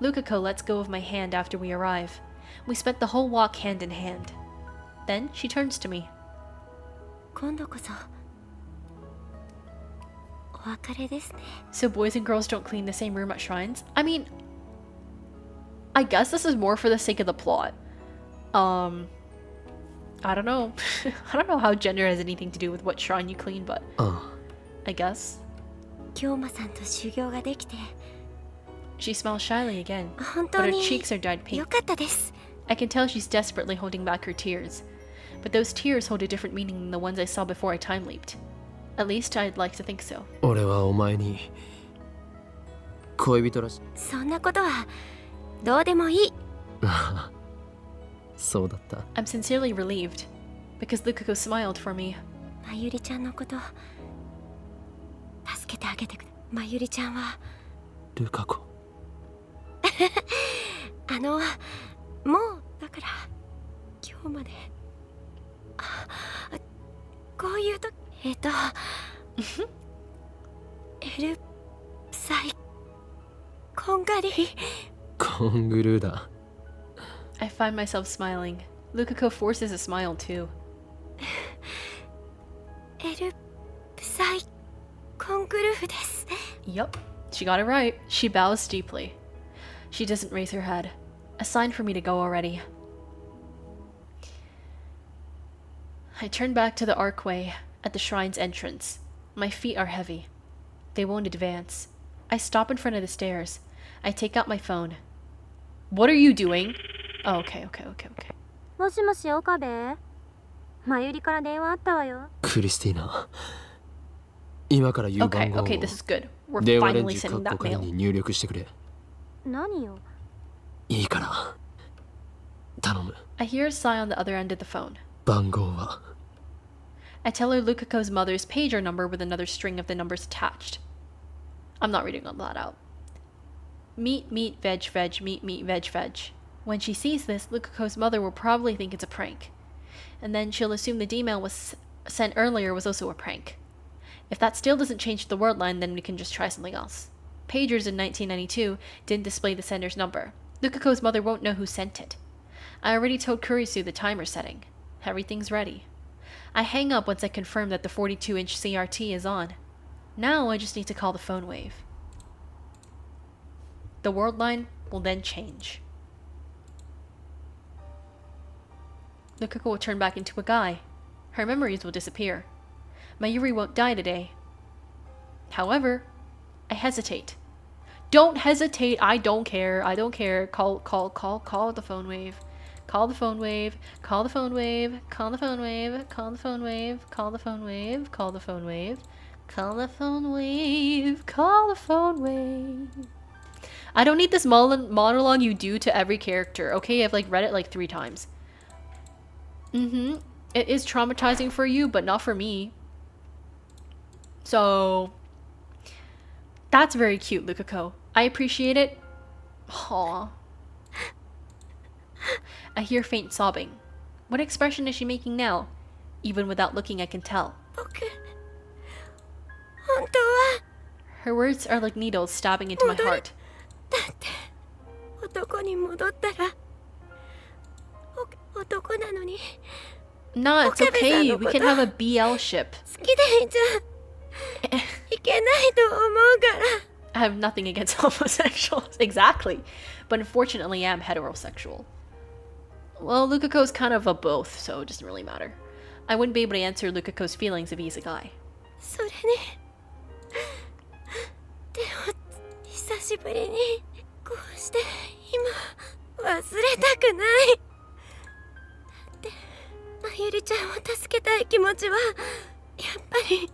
Lukako lets go of my hand after we arrive. We spent the whole walk hand in hand. Then she turns to me. 今度こそお別れですね。 So boys and girls don't clean the same room at shrines? I mean, I guess this is more for the sake of the plot. I don't know. I don't know how gender has anything to do with what shrine you clean, but I guess. 京馬さんと修行ができて She smiles shyly again, 本 but 当 her に cheeks are dyed 良 pink. かったです。 I can tell she's desperately holding back her tears. But those tears hold a different meaning than the ones I saw before I time leaped. At least I'd like to think so. 俺はお前に恋人らしい。そんなことはどうでもいい。そうだった。I'm sincerely relieved, because Lukako smiled for me. まゆりちゃんのこと助けてあげてくれ。まゆりちゃんはルカ子。もうだから今日までこういうとエルサイこんがりコングルーだ。I find myself smiling. Lukako forces a smile too. エルサイコングルーです。 Yup, she got it right. She bows deeply. She doesn't raise her head. A sign for me to go already. I turn back to the archway at the shrine's entrance. My feet are heavy. They won't advance. I stop in front of the stairs. I take out my phone. What are you doing? Oh, okay. もしもし岡部、まゆりから電話あったわよ。クリスティーナ。今から言う番号を Okay, this is good. We're 電話レン finally ジ sending カッ that コ仮 mail. に入力してくれ。何よ。いいから。頼む。 I hear a sigh on the other end of the phone. 番号は I tell her Lukako's mother's pager number with another string of the numbers attached. I'm not reading all that out. Meat, veg, meat, veg. When she sees this, Lukako's mother will probably think it's a prank. And then she'll assume the D-mail was sent earlier was also a prank. If that still doesn't change the word line, then we can just try something else. Pagers in 1992 didn't display the sender's number. Lukako's mother won't know who sent it. I already told Kurisu the timer setting. Everything's ready. I hang up once I confirm that the 42-inch CRT is on. Now I just need to call the phone wave. The world line will then change. Lukako will turn back into a guy. Her memories will disappear. Mayuri won't die today. However, I hesitate. Don't hesitate. I don't care. Call the phone wave. Call the phone wave. Call the phone wave. Call the phone wave. Call the phone wave. Call the phone wave. Call the phone wave. Call the phone wave. Call the phone wave. I don't need this monologue you do to every character, okay? I've read it 3 times. It is traumatizing for you, but not for me. So that's very cute, Lukako. I appreciate it. Aww. I hear faint sobbing. What expression is she making now? Even without looking, I can tell. 僕本当は Her words are like needles stabbing into my heart. だって男にに戻ったら男なのに Nah, it's okay. We can have a BL ship. 好きでいちゃいけないと思うから I have nothing against homosexuals. Exactly. But unfortunately, I am heterosexual. Well, Lukako's kind of a both, so it doesn't really matter. I wouldn't be able to answer Lukako's feelings if he's a guy. それにでも久しぶりにこうして今忘れたくないだってまゆりちゃんを助けたい気持ちはやっぱり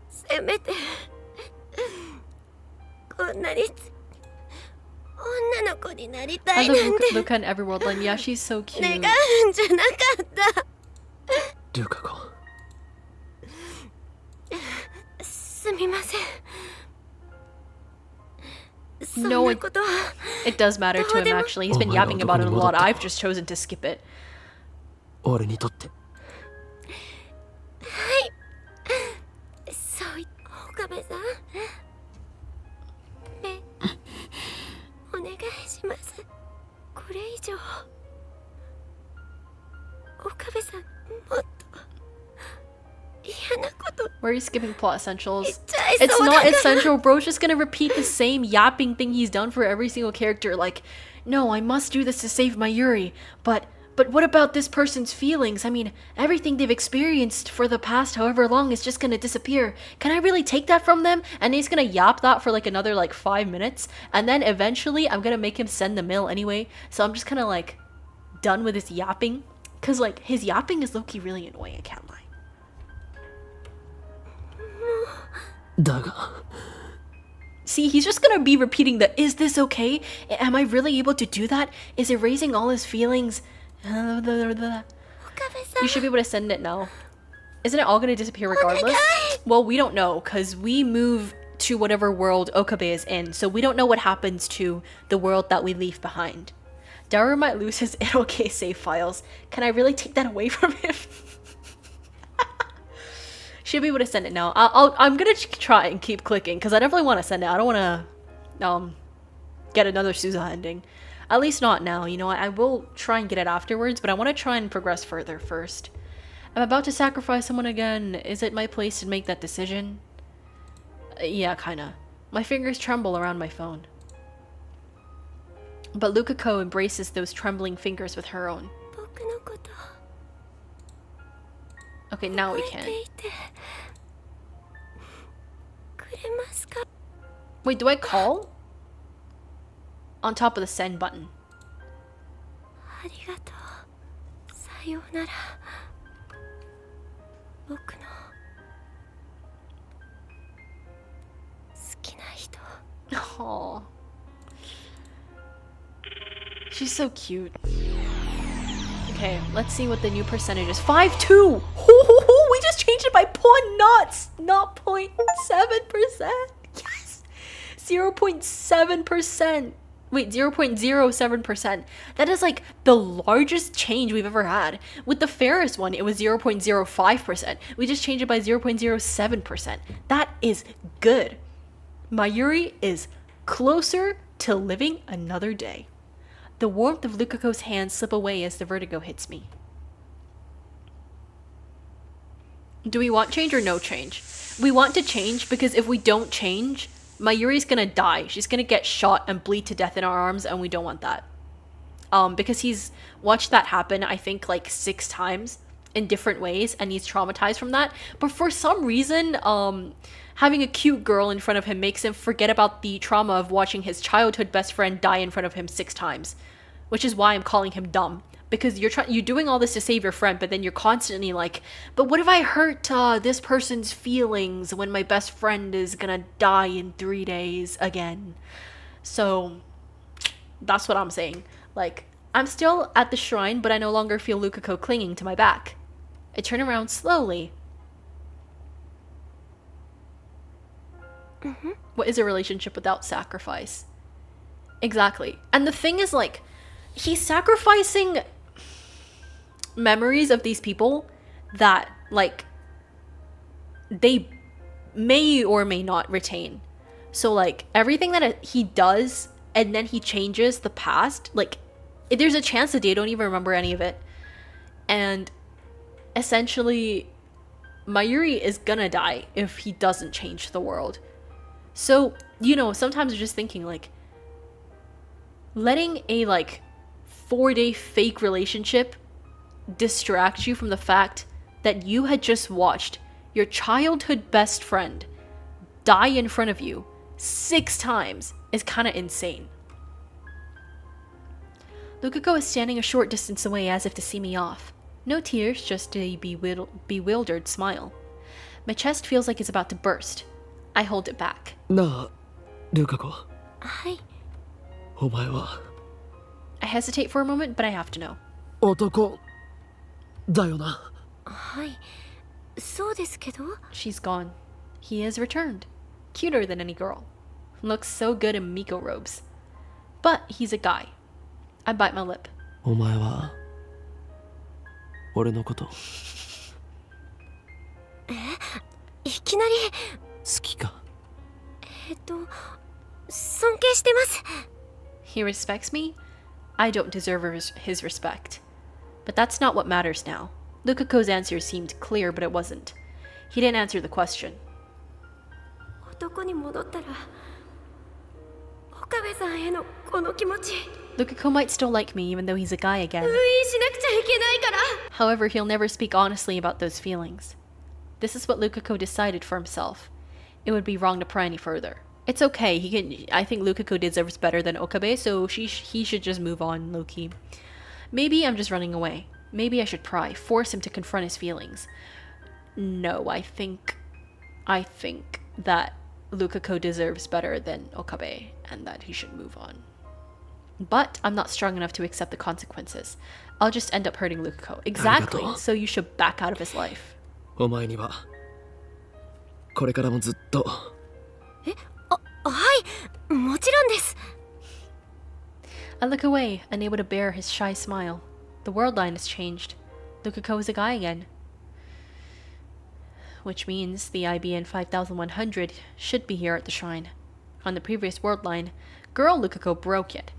せめてこんなに女の子になりた I いなんて love Luka in every worldline. Yeah, she's so cute. 願うんじゃなかったルカ子。すみません No, そんなことは It does matter to him, actually. He's been yapping about it a lot. I've just chosen to skip it. 俺にとってそうい岡部さんねお願いしますこれ以上岡部さんもっと嫌なこと Where are you skipping plot essentials? 言っちゃいそう It's だ not から essential. Bro's just gonna repeat the same yapping thing he's done for every single character. Like, no, I must do this to save Mayuri. But what about this person's feelings? I mean, everything they've experienced for the past however long is just gonna disappear. Can I really take that from them? And he's gonna yap that for like another like 5 minutes. And then eventually I'm gonna make him send the mail anyway. So I'm just kinda like done with his yapping. Cause like his yapping is low-key really annoying, I can't lie. だが See, he's just gonna be repeating the, is this okay? Am I really able to do that? Is erasing all his feelings? You should be able to send it now. Isn't it all gonna disappear regardless? Well, we don't know, because we move to whatever world Okabe is in, so we don't know what happens to the world that we leave behind. Daru might lose his itokay save files. Can I really take that away from him? Should be able to send it now. I'm gonna try and keep clicking, because I definitely want to send it. I don't want to get another Suza ending. At least not now, you know. I will try and get it afterwards, but I want to try and progress further first. I'm about to sacrifice someone again. Is it my place to make that decision? Yeah, kinda. My fingers tremble around my phone. But Lukako embraces those trembling fingers with her own. 僕のこと Okay, now we 覚え can. ていてくれますか Wait, do I call? On top of the send button. ありがとうさようなら僕の好きな人 Aww. She's so cute. Okay, let's see what the new percentage is. 5.2! We just changed it by not 0.7%. Yes! 0.7%. Wait, 0.07%. That is like the largest change we've ever had. With the fairest one, it was 0.05%. We just changed it by 0.07%. That is good. Mayuri is closer to living another day. The warmth of Lukako's hands slip away as the vertigo hits me. Do we want change or no change? We want to change because if we don't change, Mayuri's gonna die. She's gonna get shot and bleed to death in our arms, and we don't want that. Because he's watched that happen, I think, like 6 times in different ways, and he's traumatized from that. But for some reason, having a cute girl in front of him makes him forget about the trauma of watching his childhood best friend die in front of him 6 times. Which is why I'm calling him dumb. Because you're doing all this to save your friend, but then you're constantly like, but what if I hurt this person's feelings when my best friend is gonna die in 3 days again? So, that's what I'm saying. Like, I'm still at the shrine, but I no longer feel Lukako clinging to my back. I turn around slowly. What is a relationship without sacrifice? Exactly. And the thing is, like, he's sacrificing memories of these people that, like, they may or may not retain. So, like, everything that he does and then he changes the past, like, there's a chance that they don't even remember any of it. And essentially, Mayuri is gonna die if he doesn't change the world. So, you know, sometimes you're just thinking, like, letting a, like, 4-day fake relationship distract you from the fact that you had just watched your childhood best friend die in front of you 6 times is kind of insane. Lukako is standing a short distance away as if to see me off. No tears, just a bewildered smile. My chest feels like it's about to burst. I hold it back. なあ、ルカコ。はい。お前は I hesitate for a moment, but I have to know. 男だよな。はい。そうですけど。 She's gone. He has returned. Cuter than any girl. Looks so good in Miko robes. But he's a guy. I bite my lip. お前は俺のこと好いきなり。きか。尊敬してます。 He respects me? I don't deserve his respect. But that's not what matters now. Lukako's answer seemed clear, but it wasn't. He didn't answer the question. 男に戻ったら、岡部さんへのこの気持ち。 Lukako might still like me even though he's a guy again. 封印しなくちゃいけないから。 However, he'll never speak honestly about those feelings. This is what Lukako decided for himself. It would be wrong to pry any further. It's okay. I think Lukako deserves better than Okabe, so he should just move on, low-key. Maybe I'm just running away. Maybe I should pry, force him to confront his feelings. No, I think that Lukako deserves better than Okabe, and that he should move on. But I'm not strong enough to accept the consequences. I'll just end up hurting Lukako. Exactly, so you should back out of his life. お前にはこれからもずっと。はい、もちろんです。 I look away, unable to bear his shy smile. The worldline has changed. Lukako is a guy again. Which means the IBN 5100 should be here at the shrine. On the previous worldline, girl Lukako broke it.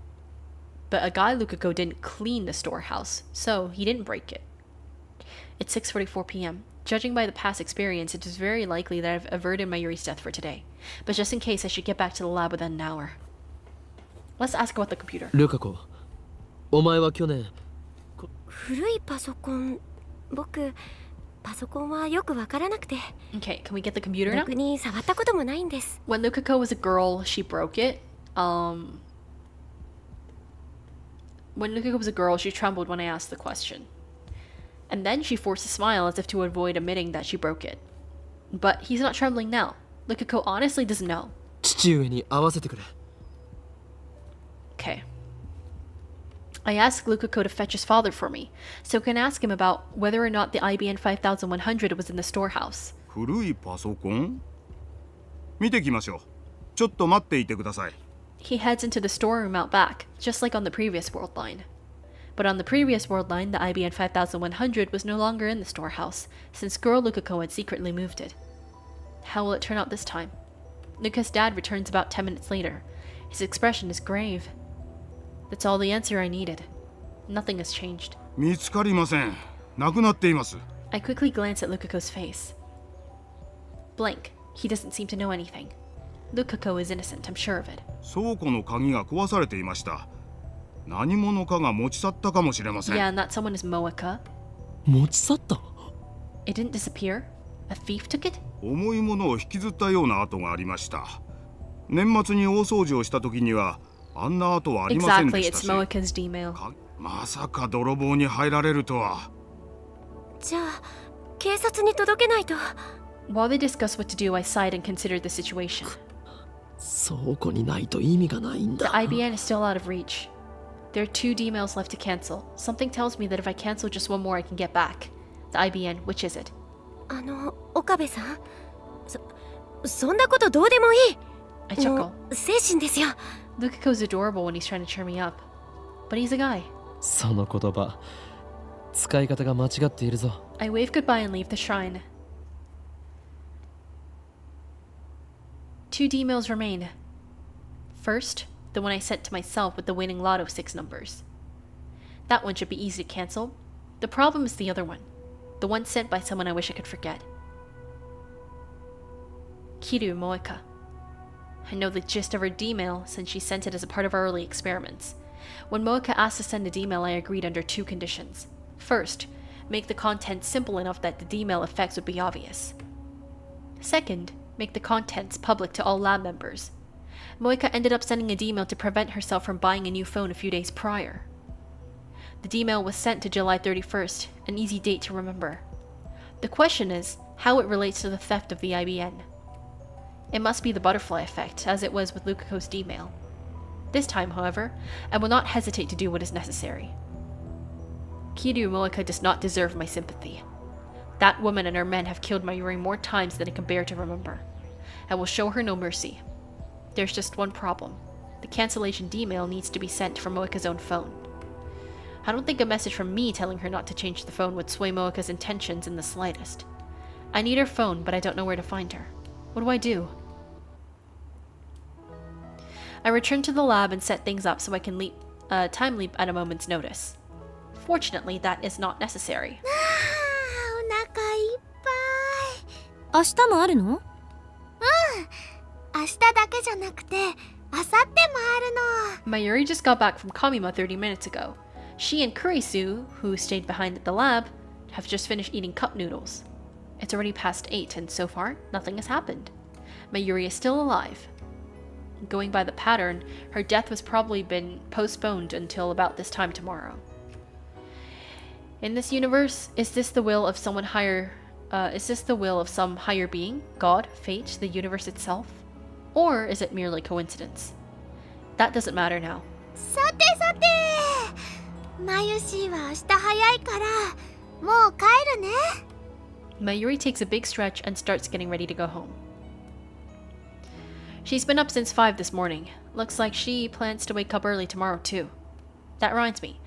But a guy Lukako didn't clean the storehouse, so he didn't break it. It's 6:44 p.m. Judging by the past experience, it is very likely that I've averted Mayuri's death for today. But just in case, I should get back to the lab within an hour. Let's ask about the computer. ルカコ、お前は去年古いパソコン、僕パソコンはよくわからなくて。 Okay, can we get the computer now? 逆に触ったこともないんです。 When Lukako was a girl, she broke it. When Lukako was a girl, she trembled when I asked the question. And then she forced a smile as if to avoid admitting that she broke it. But he's not trembling now. Lukako honestly doesn't know. 父上に会わせてくれ。 Okay. I asked Lukako to fetch his father for me, so I can ask him about whether or not the IBN 5100 was in the storehouse. 古いパソコン？見てきましょう。ちょっと待っていてください。 He heads into the storeroom out back, just like on the previous world line. But on the previous world line, the IBN 5100 was no longer in the storehouse, since girl Lukako had secretly moved it. How will it turn out this time? Luka's dad returns about 10 minutes later. His expression is grave. That's all the answer I needed. Nothing has changed. 見つかりません。なくなっています。 I quickly glance at Lukako's face. Blank. He doesn't seem to know anything. Lukako is innocent, I'm sure of it. 倉庫の鍵が壊されていました。何者かが持ち去ったかもしれません。 Yeah, and that someone is Moeka. 持ち去った？ It didn't disappear. A thief took it? 重いものを引きずったような跡がありました。年末に大掃除をした時にはあんな跡はありません Exactly, でしたし。 it's Moeka's D-mail. まさか泥棒に入られるとは。じゃあ警察に届けないと。 While they discuss what to do, I sighed and considered the situation. 倉庫にないと意味がないん The だ。 IBN is still out of reach. There are 2 D-mails left to cancel. Something tells me that if I cancel just one more, I can get back. The IBN, which is it? 岡部さん、そんなことどうでもいい。 I chuckle. もう精神ですよ。 Lukako's adorable when he's trying to cheer me up. But he's a guy. その言葉、使い方が間違っているぞ。 I wave goodbye and leave the shrine. 2 D-mails remain. First, the one I sent to myself with the winning lotto 6 numbers. That one should be easy to cancel. The problem is the other one. The one sent by someone I wish I could forget. Kurisu Moeka. I know the gist of her D-mail since she sent it as a part of our early experiments. When Moeka asked to send a D-mail, I agreed under 2 conditions. First, make the content simple enough that the D-mail effects would be obvious. Second, make the contents public to all lab members. Moeka ended up sending a D-mail to prevent herself from buying a new phone a few days prior. The D-mail was sent to July 31st, an easy date to remember. The question is, how it relates to the theft of the IBN. It must be the butterfly effect, as it was with Lukako's D-mail. This time, however, I will not hesitate to do what is necessary. Kurisu Moeka does not deserve my sympathy. That woman and her men have killed Mayuri more times than I can bear to remember. I will show her no mercy. There's just one problem. The cancellation D-mail needs to be sent from Moeka's own phone. I don't think a message from me telling her not to change the phone would sway Moeka's intentions in the slightest. I need her phone, but I don't know where to find her. What do I do? I return to the lab and set things up so I can time leap at a moment's notice. Fortunately, that is not necessary. お腹いっ明日もあるの？ぱい。明日だけじゃなくて、明後日もあるの。 Mayuri just got back from Kamima 30 minutes ago. She and Kurisu, who stayed behind at the lab, have just finished eating cup noodles. It's already past 8 and so far, nothing has happened. Mayuri is still alive. Going by the pattern, her death was probably been postponed until about this time tomorrow. In this universe, is this the will of someone higher? Is this the will of some higher being, God, fate, the universe itself? Or is it merely coincidence? That doesn't matter now. さてさて、マユシーは明日早いから、もう帰るね。Mayuri takes a big stretch and starts getting ready to go home. She's been up since 5 this morning. Looks like she plans to wake up early tomorrow too. That reminds me,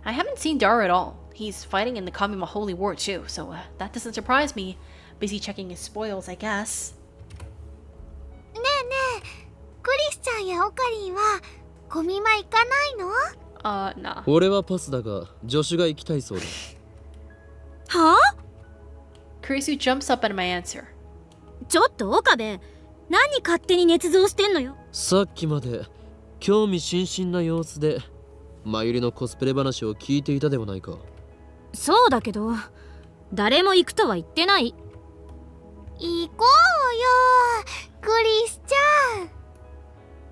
I haven't seen Dara at all. He's fighting in the Kamima Holy War too, so that doesn't surprise me. Busy checking his spoils, I guess. ねえねえ、クリスちゃんやオカリンはコミマ行かないの？ Nah. 俺はパスだが助手が行きたいそうだ。はあ？ Kurisu jumps up at my answer. ちょっと岡部、何勝手に捏造してんのよ。さっきまで興味津々な様子でマユリのコスプレ話を聞いていたではないか。そうだけど、誰も行くとは言ってない。行こうよ、クリスちゃん。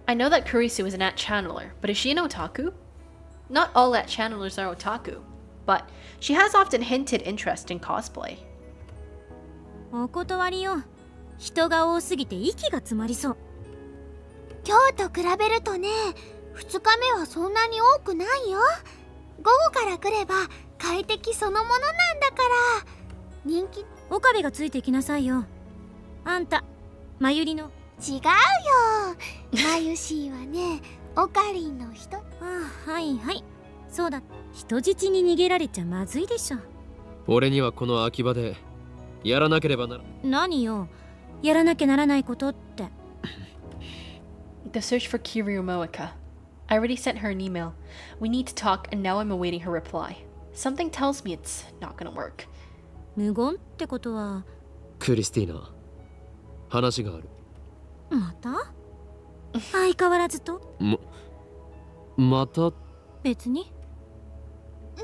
I know that Kurisu is an at channeler, but is she an otaku? Not all at channelers are otaku, but she has often hinted interest in cosplay. お断りよ。人が多すぎて息が詰まりそう。今日と比べるとね、2日目はそんなに多くないよ。午後から来れば快適そのものなんだから。人気。岡部がついてきなさいよ。あんた、マユリの。違うよ。マユシーはね、オカリンの人。ああ、はいはい。そうだ。人質に逃げられちゃまずいでしょ。俺にはこの秋葉でやらなければなら。何よ。やらなきゃならないことって。The search for Kurisu Moeka. I already sent her an email. We need to talk, and now I'm awaiting her reply. Something tells me it's not gonna work. 無言ってことは。クリスティーナ、話がある。また？相変わらずと？また？別に。な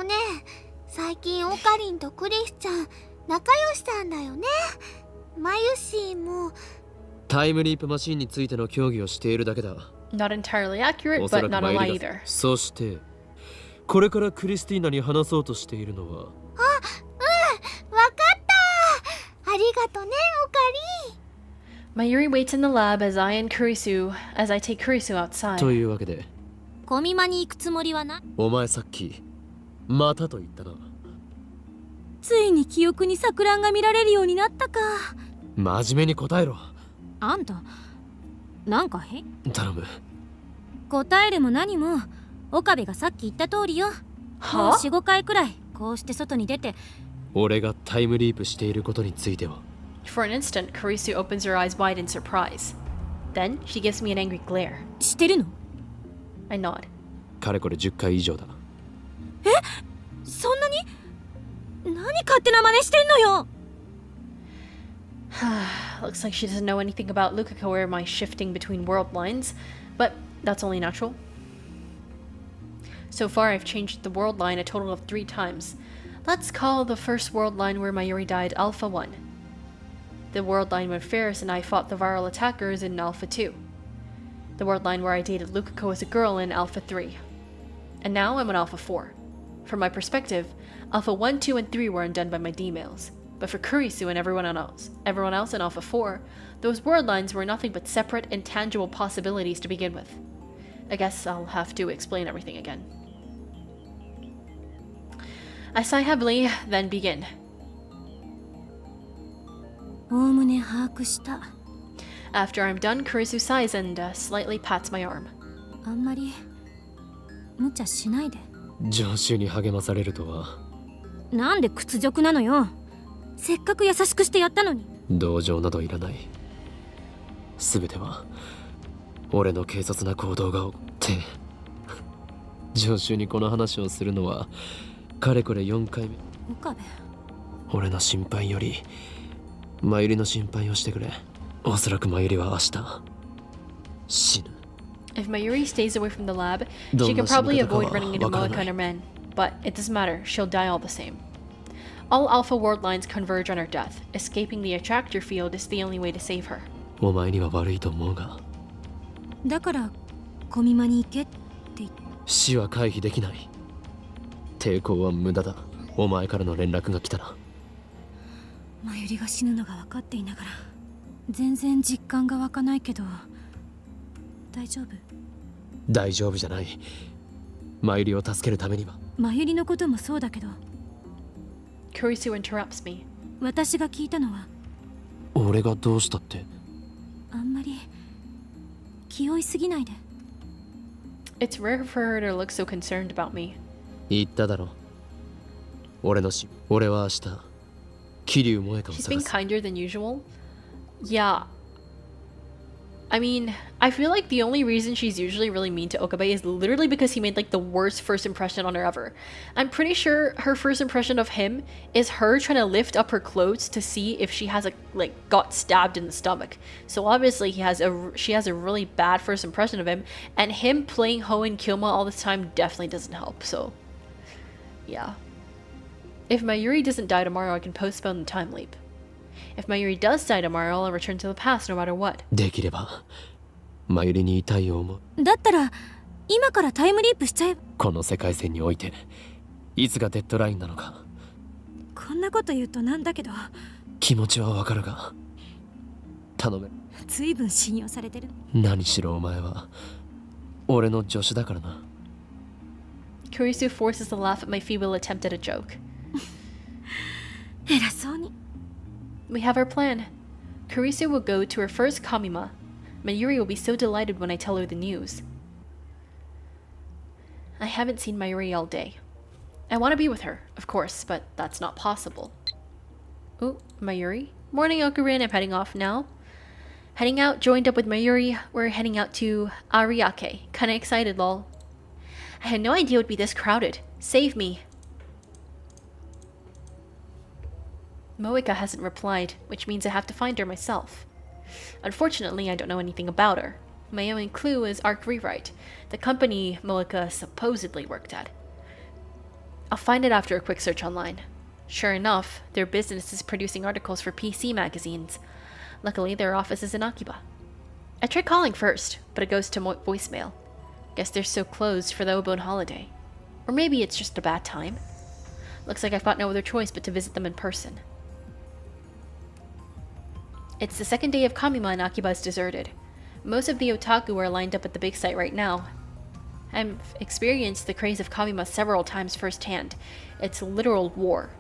に？最近オカリンとクリスちゃん仲良しなんだよね。マユシーも。タイムリープマシンについての協議をしているだけだ。 Not entirely accurate, おそ but らく not マ a ユ lie リが either. そしてこれからクリスティーナに話そうとしているのは。わかった。ありがとね、オカリン。Mayuri waits in the lab as I take Kurisu outside. というわけで。コミマに行くつもりはな。お前さっきまたと言ったな。ついに記憶に錯乱が見られるようになったか。真面目に答えろ。あんた、なんか頼む。答えるも何も、岡部がさっき言った通りよ。もう 4、5回くらいこうして外に出て。俺がタイムリープしていることについては。 For an instant, Kurisu opens her eyes wide in surprise. Then she gives me an angry glare. してるの？ I nod. かれこれ10回以上だ。そんなに？何勝手な真似してんのよ。 Looks like she doesn't know anything about Lukako or my shifting between world lines, but that's only natural. So far, I've changed the world line a total of 3 times. Let's call the first world line where Mayuri died Alpha 1. The world line when Ferris and I fought the viral attackers in Alpha 2. The world line where I dated Lukako as a girl in Alpha 3. And now I'm on Alpha 4. From my perspective, Alpha 1, 2, and 3 were undone by my D-mails. But for Kurisu and everyone else in Alpha 4, those world lines were nothing but separate, intangible possibilities to begin with. I guess I'll have to explain everything again. I sigh heavily, then begin. おおむね把握した。 After I'm done, Kurisu sighs and slightly pats my arm. あんまり無茶しないで。助手に励まされるとは。なんで屈辱なのよ。せっかく優しくしてやったのに。同情などいらない。すべては俺の軽率な行動が起こって助手にこの話をするのはかれこれ4回目。岡部、俺の心配よりマユリの心配をしてくれ。おそらくマユリは明日死ぬ。 If Mayuri stays away from the lab, she can probably avoid running into Moeka and her men. But it doesn't matter, she'll die all the same. All Alpha world lines converge on her death. Escaping the attractor field is the only way to save her. お前には悪いと思うが。だからコミマに行けって言って。死は回避できない。抵抗は無駄だ。お前からの連絡が来たら。マユリが死ぬのが分かっていながら全然実感が湧かないけど大丈夫？大丈夫じゃない。マユリを助けるためには。マユリのこともそうだけど。 Kurisu interrupts me. 私が聞いたのは。俺がどうしたって。あんまり気負いすぎないで。 It's rare for her to look so concerned about me. 言っただろ。俺は明日桐生萌香を She's 探 been す。 kinder than usual. Yeah. I mean, I feel like the only reason she's usually really mean to Okabe is literally because he made like the worst first impression on her ever. I'm pretty sure her first impression of him is her trying to lift up her clothes to see if she has got stabbed in the stomach. So obviously she has a really bad first impression of him, and him playing Ho and Kilma all this time definitely doesn't help. So yeah. If Mayuri doesn't die tomorrow, I can postpone the time leap. If Mayuri does die tomorrow, I'll return to the past no matter what. できればマユリに痛い思う。だったら今からタイムリープしちゃえば。この世界線においていつがデッドラインなのか。こんなこと言うとなんだけど。気持ちはわかるが頼め。ずいぶん信用されてる。何しろお前は俺の助手だからな。 Kurisu forces a laugh at my feeble attempt at a joke. 偉そうに。 We have our plan. Kurisu will go to her first Kamima. Mayuri will be so delighted when I tell her the news. I haven't seen Mayuri all day. I want to be with her, of course, but that's not possible. Oh, Mayuri? Morning, Okurin. I'm heading off now. Heading out, joined up with Mayuri. We're heading out to Ariake. Kinda excited, lol. I had no idea it would be this crowded. Save me. Moeka hasn't replied, which means I have to find her myself. Unfortunately, I don't know anything about her. My only clue is Arc Rewrite, the company Moeka supposedly worked at. I'll find it after a quick search online. Sure enough, their business is producing articles for PC magazines. Luckily, their office is in Akiba. I tried calling first, but it goes to voicemail. Guess they're so closed for the Obon holiday. Or maybe it's just a bad time. Looks like I've got no other choice but to visit them in person. It's the second day of Kamima and Akiba is deserted. Most of the otaku are lined up at the big site right now. I've experienced the craze of Kamima several times firsthand. It's literal war.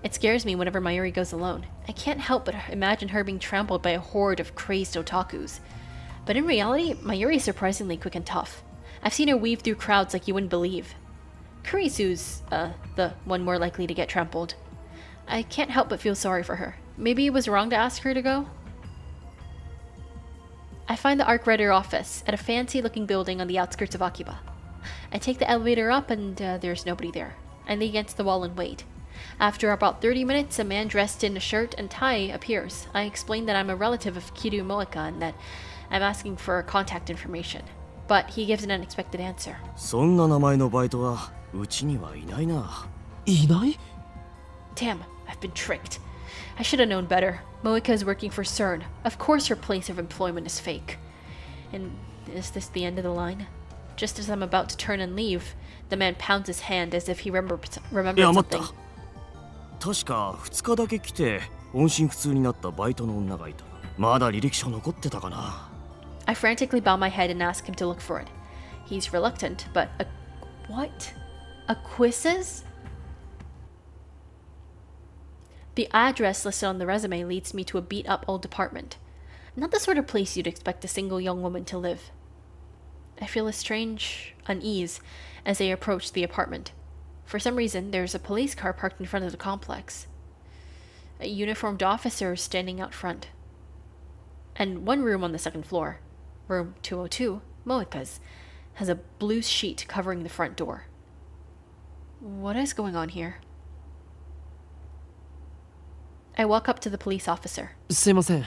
It scares me whenever Mayuri goes alone. I can't help but imagine her being trampled by a horde of crazed otakus. But in reality, Mayuri is surprisingly quick and tough. I've seen her weave through crowds like you wouldn't believe. Kurisu's, the one more likely to get trampled. I can't help but feel sorry for her. Maybe it was wrong to ask her to go? I I find the ARC Writer office at a fancy-looking building on the outskirts of Akiba. I take the elevator up and there's nobody there. I lean against the wall and wait. After about 30 minutes, a man dressed in a shirt and tie appears. I explain that I'm a relative of Kiryu Moeka and that I'm asking for contact information. But he gives an unexpected answer. そんな名前のバイトはうちにはいないな。いない？ Damn, I've been tricked. I should have known better. Moeka is working for CERN. Of course her place of employment is fake. And is this the end of the line? Just as I'm about to turn and leave, the man pounds his hand as if he remembered いや、待 something. った。確か2日だけ来て音信不通になったバイトの女がいた。まだ履歴書残ってたかな。I frantically bow my head and ask him to look for it. He's reluctant, but what? Quizzes? The address listed on the resume leads me to a beat-up old apartment. Not the sort of place you'd expect a single young woman to live. I feel a strange unease as I approach the apartment. For some reason, there's a police car parked in front of the complex. A uniformed officer is standing out front. And one room on the second floor, room 202, Moeka's, has a blue sheet covering the front door. What is going on here? I walk up to the police officer. すいません。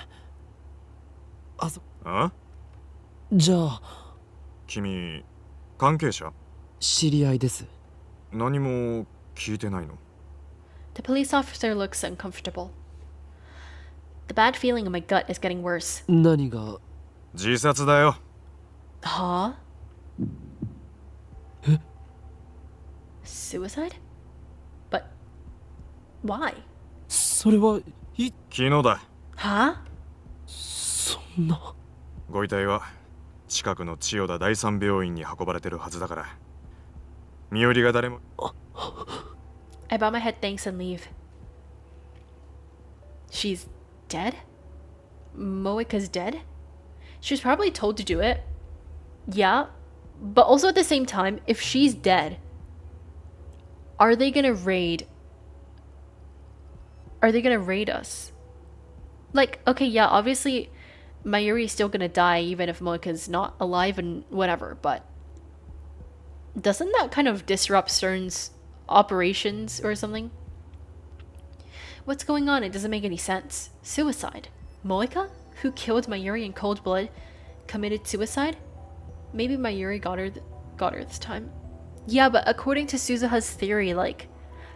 あ？じゃあ君、関係者？知り合いです。何も聞いてないの？ The police officer looks uncomfortable. The bad feeling in my gut is getting worse. 何が？自殺だよ。Huh? Suicide? But why? それは昨日だ。Huh? そんな。ご遺体は近くの千代田第三病院に運ばれてるはずだから。身寄りが誰も。I bow my head thanks and leave. She's dead? Moeka's dead? She was probably told to do it. Yeah, but also at the same time, if she's dead, are they gonna raid us? Like, okay, yeah, obviously Mayuri is still gonna die even if Moeka's not alive and whatever, but doesn't that kind of disrupt CERN's operations or something? What's going on? It doesn't make any sense. Suicide? Moeka, who killed Mayuri in cold blood, committed suicide? Maybe Mayuri got her this time. Yeah, but according to Suzuha's theory, like,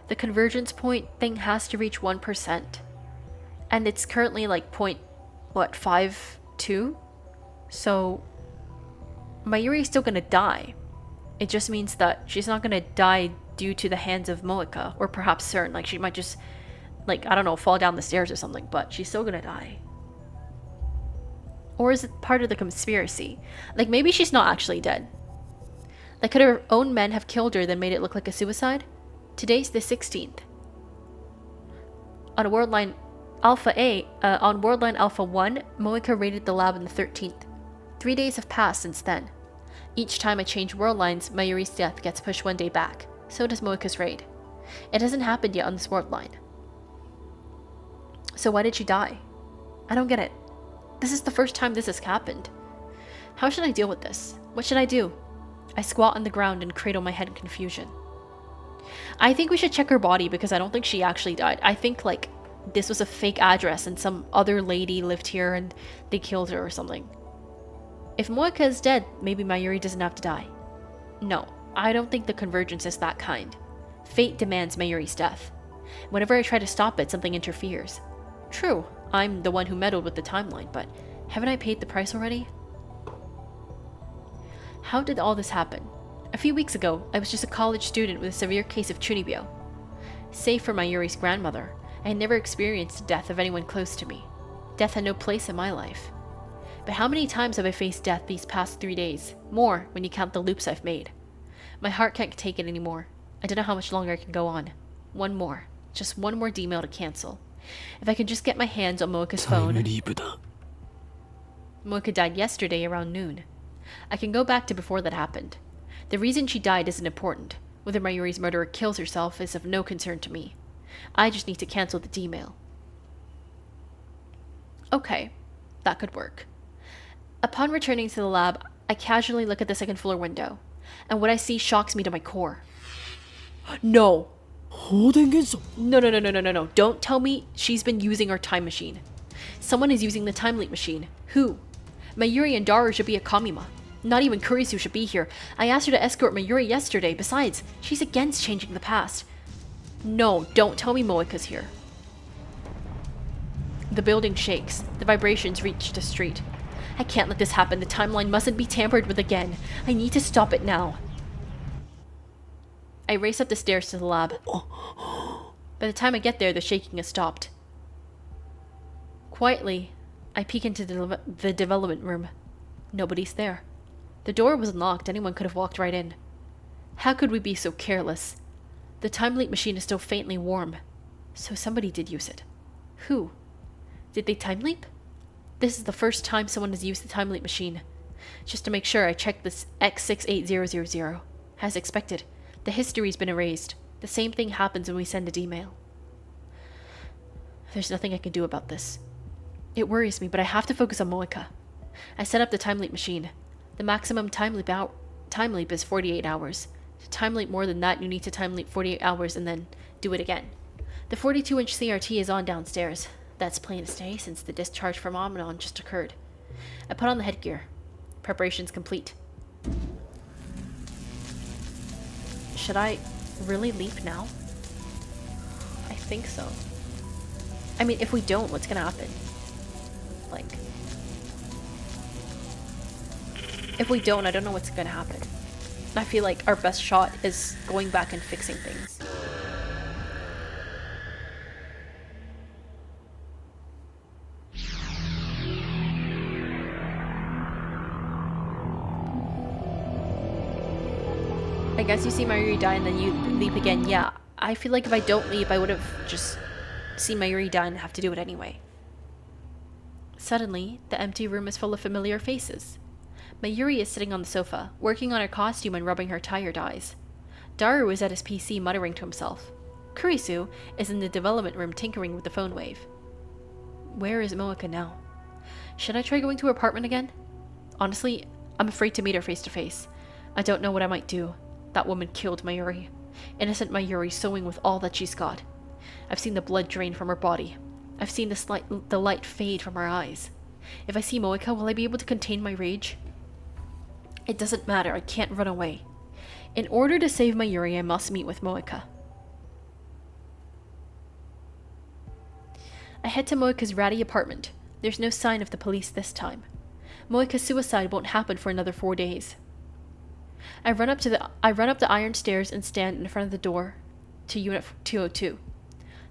the convergence point thing has to reach 1%. And it's currently like 0.52? So Mayuri's still gonna die. It just means that she's not gonna die due to the hands of Moeka, or perhaps CERN. Like, she might just, like, I don't know, fall down the stairs or something, but she's still gonna die. Or is it part of the conspiracy? Like, maybe she's not actually dead. Like, could her own men have killed her then made it look like a suicide? Today's the 16th. On Worldline Alpha 1, Moeka raided the lab on the 13th. 3 days have passed since then. Each time I change world lines, Mayuri's death gets pushed 1 day back. So does Moeka's raid. It hasn't happened yet on this world line. So why did she die? I don't get it. This is the first time this has happened. How should I deal with this? What should I do? I squat on the ground and cradle my head in confusion. I think we should check her body because I don't think she actually died. I think, like, this was a fake address and some other lady lived here and they killed her or something. If Moeka is dead, maybe Mayuri doesn't have to die. No, I don't think the convergence is that kind. Fate demands Mayuri's death. Whenever I try to stop it, something interferes. True, I'm the one who meddled with the timeline, but haven't I paid the price already? How did all this happen? A few weeks ago, I was just a college student with a severe case of chunibyo. Save for Mayuri's grandmother, I had never experienced the death of anyone close to me. Death had no place in my life. But how many times have I faced death these past 3 days? More when you count the loops I've made. My heart can't take it anymore. I don't know how much longer I can go on. One more. Just one more email to cancel. If I can just get my hands on Moeka's phone. Moeka died yesterday around noon. I can go back to before that happened. The reason she died isn't important. Whether Mayuri's murderer kills herself is of no concern to me. I just need to cancel the email. Okay, that could work. A Upon returning to the lab, I casually look at the second floor window, and what I see shocks me to my core. No. 放電現象 No. Don't tell me she's been using our time machine. Someone is using the time leap machine. Who? Mayuri and Daru should be at Kamima. Not even Kurisu should be here. I asked her to escort Mayuri yesterday. Besides, she's against changing the past. No, don't tell me Moeka's here. The building shakes. The vibrations reach the street. I can't let this happen. The timeline mustn't be tampered with again. I need to stop it now. I race up the stairs to the lab. By the time I get there, the shaking has stopped. Quietly, I peek into the development room. Nobody's there. The door was unlocked. Anyone could have walked right in. How could we be so careless? The time leap machine is still faintly warm. So somebody did use it. Who? Did they time leap? This is the first time someone has used the time leap machine. Just to make sure, I checked this X68000. As expected, the history's been erased. The same thing happens when we send an email. There's nothing I can do about this. It worries me, but I have to focus on Moeka. I set up the time leap machine. The maximum time leap is 48 hours. To time leap more than that, you need to time leap 48 hours and then do it again. The 42-inch CRT is on downstairs. That's plain to say since the discharge phenomenon just occurred. I put on the headgear. Preparations complete. Should I really leap now? I think so. I mean, if we don't, what's gonna happen? Like, if we don't, I don't know what's gonna happen. I feel like our best shot is going back and fixing things. I guess you see Mayuri die and then you leap again. Yeah, I feel like if I don't leap, I would have just seen Mayuri die and have to do it anyway. Suddenly, the empty room is full of familiar faces. Mayuri is sitting on the sofa, working on her costume and rubbing her tired eyes. Daru is at his PC muttering to himself. Kurisu is in the development room tinkering with the phone wave. Where is Moeka now? Should I try going to her apartment again? Honestly, I'm afraid to meet her face to face. I don't know what I might do. That woman killed Mayuri. Innocent Mayuri sewing with all that she's got. I've seen the blood drain from her body. I've seen the light fade from her eyes. If I see Moeka, will I be able to contain my rage? It doesn't matter, I can't run away. In order to save Mayuri, I must meet with Moeka. I head to Moeka's ratty apartment. There's no sign of the police this time. Moeka's suicide won't happen for another 4 days. I run up the iron stairs and stand in front of the door to Unit 202.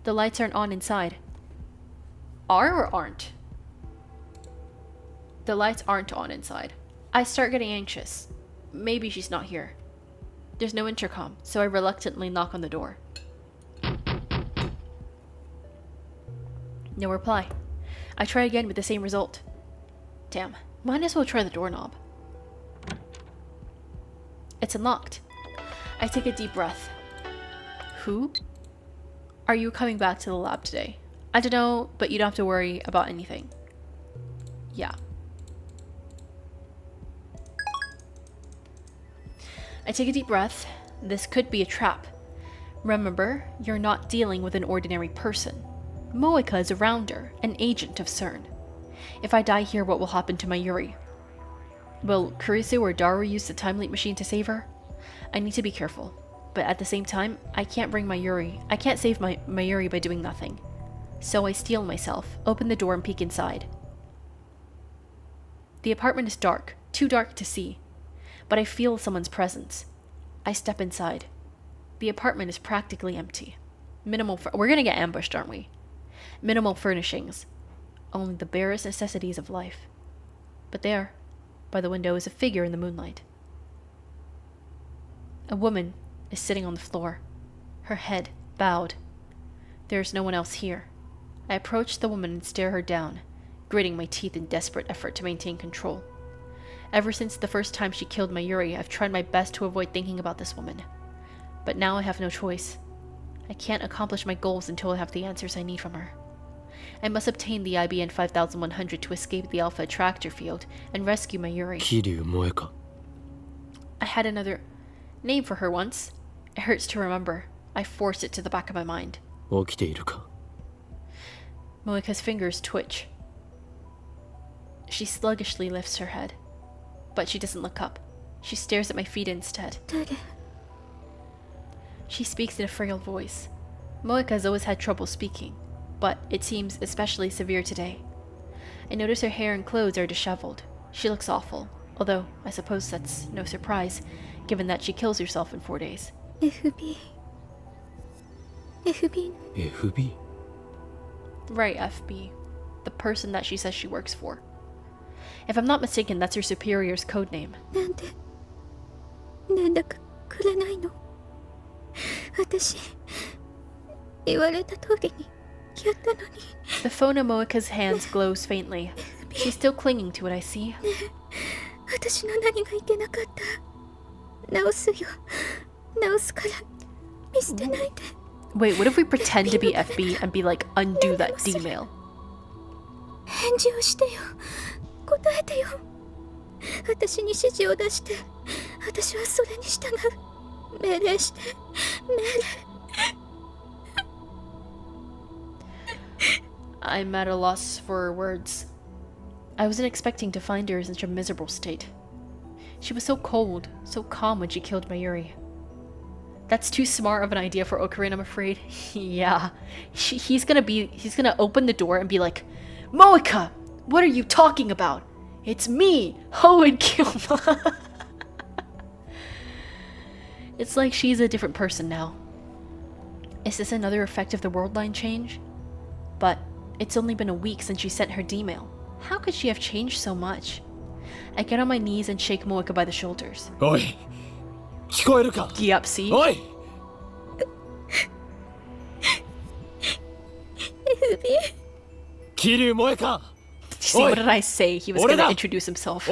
The lights aren't on inside. Are or aren't? The lights aren't on inside. I start getting anxious. Maybe she's not here. There's no intercom, so I reluctantly knock on the door. No reply. I try again with the same result. Damn, might as well try the doorknob. It's unlocked. I take a deep breath. Who? Are you coming back to the lab today? I don't know, but you don't have to worry about anything. Yeah. I take a deep breath. This could be a trap. Remember, you're not dealing with an ordinary person. Moeka is a rounder, an agent of CERN. If I die here, what will happen to Mayuri? Will Kurisu or Daru use the time leap machine to save her? I need to be careful, but at the same time, I can't save Mayuri by doing nothing. So I steel myself, open the door and peek inside. The apartment is dark, too dark to see, but I feel someone's presence. I step inside. The apartment is practically empty. We're gonna get ambushed, aren't we? Minimal furnishings. Only the barest necessities of life. But there, by the window, is a figure in the moonlight. A woman is sitting on the floor, her head bowed. There is no one else here. I approach the woman and stare her down, gritting my teeth in desperate effort to maintain control. Ever since the first time she killed Mayuri, I've tried my best to avoid thinking about this woman. But now I have no choice. I can't accomplish my goals until I have the answers I need from her. I must obtain the IBN 5100 to escape the Alpha Attractor field and rescue Mayuri. Kiryu Moeka. I had another name for her once. It hurts to remember. I forced it to the back of my mind. 起きているか? Moeka's fingers twitch. She sluggishly lifts her head, but she doesn't look up. She stares at my feet instead. She speaks in a frail voice. Moeka has always had trouble speaking, but it seems especially severe today. I notice her hair and clothes are disheveled. She looks awful, although I suppose that's no surprise, given that she kills herself in 4 days. FB. FB? Right, FB. The person that she says she works for. If I'm not mistaken, that's her superior's code name. なんだかくれないの。私、言われた通りにやったのに。 The phone in Moeka's hands glows faintly. She's still clinging to it, I see. 私の何がいけなかった。直すよ。直すから見捨てないで。 Wait, what if we pretend to be FB and be like, undo that D-mail? 返事をしてよ。答えてよ。私に指示を出して、私はそれに従う。命令して、命令。 I'm at a loss for words. I wasn't expecting to find her in such a miserable state. She was so cold, so calm when she killed Mayuri. That's too smart of an idea for Okarin, I'm afraid. Yeah. He's gonna open the door and be like, Moeka! What are you talking about? It's me, Hoen Kyoma. It's like she's a different person now. Is this another effect of the worldline change? But it's only been a week since she sent her D-mail. How could she have changed so much? I get on my knees and shake Moeka by the shoulders. おい、聞こえるか? Yep, see? おい! Kiryu Moeka! See, what did I say? He was gonna introduce himself.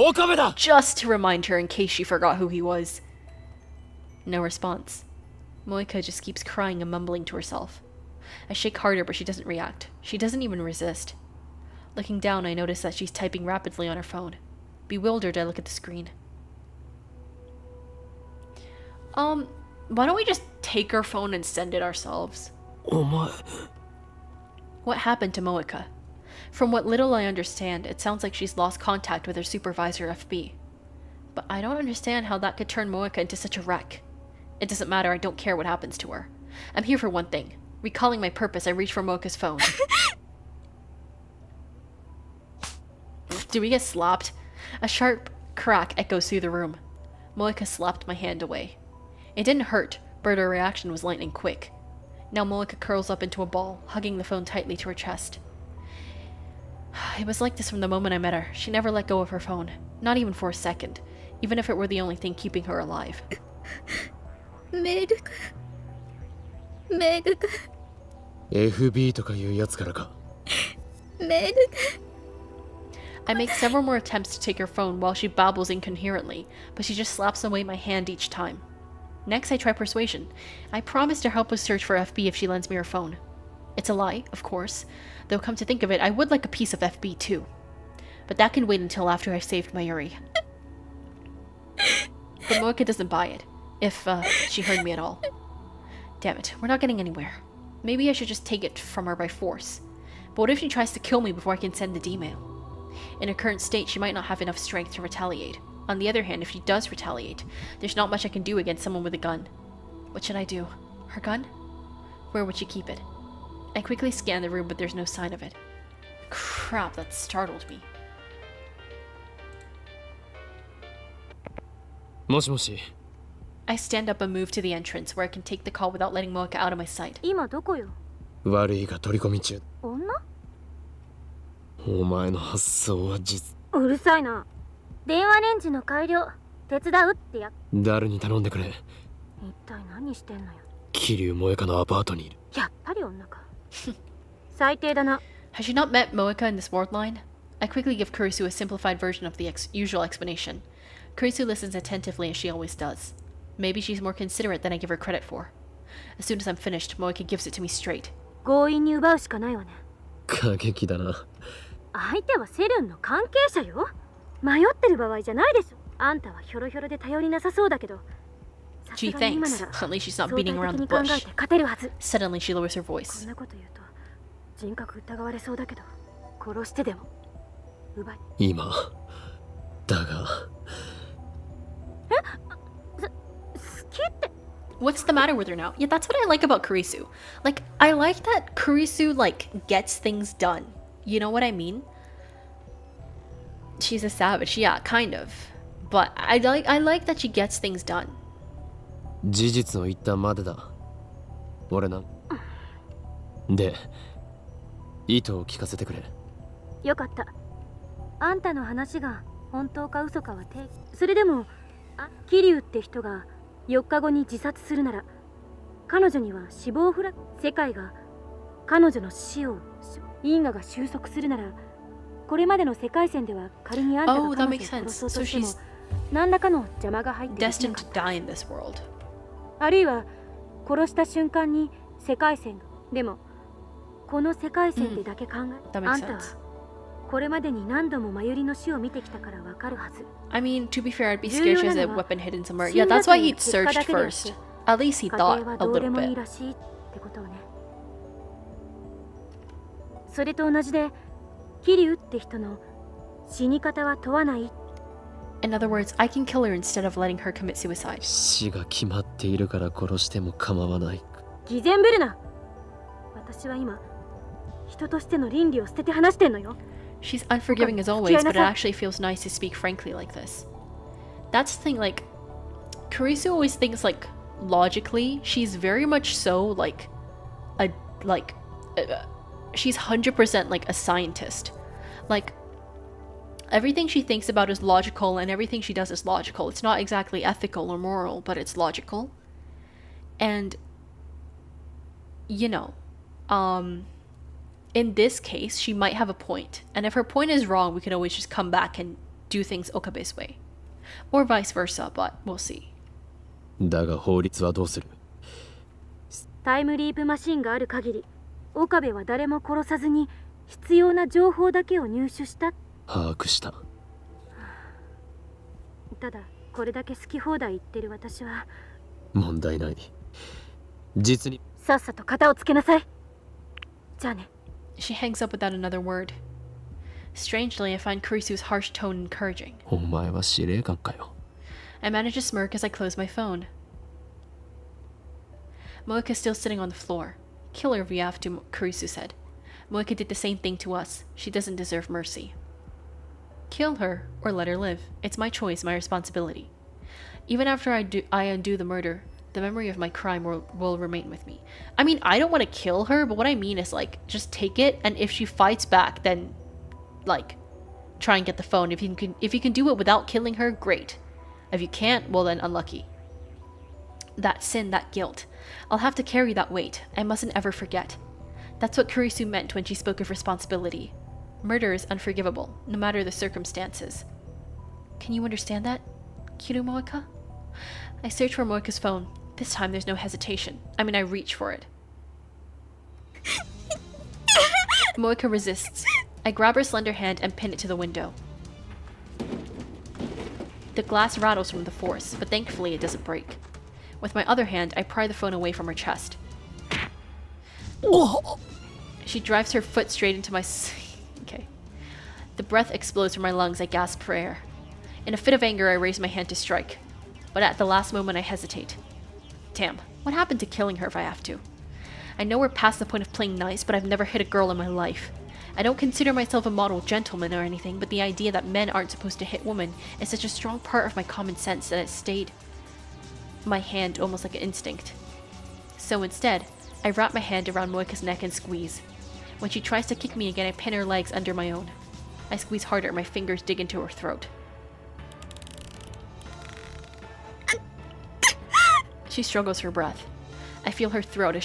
Just to remind her in case she forgot who he was. No response. Moeka just keeps crying and mumbling to herself. I shake harder, but she doesn't react. She doesn't even resist. Looking down, I notice that she's typing rapidly on her phone. Bewildered, I look at the screen. Why don't we just take her phone and send it ourselves? お前 What happened to Moeka? From what little I understand, it sounds like she's lost contact with her supervisor FB. But I don't understand how that could turn Moeka into such a wreck. It doesn't matter, I don't care what happens to her. I'm here for one thing. Recalling my purpose, I reach for Moeka's phone. Did we get slapped? A sharp crack echoes through the room. Moeka slapped my hand away. It didn't hurt, but her reaction was lightning quick. Now Moeka curls up into a ball, hugging the phone tightly to her chest. It was like this from the moment I met her. She never let go of her phone. Not even for a second. Even if it were the only thing keeping her alive. メールが。メールが。 FB とかいうやつからか。メールが。 I make several more attempts to take her phone while she babbles incoherently, but she just slaps away my hand each time. Next, I try persuasion. I promise to help us search for FB if she lends me her phone. It's a lie, of course, though come to think of it, I would like a piece of FB too. But that can wait until after I've saved Mayuri. But Moeka doesn't buy it, if she heard me at all. Damn it, we're not getting anywhere. Maybe I should just take it from her by force. But what if she tries to kill me before I can send the D-mail? In her current state, she might not have enough strength to retaliate. On the other hand, if she does retaliate, there's not much I can do against someone with a gun. What should I do? Her gun? Where would she keep it? I quickly scan the room, but there's no sign of it. Crap, that startled me. もしもし I stand up and move to the entrance, where I can take the call without letting Moeka out of my sight. 今どこよ。悪いが取り込み中。女？お前の発想はうるさいな。電話レンジの改良手伝うってや。誰に頼んでくれ。一体何してんのよ。桐生萌香のアパートにいる。やっぱり女か。最低だな。Has she not met Moeka in this worldline? I quickly give Kurisu a simplified version of the usual explanation. Kurisu listens attentively as she always does. Maybe she's more considerate than I give her credit for. As soon as I'm finished, Moeka gives it to me straight. 強引に奪うしかないわね。過激だな。相手はセルンの関係者よ。迷ってる場合じゃないでしょ。あんたはひょろひょろで頼りなさそうだけど。 She thinks. At least she's not beating around the bush. Suddenly she lowers her voice. こんなこと言うと人格疑われそうだけど、殺してでも奪い。今だが。好きって。 What's the matter with her now? Yeah, that's what I like about Kurisu. Like, I like that Kurisu, like, gets things done. You know what I mean? She's a savage, yeah, kind of. But I like that she gets things done. 事実を言ったまでだ。俺な。で、意図を聞かせてくれ。よかった。あんたの話が本当か嘘かは定義。それでも、桐生って人が4日後に自殺するなら、彼女には死亡フラグ。世界が彼女の死を因果が収束するなら、これまでの世界線では仮にあんたが彼女を殺そうとしても、何らかの邪魔が入っている。Destined to die in this world. あるいは殺した瞬間に世界線が。でもこの世界線でだけ考え、あんたはこれまでに何度もマユリの死を見てきたからわかるはず。I mean, to be fair, I'd be scared she has a weapon hidden somewhere. Yeah, that's why he searched first. At least he thought a little bit. ってことをね。それと同じで、桐生って人の死に方は問わない。 In other words, I can kill her instead of letting her commit suicide. 死が決まっているから殺しても構わない。偽善ぶるな。私は今、人としての倫理を捨てて話してんのよ。 She's unforgiving as always, but it actually feels nice to speak frankly like this. That's the thing, like, Kurisu always thinks, like, logically. She's very much so, like, she's 100% like a scientist. Like, everything she thinks about is logical and everything she does is logical. It's not exactly ethical or moral, but it's logical. And, you know, in this case, she might have a point. And if her point is wrong, we can always just come back and do things Okabe's way. Or vice versa, but we'll see. だが法律はどうする？タイムリープマシンがある限り、岡部は誰も殺さずに必要な情報だけを入手した。把握した。ただこれだけ好き放題言ってる私は問題ない。実にさっさと片をつけなさい。じゃあね。 She hangs up without another word. Strangely, I find Kurisu's harsh tone encouraging. お前は司令官かよ。I manage to smirk as I close my phone. Moeka's still sitting on the floor. Kill her if we have to, Kurisu said. Moeka did the same thing to us. She doesn't deserve mercy. Kill her or let her live. It's my choice, my responsibility. Even after I undo the murder, the memory of my crime will remain with me. I mean, I don't want to kill her, but what I mean is, like, just take it, and if she fights back, then, like, try and get the phone. If you can do it without killing her, great. If you can't, well then, unlucky. That sin, that guilt. I'll have to carry that weight. I mustn't ever forget. That's what Kurisu meant when she spoke of responsibility. Murder is unforgivable, no matter the circumstances. Can you understand that, Kiru Moeka? I search for Moeka's phone. This time there's no hesitation. I mean, I reach for it. Moeka resists. I grab her slender hand and pin it to the window. The glass rattles from the force, but thankfully it doesn't break. With my other hand, I pry the phone away from her chest. She drives her foot straight into my... Okay. The breath explodes from my lungs. I gasp for air. In a fit of anger, I raise my hand to strike. But at the last moment, I hesitate. Damn, what happened to killing her if I have to? I know we're past the point of playing nice, but I've never hit a girl in my life. I don't consider myself a model gentleman or anything, but the idea that men aren't supposed to hit women is such a strong part of my common sense that it stayed my hand almost like an instinct. So instead, I wrap my hand around Moeka's neck and squeeze. When she tries to kick me again, I pin her legs under my own. I squeeze harder, my fingers dig into her throat. She struggles for breath. I feel her throat as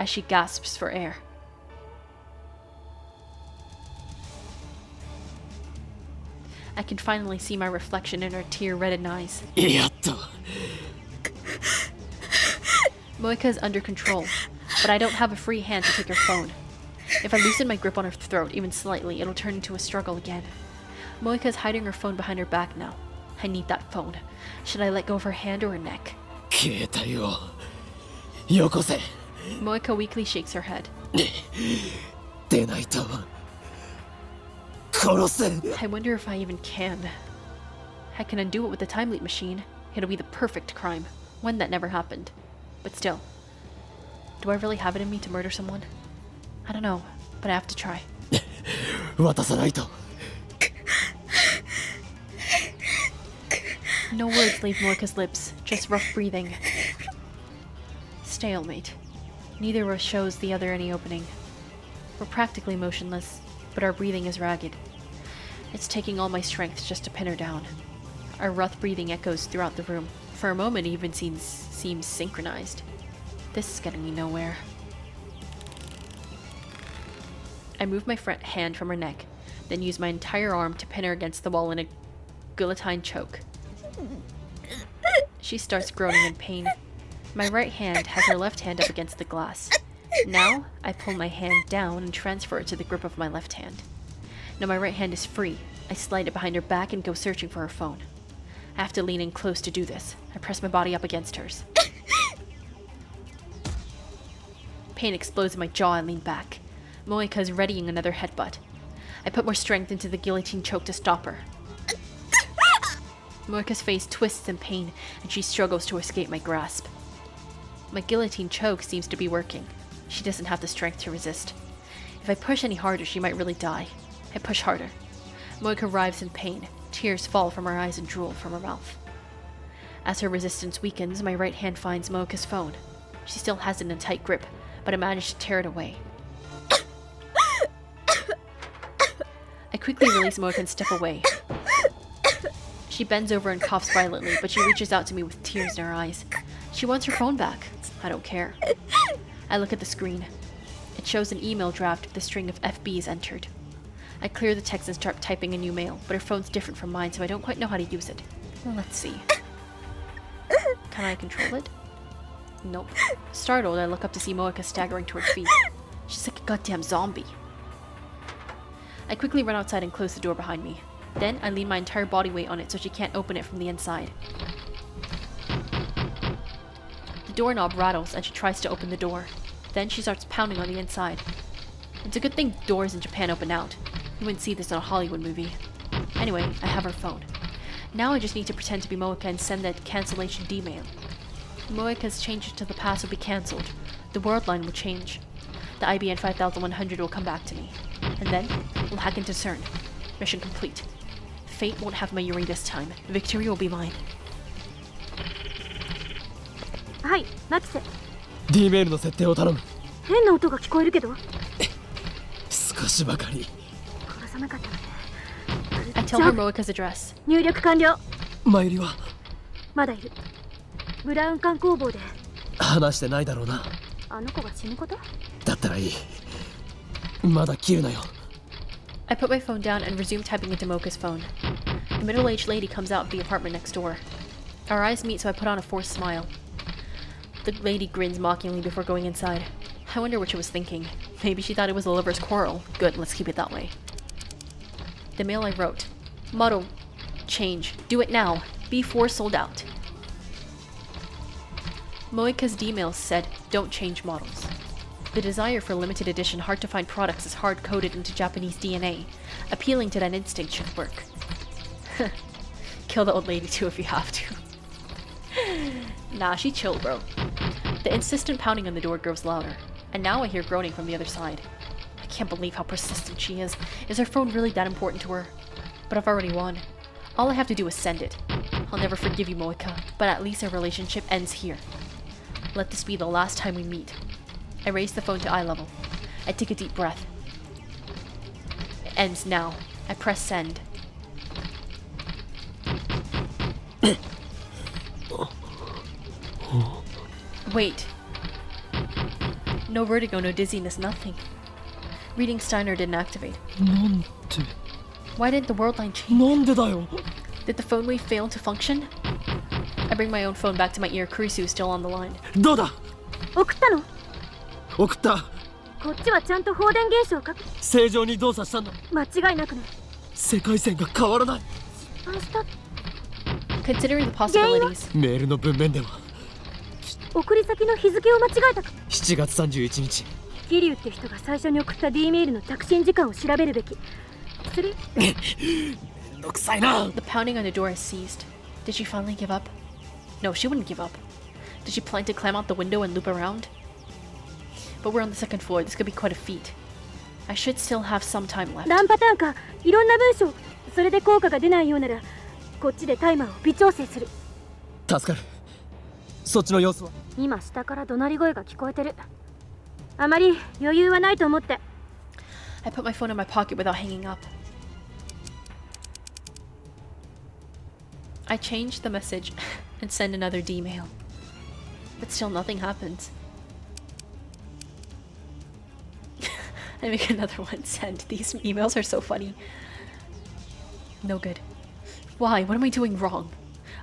she gasps for air. I can finally see my reflection in her tear-reddened eyes. Moeka is under control, but I don't have a free hand to take her phone. If I loosen my grip on her throat even slightly, it'll turn into a struggle again. Moeka's hiding her phone behind her back now. I need that phone. Should I let go of her hand or her neck? 携帯をよこせ Moeka weakly shakes her head. 出ないと殺せ I wonder if I even can. I can undo it with the time leap machine. It'll be the perfect crime. One that never happened. But still. Do I really have it in me to murder someone? I don't know, but I have to try. 渡さないと No words leave Moeka's lips, just rough breathing. Stalemate. Neither of us shows the other any opening. We're practically motionless, but our breathing is ragged. It's taking all my strength just to pin her down. Our rough breathing echoes throughout the room. For a moment, it even seems synchronized. This is getting me nowhere. I move my front hand from her neck, then use my entire arm to pin her against the wall in a guillotine choke. She starts groaning in pain. My right hand has her left hand up against the glass. Now, I pull my hand down and transfer it to the grip of my left hand. Now my right hand is free. I slide it behind her back and go searching for her phone. I have to lean in close to do this. I press my body up against hers. Pain explodes in my jaw and lean back. Moeka is readying another headbutt. I put more strength into the guillotine choke to stop her. Moeka's face twists in pain, and she struggles to escape my grasp. My guillotine choke seems to be working. She doesn't have the strength to resist. If I push any harder, she might really die. I push harder. Moeka writhes in pain. Tears fall from her eyes and drool from her mouth. As her resistance weakens, my right hand finds Moeka's phone. She still has it in a tight grip, but I manage to tear it away. I quickly release Moeka and step away. She bends over and coughs violently, but she reaches out to me with tears in her eyes. She wants her phone back. I don't care. I look at the screen. It shows an email draft with a string of FBs entered. I clear the text and start typing a new mail, but her phone's different from mine, so I don't quite know how to use it. Let's see. Can I control it? Nope. Startled, I look up to see Moeka staggering to her feet. She's like a goddamn zombie. I quickly run outside and close the door behind me. Then I lean my entire body weight on it so she can't open it from the inside. The doorknob rattles and she tries to open the door. Then she starts pounding on the inside. It's a good thing doors in Japan open out. You wouldn't see this in a Hollywood movie. Anyway, I have her phone. Now I just need to pretend to be Moeka and send that cancellation D-mail. Moeka's changes to the past will be cancelled. The worldline will change. The IBN 5100 will come back to me. And then, we'll hack into CERN. Mission complete. Fate won't have Mayuri this time. Victory will be mine. はい、マキセ。 D メールの設定を頼む変な音が聞こえるけど。少しばかり殺さなかったわね。 I tell her Moeka's address. 入力完了。マユリはまだいる。ブラウン管工房で。話してないだろうなあの子が死ぬこと？だったらいいまだ切るなよ I put my phone down and resume typing into Moeka's phone. A middle-aged lady comes out of the apartment next door. Our eyes meet, so I put on a forced smile. The lady grins mockingly before going inside. I wonder what she was thinking. Maybe she thought it was a lover's quarrel. Good, let's keep it that way. The mail I wrote. Motto. Change. Do it now. Before sold out. Moeka's D-mail said, don't change models. The desire for limited edition hard-to-find products is hard-coded into Japanese DNA. Appealing to that instinct should work. Kill the old lady too if you have to. Nah, she chill, bro. The insistent pounding on the door grows louder, and now I hear groaning from the other side. I can't believe how persistent she is. Is her phone really that important to her? But I've already won. All I have to do is send it. I'll never forgive you, Moeka, but at least our relationship ends here. Let this be the last time we meet. I raise the phone to eye level. I take a deep breath. It ends now. I press send. Wait. No vertigo, no dizziness, nothing. Reading Steiner didn't activate. なんて Why didn't the worldline change? なんでだよ Did the phone wave fail to function? I bring my own phone back to my ear. Kurisu is still on the line. どうだ送ったの？送ったこっちはちゃんと放電現象を確正常に動作したんだ。間違いなくね。世界線が変わらない。失敗した。 Considering the possibilities. メールの文面では送り先の日付を間違えたか。7月31日。桐生って人が最初に送った D メールの着信時間を調べるべき。それめんどくさいな。 The pounding on the door has ceased. Did she finally give up? No, she wouldn't give up. Did she plan to climb out the window and loop around? But we're on the second floor. This could be quite a feat. I should still have some time left. 何パターンかいろんな文章。それで効果が出ないようならこっちでタイマーを微調整する。助かる。そっちの様子は？今下から怒鳴り声が聞こえてる。あまり余裕はないと思って。 I put my phone in my pocket without hanging up. I changed the message and send another D mail. But still nothing happens. I make another one send. These emails are so funny. No good. Why? What am I doing wrong?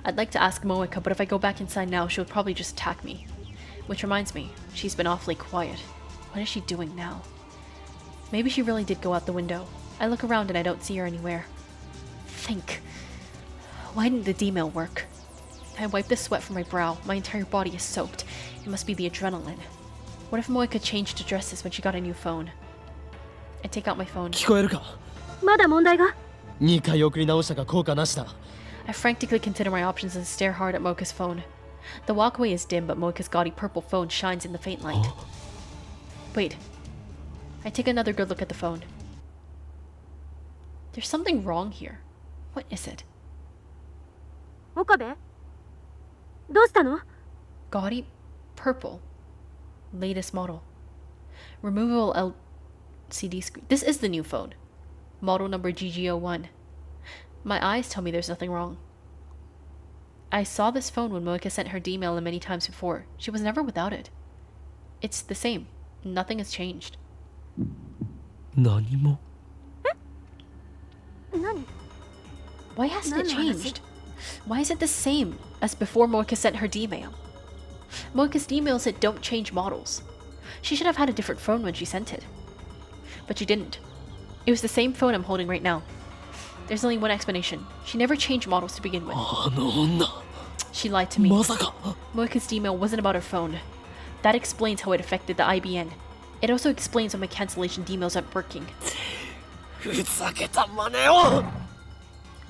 I'd like to ask Moeka, but if I go back inside now, she'll probably just attack me. Which reminds me, she's been awfully quiet. What is she doing now? Maybe she really did go out the window. I look around and I don't see her anywhere. Think. Why didn't the D-mail work? I wipe the sweat from my brow. My entire body is soaked. It must be the adrenaline. What if Moeka changed addresses when she got a new phone? I take out my phone. 聞こえるか？まだ問題が。2回送り直したが効果なしだ。I frantically consider my options and stare hard at Moeka's phone. The walkway is dim, but Moeka's gaudy purple phone shines in the faint light. Wait. I take another good look at the phone. There's something wrong here. What is it? 岡部？どうしたの？ Gaudy purple. Latest model. Removable LCD screen. This is the new phone. Model number GG01. My eyes tell me there's nothing wrong. I saw this phone when Moeka sent her D-mail in many times before. She was never without it. It's the same. Nothing has changed. 何も。何？ Why hasn't it changed? Why is it the same as before Moeka sent her D-mail? Moeka's D-mail said don't change models. She should have had a different phone when she sent it. But she didn't. It was the same phone I'm holding right now. There's only one explanation. She never changed models to begin with. あの女。 She lied to me. まさか。 Moeka's D-mail wasn't about her phone. That explains how it affected the IBN. It also explains why my cancellation D-mails aren't working. ふざけた真似を。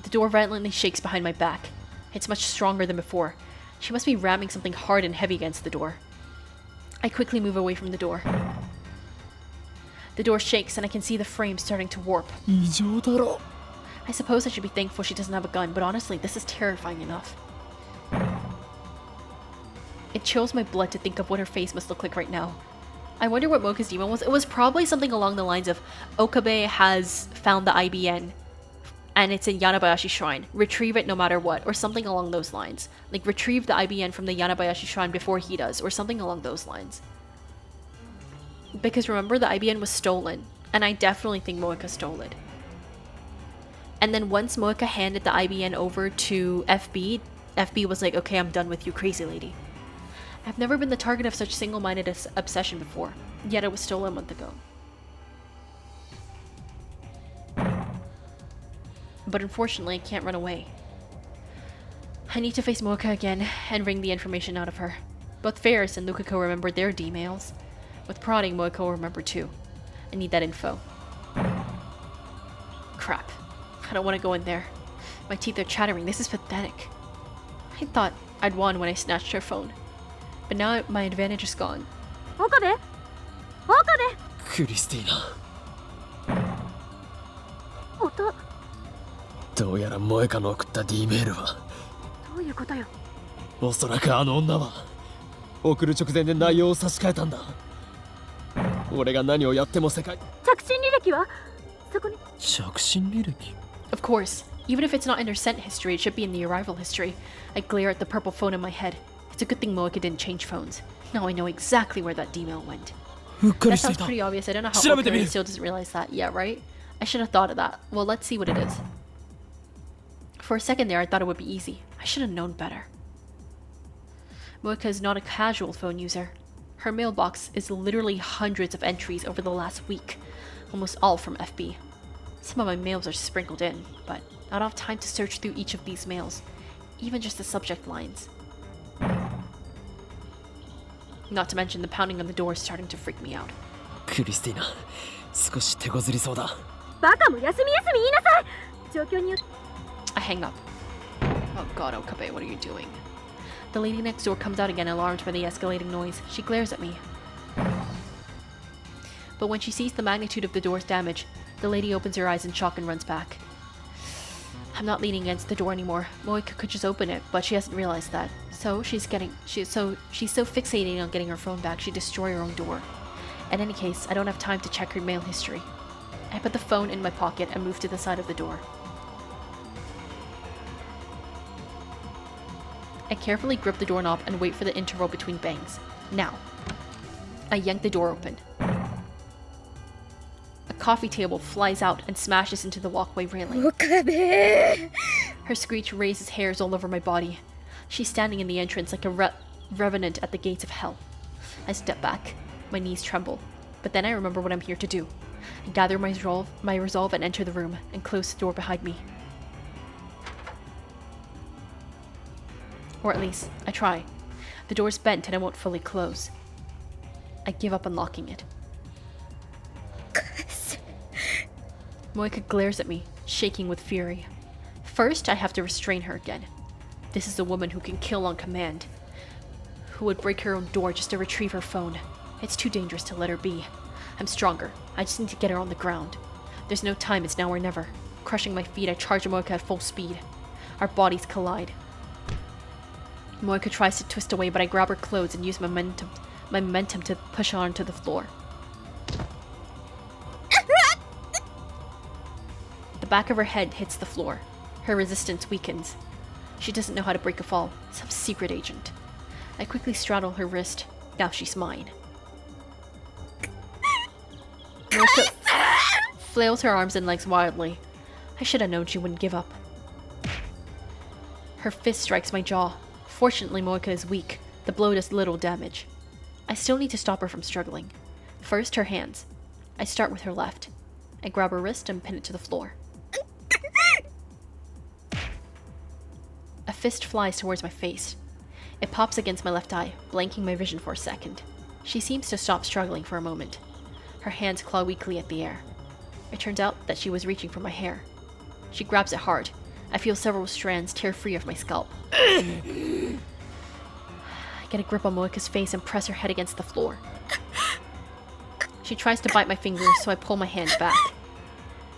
The door violently shakes behind my back. It's much stronger than before. She must be ramming something hard and heavy against the door. I quickly move away from the door. The door shakes and I can see the frame starting to warp. 異常だろ。 I suppose I should be thankful she doesn't have a gun, but honestly, this is terrifying enough. It chills my blood to think of what her face must look like right now. I wonder what Moeka's demon was. It was probably something along the lines of Okabe has found the IBN and it's in Yanabayashi Shrine. Retrieve it no matter what, or something along those lines. Like, retrieve the IBN from the Yanabayashi Shrine before he does, or something along those lines. Because remember, the IBN was stolen, and I definitely think Moeka stole it. And then once Moeka handed the IBN over to FB, FB was like, okay, I'm done with you, crazy lady. I've never been the target of such single-minded obsession before, yet it was stolen a month ago. But unfortunately, I can't run away. I need to face Moeka again and wring the information out of her. Both Ferris and Lukako remembered their D-mails. With prodding, Moeka will remember too. I need that info. Crap. I don't want to go in there. My teeth are chattering. This is pathetic. I thought I'd won when I snatched her phone. But now my advantage is gone. Okabe? Okabe? クリスティーナ。音。どうやら萌香の送った D メールは。どういうことよ。おそらくあの女は送る直前で内容を差し替えたんだ。俺が何をやっても世界。着信履歴はそこに。着信履歴 Of course. Even if it's not in her sent history, it should be in the arrival history. I glare at the purple phone in my head. It's a good thing Moeka didn't change phones. Now I know exactly where that D-mail went. うっかり That してい sounds た。 pretty obvious. I don't know how 調べてみる。 Okabe still doesn't realize that. Yeah, right? I should have thought of that. Well, let's see what it is. For a second there, I thought it would be easy. I should have known better. Moeka is not a casual phone user. Her mailbox is literally hundreds of entries over the last week, almost all from FB. Some of my mails are sprinkled in, but I don't have time to search through each of these mails, even just the subject lines. Not to mention the pounding on the door is starting to freak me out. クリスティーナ、少し手こずりそうだ。バカも休み休み言いなさい。状況によって I hang up. Oh god, Okabe, what are you doing? The lady next door comes out again, alarmed by the escalating noise. She glares at me. But when she sees the magnitude of the door's damage, the lady opens her eyes in shock and runs back. I'm not leaning against the door anymore. Moeka could just open it, but she hasn't realized that. So she's so fixated on getting her phone back, she'd destroy her own door. In any case, I don't have time to check her mail history. I put the phone in my pocket and move to the side of the door. I carefully grip the doorknob and wait for the interval between bangs. Now, I yank the door open. A coffee table flies out and smashes into the walkway railing. Her screech raises hairs all over my body. She's standing in the entrance like a revenant at the gates of hell. I step back. My knees tremble. But then I remember what I'm here to do. I gather my resolve and enter the room and close the door behind me. Or at least, I try. The door's bent and it won't fully close. I give up on locking it. Moeka glares at me, shaking with fury. First, I have to restrain her again. This is a woman who can kill on command. Who would break her own door just to retrieve her phone. It's too dangerous to let her be. I'm stronger. I just need to get her on the ground. There's no time, it's now or never. Crushing my feet, I charge Moeka at full speed. Our bodies collide. Moeka tries to twist away, but I grab her clothes and use my momentum to push her onto the floor. The back of her head hits the floor. Her resistance weakens. She doesn't know how to break a fall. Some secret agent. I quickly straddle her wrist. Now she's mine. Moeka flails her arms and legs wildly. I should have known she wouldn't give up. Her fist strikes my jaw. Fortunately, Moeka is weak. The blow does little damage. I still need to stop her from struggling. First, her hands. I start with her left. I grab her wrist and pin it to the floor. A fist flies towards my face. It pops against my left eye, blanking my vision for a second. She seems to stop struggling for a moment. Her hands claw weakly at the air. It turns out that she was reaching for my hair. She grabs it hard. I feel several strands tear free of my scalp. I get a grip on Moeka's face and press her head against the floor. She tries to bite my fingers, so I pull my hand back.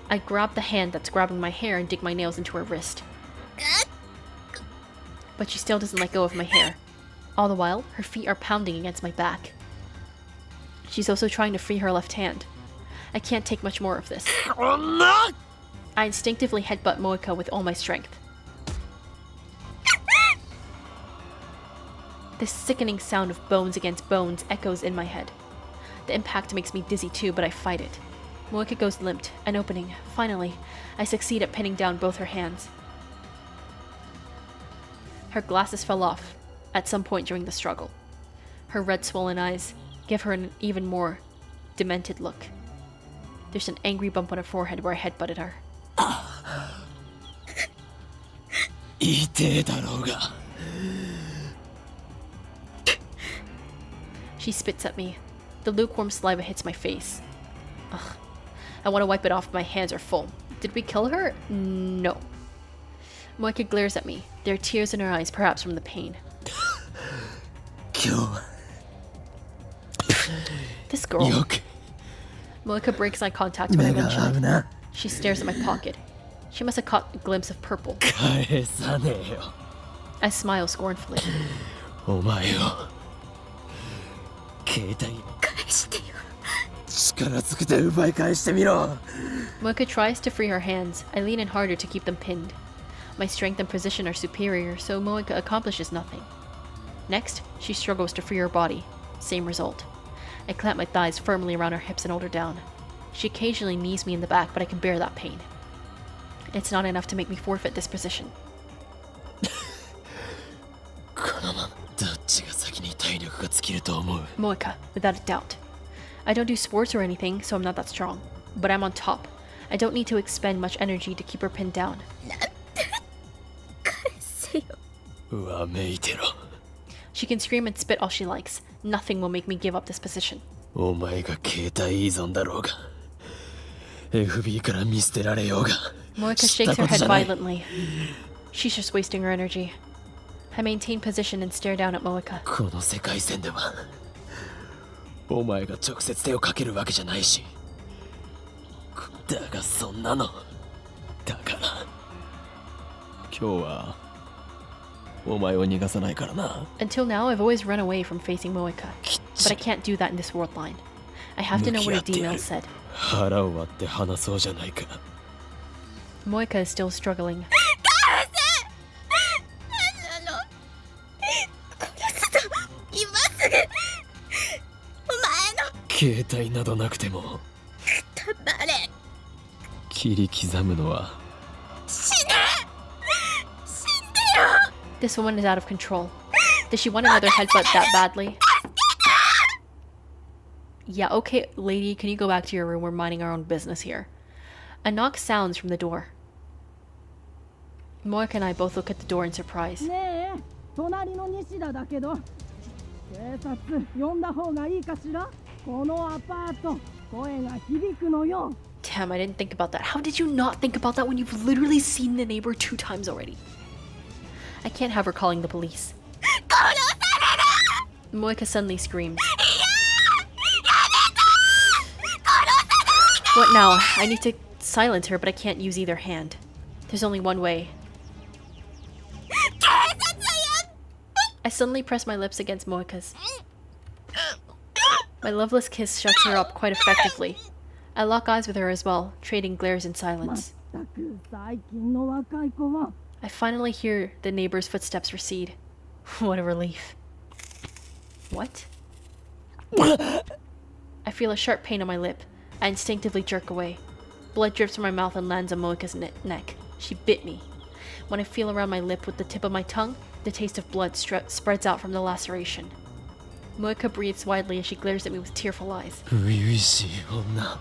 I grab the hand that's grabbing my hair and dig my nails into her wrist. But she still doesn't let go of my hair. All the while, her feet are pounding against my back. She's also trying to free her left hand. I can't take much more of this. I instinctively headbutt Moeka with all my strength. This sickening sound of bones against bones echoes in my head. The impact makes me dizzy too, but I fight it. Moeka goes limp, an opening. Finally, I succeed at pinning down both her hands. Her glasses fell off at some point during the struggle. Her red swollen eyes give her an even more demented look. There's an angry bump on her forehead where I headbutted her. She spits at me. The lukewarm saliva hits my face. Ugh. I want to wipe it off, but my hands are full. Did we kill her? No. Moeka glares at me. There are tears in her eyes, perhaps from the pain. This girl. Moeka breaks eye contact when I mention it. She stares at my pocket. She must have caught a glimpse of purple. I smile scornfully. Moeka tries to free her hands. I lean in harder to keep them pinned. My strength and position are superior, so Moeka accomplishes nothing. Next, she struggles to free her body. Same result. I clamp my thighs firmly around her hips and hold her down. She occasionally knees me in the back, but I can bear that pain. It's not enough to make me forfeit this position. 体力が尽きると思う。 Moeka, without a doubt. I don't do sports or anything, so I'm not that strong. But I'm on top. I don't need to expend much energy to keep her pinned down. うわめいてろ。 She can scream and spit all she likes. Nothing will make me give up this position. お前が携帯依存だろうが FB から見捨てられようが Moeka 知っ shakes た her ことじ head ゃない。 violently. She's just wasting her energy. I maintain position and stare down at Moeka. この世界線ではお前が直接手をかけるわけじゃないしだがそんなのだから今日はお前を逃がさないからな。 Until now, I've always run away from facing Moeka. きっ But ち I り can't do that in this world line. I have to know what a D-mail said. 腹を割って話そうじゃないか。 Moeka is still struggling. 携帯などなくても切り刻むのは This woman is out of control. Does she want another headbutt that badly? Yeah, okay, lady, can you go back to your room? We're minding our own business here. A knock sounds from the door. Moeka and I both look at the door in surprise. ねえ、隣の西田だけど、警察呼んだ方がいいかしら？このアパート、声が響くのよ。 Damn, I didn't think about that. How did you not think about that when you've literally seen the neighbor 2 times already? I can't have her calling the police. Moeka suddenly screams. What now? I need to silence her, but I can't use either hand. There's only one way. I suddenly press my lips against Moeka's. My loveless kiss shuts her up quite effectively. I lock eyes with her as well, trading glares in silence. まったく最近の若い子は。 I finally hear the neighbor's footsteps recede. What a relief. What? I feel a sharp pain on my lip. I instinctively jerk away. Blood drips from my mouth and lands on Moeka's neck. She bit me. When I feel around my lip with the tip of my tongue, the taste of blood spreads out from the laceration. Moeka breathes widely as she glares at me with tearful eyes. 初々しい女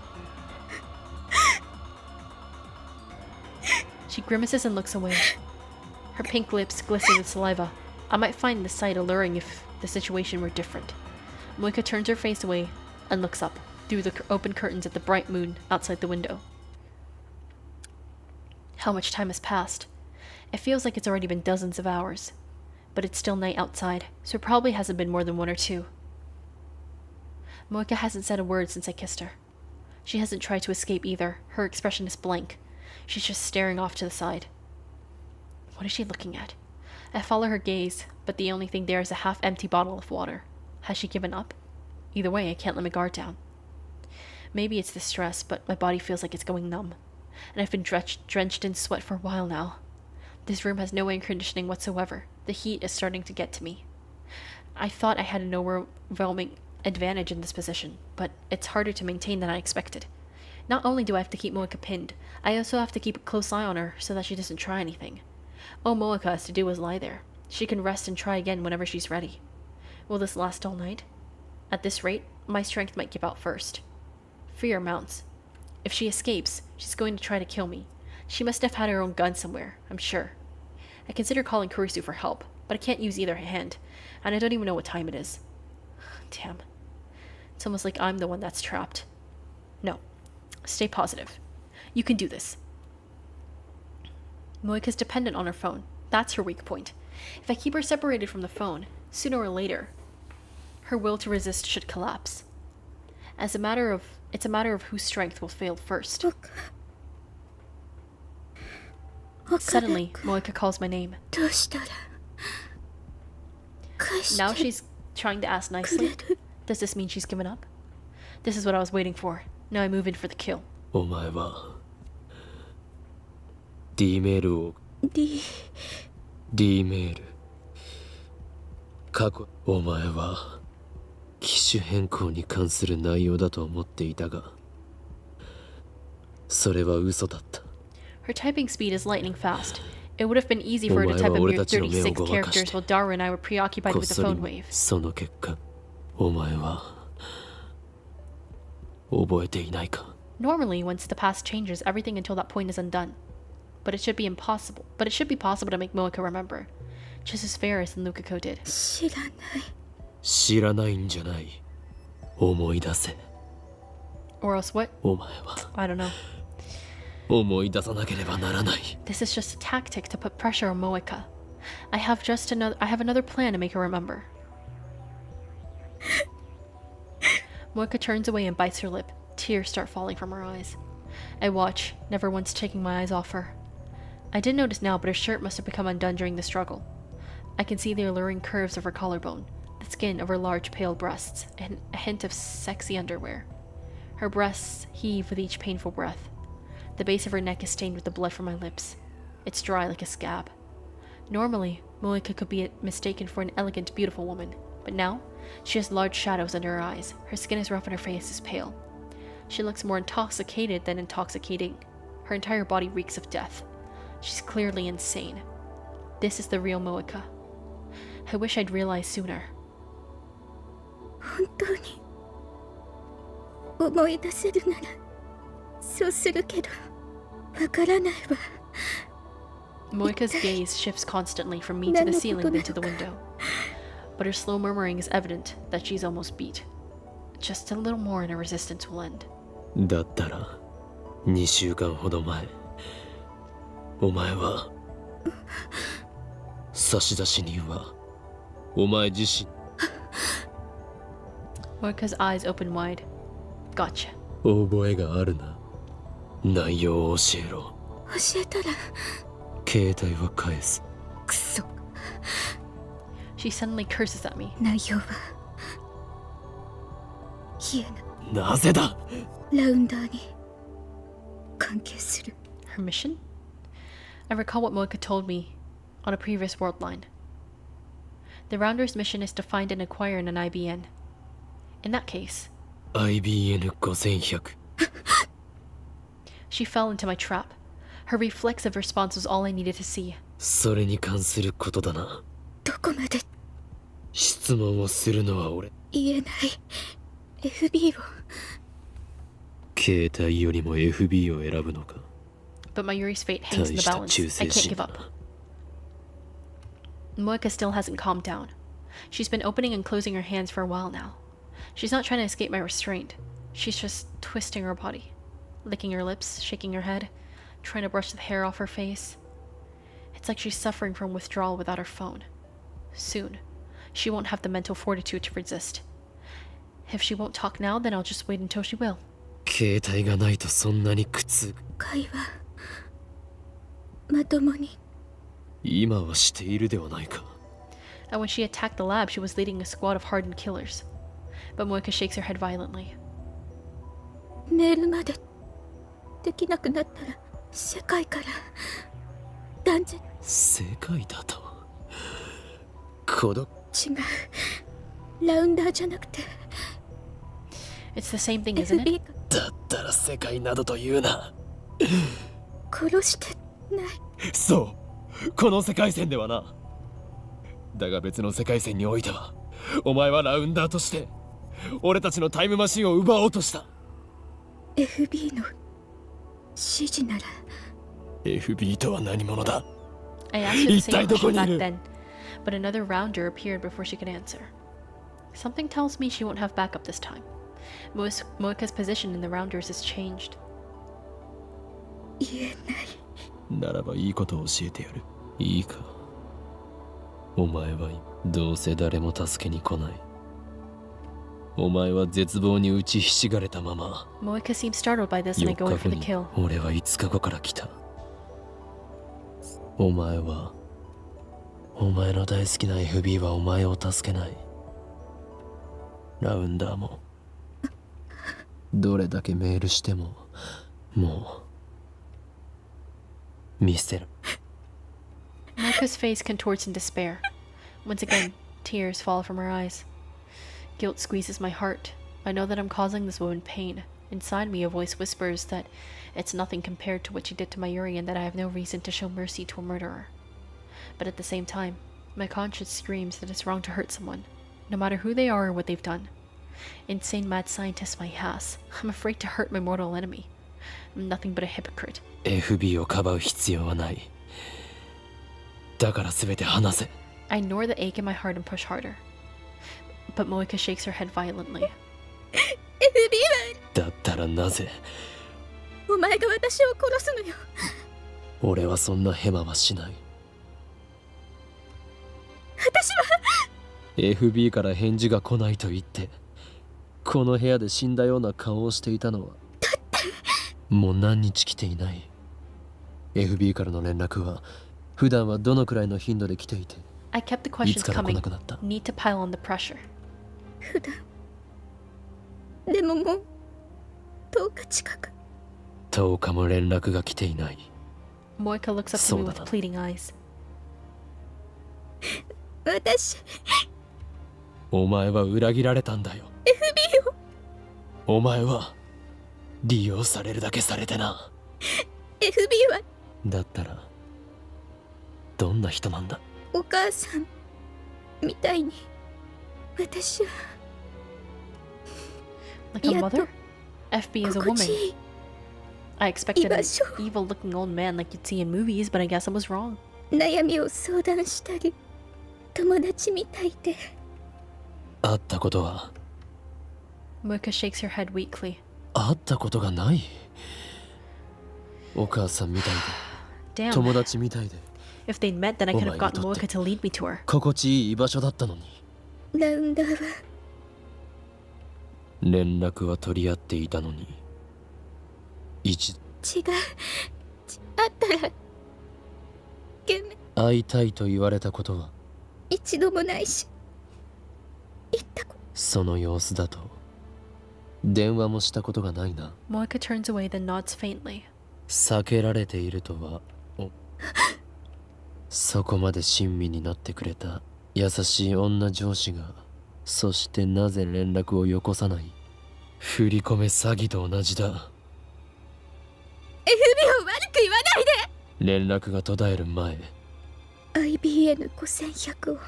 She grimaces and looks away. Her pink lips glisten with saliva. I might find the sight alluring if the situation were different. Moeka turns her face away and looks up through the open curtains at the bright moon outside the window. How much time has passed? It feels like it's already been dozens of hours. But it's still night outside, so it probably hasn't been more than 1 or 2. Moeka hasn't said a word since I kissed her. She hasn't tried to escape either. Her expression is blank. She's just staring off to the side. What is she looking at? I follow her gaze, but the only thing there is a half-empty bottle of water. Has she given up? Either way, I can't let my guard down. Maybe it's the stress, but my body feels like it's going numb. And I've been drenched in sweat for a while now. This room has no air conditioning whatsoever. The heat is starting to get to me. I thought I had an overwhelming advantage in this position, but it's harder to maintain than I expected. Not only do I have to keep Moeka pinned, I also have to keep a close eye on her so that she doesn't try anything. All Moeka has to do is lie there. She can rest and try again whenever she's ready. Will this last all night? At this rate, my strength might give out first. Fear mounts. If she escapes, she's going to try to kill me. She must have had her own gun somewhere, I'm sure. I consider calling Kurisu for help, but I can't use either hand, and I don't even know what time it is. Damn. It's almost like I'm the one that's trapped. No. Stay positive. You can do this. Moeka's dependent on her phone. That's her weak point. If I keep her separated from the phone, sooner or later, her will to resist should collapse. It's a matter of whose strength will fail first. Suddenly, Moeka calls my name. Now she's trying to ask nicely. Does this mean she's given up? This is what I was waiting for. Now I move in for the kill. お前は D メールを D メール過去お前は機種変更に関する内容だと思っていたがそれは嘘だった Her typing speed is lightning fast. It would have been easy for her to type a mere 36 お前は俺たち characters while Daru and I were preoccupied こ with っ the そり phone wave. その結果お前は覚えていないか Normally, once the past changes, everything until that point is undone. But it should be possible to make Moeka remember, just as Ferris and Lukako did. 知らない。知らないんじゃない思い出せ Or else what? お前は I don't know. 思い出さなければならない This is just a tactic to put pressure on Moeka. I have another plan to make her remember. Moeka turns away and bites her lip. Tears start falling from her eyes. I watch, never once taking my eyes off her. I didn't notice now, but her shirt must have become undone during the struggle. I can see the alluring curves of her collarbone, the skin of her large pale breasts, and a hint of sexy underwear. Her breasts heave with each painful breath. The base of her neck is stained with the blood from my lips. It's dry like a scab. Normally, Moeka could be mistaken for an elegant, beautiful woman, but now, she has large shadows under her eyes. Her skin is rough and her face is pale. She looks more intoxicated than intoxicating. Her entire body reeks of death. She's clearly insane. This is the real Moeka. I wish I'd realized sooner. 本当に思い出せるならそうするけどわからないわ。 Moeka's gaze shifts constantly from me to the ceiling then to the window. But her slow murmuring is evident that she's almost beat. Just a little more and her resistance will end. だったら2週間ほど前お前は差出人はお前自身 Moeka's eyes open wide. Gotcha. 覚えがあるな内容を教えろ教えたら携帯は返すクソ She suddenly curses at me. 内容はヒエナなぜだラウンダーに関係する Her mission? I recall what Moeka told me on a previous worldline. The Rounder's mission is to find and acquire an IBN. In that case, IBN5100 she fell into my trap. Her reflexive response was all I needed to see. それに関することだなどこまで質問をするのは俺言えない FB を携帯よりも FB を選ぶのか But Mayuri's fate hangs in the balance. I can't give up. Moeka still hasn't calmed down. She's been opening and closing her hands for a while now. She's not trying to escape my restraint. She's just twisting her body, licking her lips, shaking her head, trying to brush the hair off her face. It's like she's suffering from withdrawal without her phone. Soon, she won't have the mental fortitude to resist. If she won't talk now, then I'll just wait until she will. 携帯がないとそんなに苦痛会話まともに今はしているではないか And when she attacked the lab, she was leading a squad of hardened killers. But Moeka shakes her head violently. メールまでできなくなったら世界から断絶世界だと孤独違うラウンダーじゃなくて It's the same thing, isn't it? FB がだったら世界などと言うな殺してないそうこの世界線ではなだが別の世界線においてはお前はラウンダーとして俺たちのタイムマシンを奪おうとした FB の指示なら FB とは何者だ I asked her the same question back 一体どこにいる？ then, but another rounder appeared before she could answer. Something tells me she won't have backup this time. Moeka's position in the rounders has changed. 言えないならばいいことを教えてやるいいかお前はどうせ誰も助けに来ないお前は絶望に打ちひしがれたまま Moeka seems startled by this and I 4 go in 日 for 後 the に kill. 俺は5日後から来たお前はお前の大好きな FB はお前を助けないラウンダーもどれだけメールしてももう見せる Moeka's face contorts in despair. Once again, tears fall from her eyes. Guilt squeezes my heart. I know that I'm causing this woman pain, Inside me, a voice whispers that it's nothing compared to what she did to Mayuri and that I have no reason to show mercy to a murderer. But at the same time, my conscience screams that it's wrong to hurt someone, no matter who they are or what they've done. Insane mad scientist my ass. I'm afraid to hurt my mortal enemy. I'm nothing but a hypocrite. FB をかばう必要はない。だから全て話せ。I ignore the ache in my heart and push harder. But Moeka shakes her head violently. FBI だったらなぜ？お前が私を殺すのよ。俺はそんなヘマはしない。私は FB から返事が来ないと言ってこの部屋で死んだような顔をしていたのはもう何日来ていない。 FB からの連絡は普段はどのくらいの頻度で来ていて I kept the い questions つから来 coming. なくなった？ Need to pile on the pressure. 普段でももう10日近く。10日も連絡が来ていない。 Moeka looks up to me with pleading eyes. 私お前は裏切られたんだよ。 FB をお前は利用されるだけされてな。 FB はだったらどんな人なんだ？お母さんみたいに私は Like a mother? FB is a 心 woman. 地いい I expected an 居場所 evil looking old man like you'd see in movies, but I guess I was wrong. 悩みを相談したり友達みたいで。会ったことは？ Moeka shakes her head weakly. 会ったことがない。お母さんみたいで Damn. 友達みたいで If they'd met, then I could have Oh my gotten God. Moeka to lead me to her. 心地いい居場所だったのに。ラウンダーは連絡は取り合っていたのに一違うあったらげめ会いたいと言われたことは？一度もないし言ったこその様子だと電話もしたことがないな。 Moeka turns away, then nods faintly. 避けられているとはそこまで親身になってくれた優しい女上司がそしてなぜ連絡をよこさない？振り込め詐欺と同じだ。 FB を悪く言わないで。連絡が途絶える前 IBN5100 を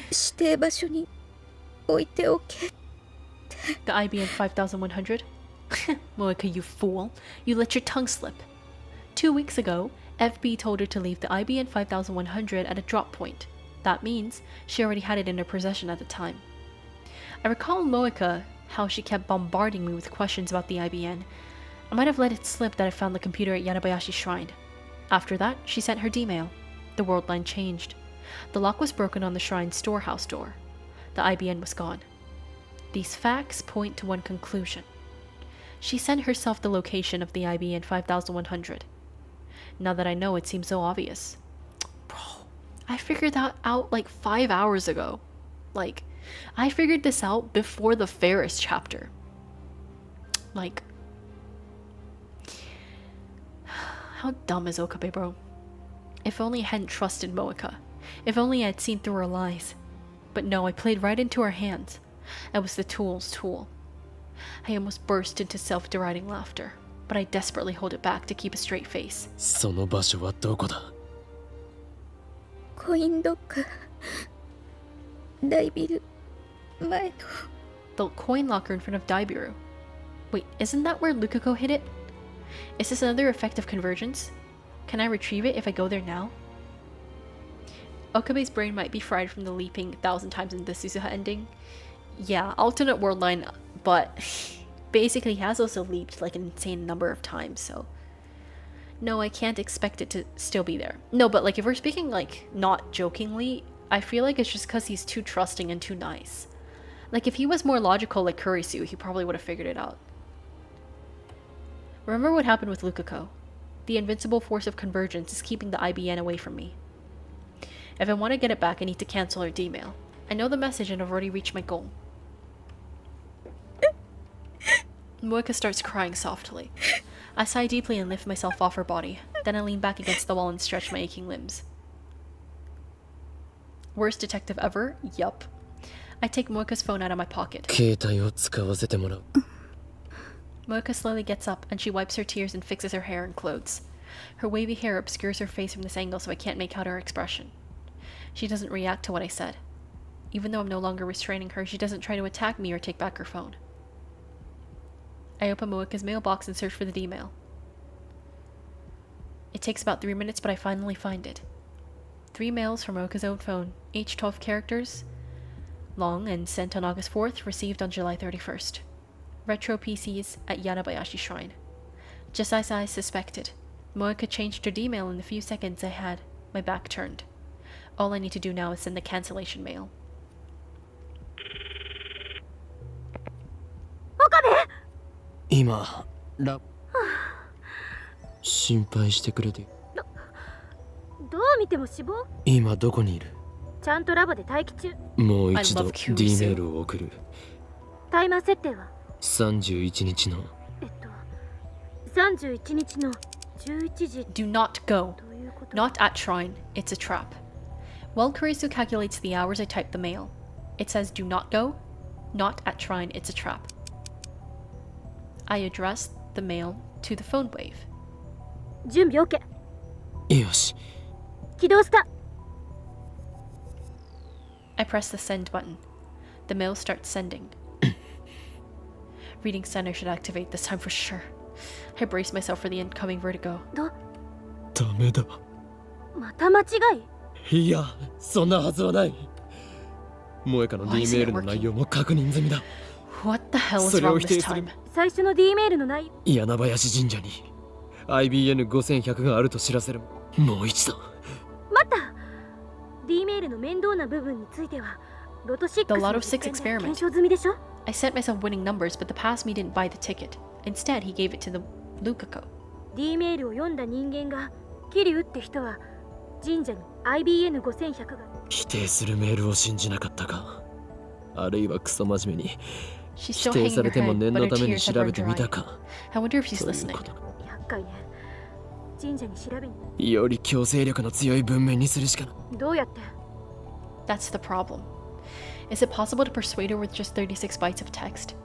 指定場所に置いておけ。 The IBN 5100? Moeka, you fool. You let your tongue slip. 2 weeks ago, FB told her to leave the IBN 5100 at a drop point. That means she already had it in her possession at the time. I recall Moeka how she kept bombarding me with questions about the IBN. I might have let it slip that I found the computer at Yanabayashi Shrine. After that, she sent her D-mail. The worldline changed. The lock was broken on the shrine's storehouse door. The IBN was gone. These facts point to one conclusion. She sent herself the location of the IBN 5100. Now that I know, it seems so obvious. Bro, I figured that out like 5 hours ago. Like, I figured this out before the Ferris chapter. Like, how dumb is Okabe, bro? If only I hadn't trusted Moeka. If only I had seen through her lies. But no, I played right into her hands. I was the tool's tool. I almost burst into self-deriding laughter, but I desperately hold it back to keep a straight face. その場所はどこだ？コインロッカー大ビル前の The coin locker in front of Daibiru. Wait, isn't that where Lukako hid it? Is this another effect of convergence? Can I retrieve it if I go there now? Okabe's brain might be fried from the leaping 1,000 times in the Suzuha ending. Yeah, alternate world line, but basically he has also leaped like an insane number of times, so no, I can't expect it to still be there. No, but like if we're speaking like not jokingly, I feel like it's just because he's too trusting and too nice. Like if he was more logical like Kurisu, he probably would have figured it out. Remember what happened with Lukako. The invincible force of convergence is keeping the IBN away from me. If I want to get it back, I need to cancel her D-mail. I know the message and I've already reached my goal. Moeka starts crying softly. I sigh deeply and lift myself off her body. Then I lean back against the wall and stretch my aching limbs. Worst detective ever? Yup. I take Moeka's phone out of my pocket. 携帯を使わせてもらう。Moeka slowly gets up and she wipes her tears and fixes her hair and clothes. Her wavy hair obscures her face from this angle so I can't make out her expression. She doesn't react to what I said. Even though I'm no longer restraining her, she doesn't try to attack me or take back her phone. I open Moeka's mailbox and search for the D-mail. It takes about 3 minutes, but I finally find it. 3 mails from Moeka's own phone, each 12 characters long and sent on August 4th, received on July 31st. Retro PCs at Yanabayashi Shrine. Just as I suspected, Moeka changed her D-mail in the few seconds I had my back turned. All I need to do now is send the cancellation mail. 今心配してくれてどう見ても死亡。今どこにいる？ちゃんとラボで待機中。もう一度 I love Kurisu. D メールを送る。タイマー設定は31日の31日の11時 Do not go. ということ。 Not at Shrine. It's a trap. While Kurisu calculates the hours I type the mail, it says do not go. Not at Shrine. It's a trap. I address the mail to the phone wave. 準備 OK。よし。起動した。I press the send button. The mail starts sending. Reading sender should activate this time for sure. I brace myself for the incoming vertigo. ダメだ。また間違い。いや、そんなはずはない。萌香の D メールの内容も確認済みだ。What the hell is wrong this time? 最初の D メールの内容。柳林神社に IBN5100 があると知らせる。もう一度。待った。D メールの面倒な部分についてはロト6 The Lotto の 6 実験で experiment. 検証済みでしょ。I set myself winning numbers, but the past me didn't buy the ticket. Instead, he gave it to the Lukako. D メールを読んだ人間が桐生って人は神社に IBN5100 が。否定するメールを信じなかったか。あるいはクソ真面目に She's 否 still 定 hanging さ her れても head, 念 but の her ために tears 調 have べ run てみ dry. たか。 I wonder if she's そういう listening. ことか。厄介ね。神社に調べに。より強制力の強い文面にするしかない。どうやって。 That's the problem. Is it possible to persuade her with just 36 bytes of text?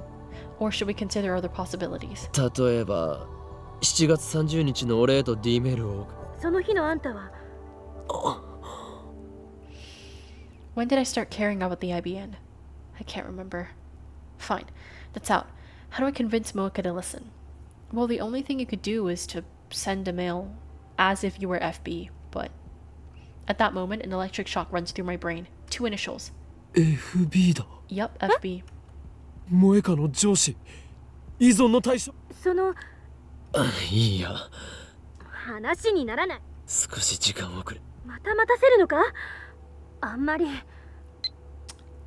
Or should we consider other possibilities? 例えば7月30日のお礼と D メールを送る。その日のあんたは When did I start caring about the IBN? I can't remember. Fine, that's out. How do I convince Moeka to listen? Well, the only thing you could do is to send a mail as if you were FB, but at that moment, an electric shock runs through my brain. 2 initials. FB だ。 Yup, FB. 萌香の上司。依存の対象。そのいいや。話にならない。少し時間をくれ。また待たせるのか。あんまり。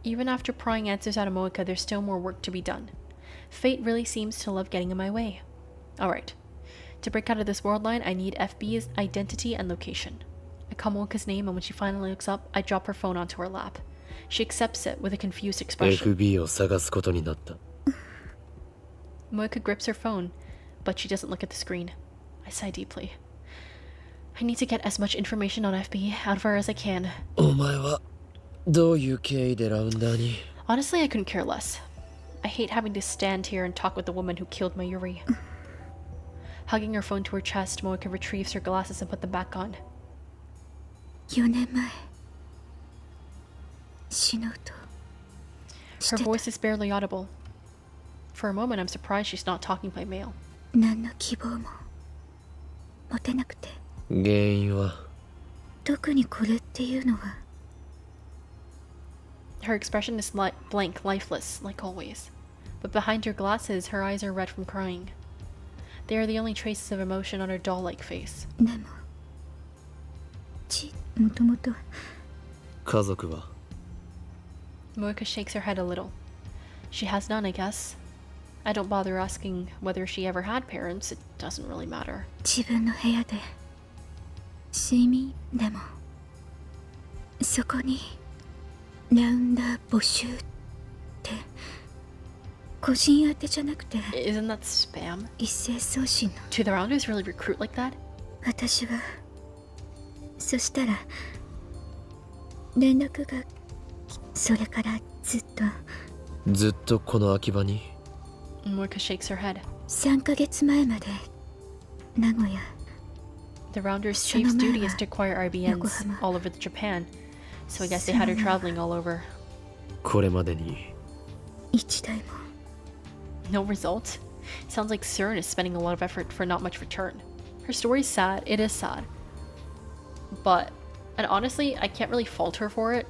Even after prying answers out of Moeka, there's still more work to be done. Fate really seems to love getting in my way. Alright. To break out of this world line, I need FB's identity and location. I call Moeka's name, and when she finally looks up, I drop her phone onto her lap. She accepts it with a confused expression. FB を探すことになった。Moeka grips her phone, but she doesn't look at the screen. I sigh deeply. I need to get as much information on FB out of her as I can. お前はどういう経緯でラウンダーに？ Honestly, I couldn't care less. I hate having to stand here and talk with the woman who killed Mayuri. Hugging her phone to her chest, Moeka retrieves her glasses and put them back on. 4年前死のうと Her voice is barely audible. For a moment, I'm surprised she's not talking by mail. 何の希望も持てなくて。原因は特にこれっていうのは Her expression is blank, lifeless, like always. But behind her glasses, her eyes are red from crying. They are the only traces of emotion on her doll-like face. でももともと家族は Moeka shakes her head a little. She has none, I guess. I don't bother asking whether she ever had parents. It doesn't really matter. 自分の部屋で睡眠でもそこにラウンダー募集って個人宛てじゃなくて Isn't that spam? 一斉送信の Do the rounders really recruit like that? 私はそしたら連絡がそれからずっとずっとこの秋葉に Moeka shakes her head. 3ヶ月前まで名古屋 The Rounder's chief's duty is to acquire IBNs all over Japan, so I guess they had her traveling all over. これまでに1台も No result? Sounds like Surin is spending a lot of effort for not much return. Her story's sad, it is sad. But, and honestly, I can't really fault her for it.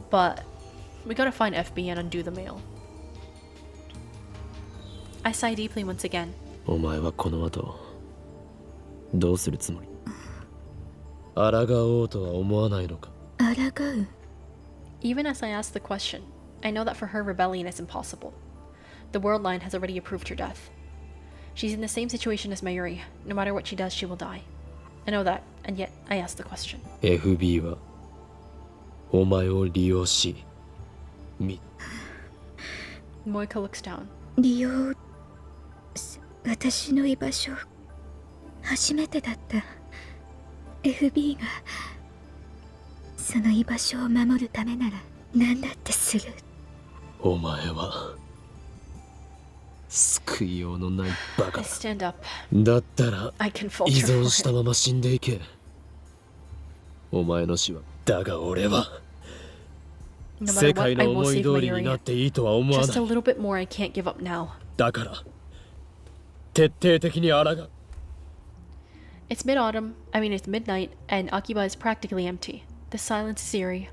But, we gotta find FB and undo the mail. I sigh deeply once again. お前はこの後どうするつもり？抗おうとは思わないのか？抗う Even as I ask the question, I know that for her rebellion is impossible. The worldline has already approved her death. She's in the same situation as Mayuri. No matter what she does, she will die. I know that, and yet I ask the question. FB はお前を利用し、Moeka looks down. 利用私の居場所初めてだった FB がその居場所を守るためなら何だってするお前は救いようのないバカ I stand up. だったら I can falter 依 for 存した it. まま死んでいけお前の死はだが俺は No 世 matter 界 what, I の will 思い save 通りになっ Mayuri. ていいとは思わ Just な a い little bit more, I can't give up now. だから徹底的に抗う It's it's midnight, and Akiba is practically empty. The silence is eerie.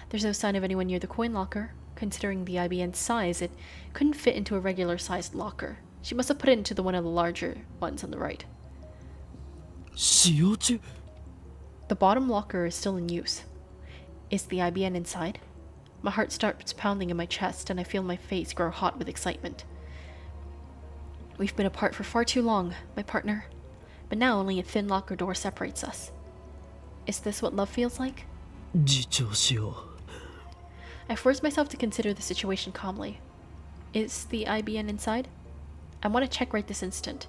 There's no sign of anyone near the coin locker. Considering the IBN's size, it couldn't fit into a regular-sized locker. She must have put it into one of the larger ones on the right. 使用中 The bottom locker is still in use. Is the IBN inside? My heart starts pounding in my chest, and I feel my face grow hot with excitement. We've been apart for far too long, my partner. But now only a thin locker door separates us. Is this what love feels like? 自重しよ I force myself to consider the situation calmly. Is the IBN inside? I want to check right this instant.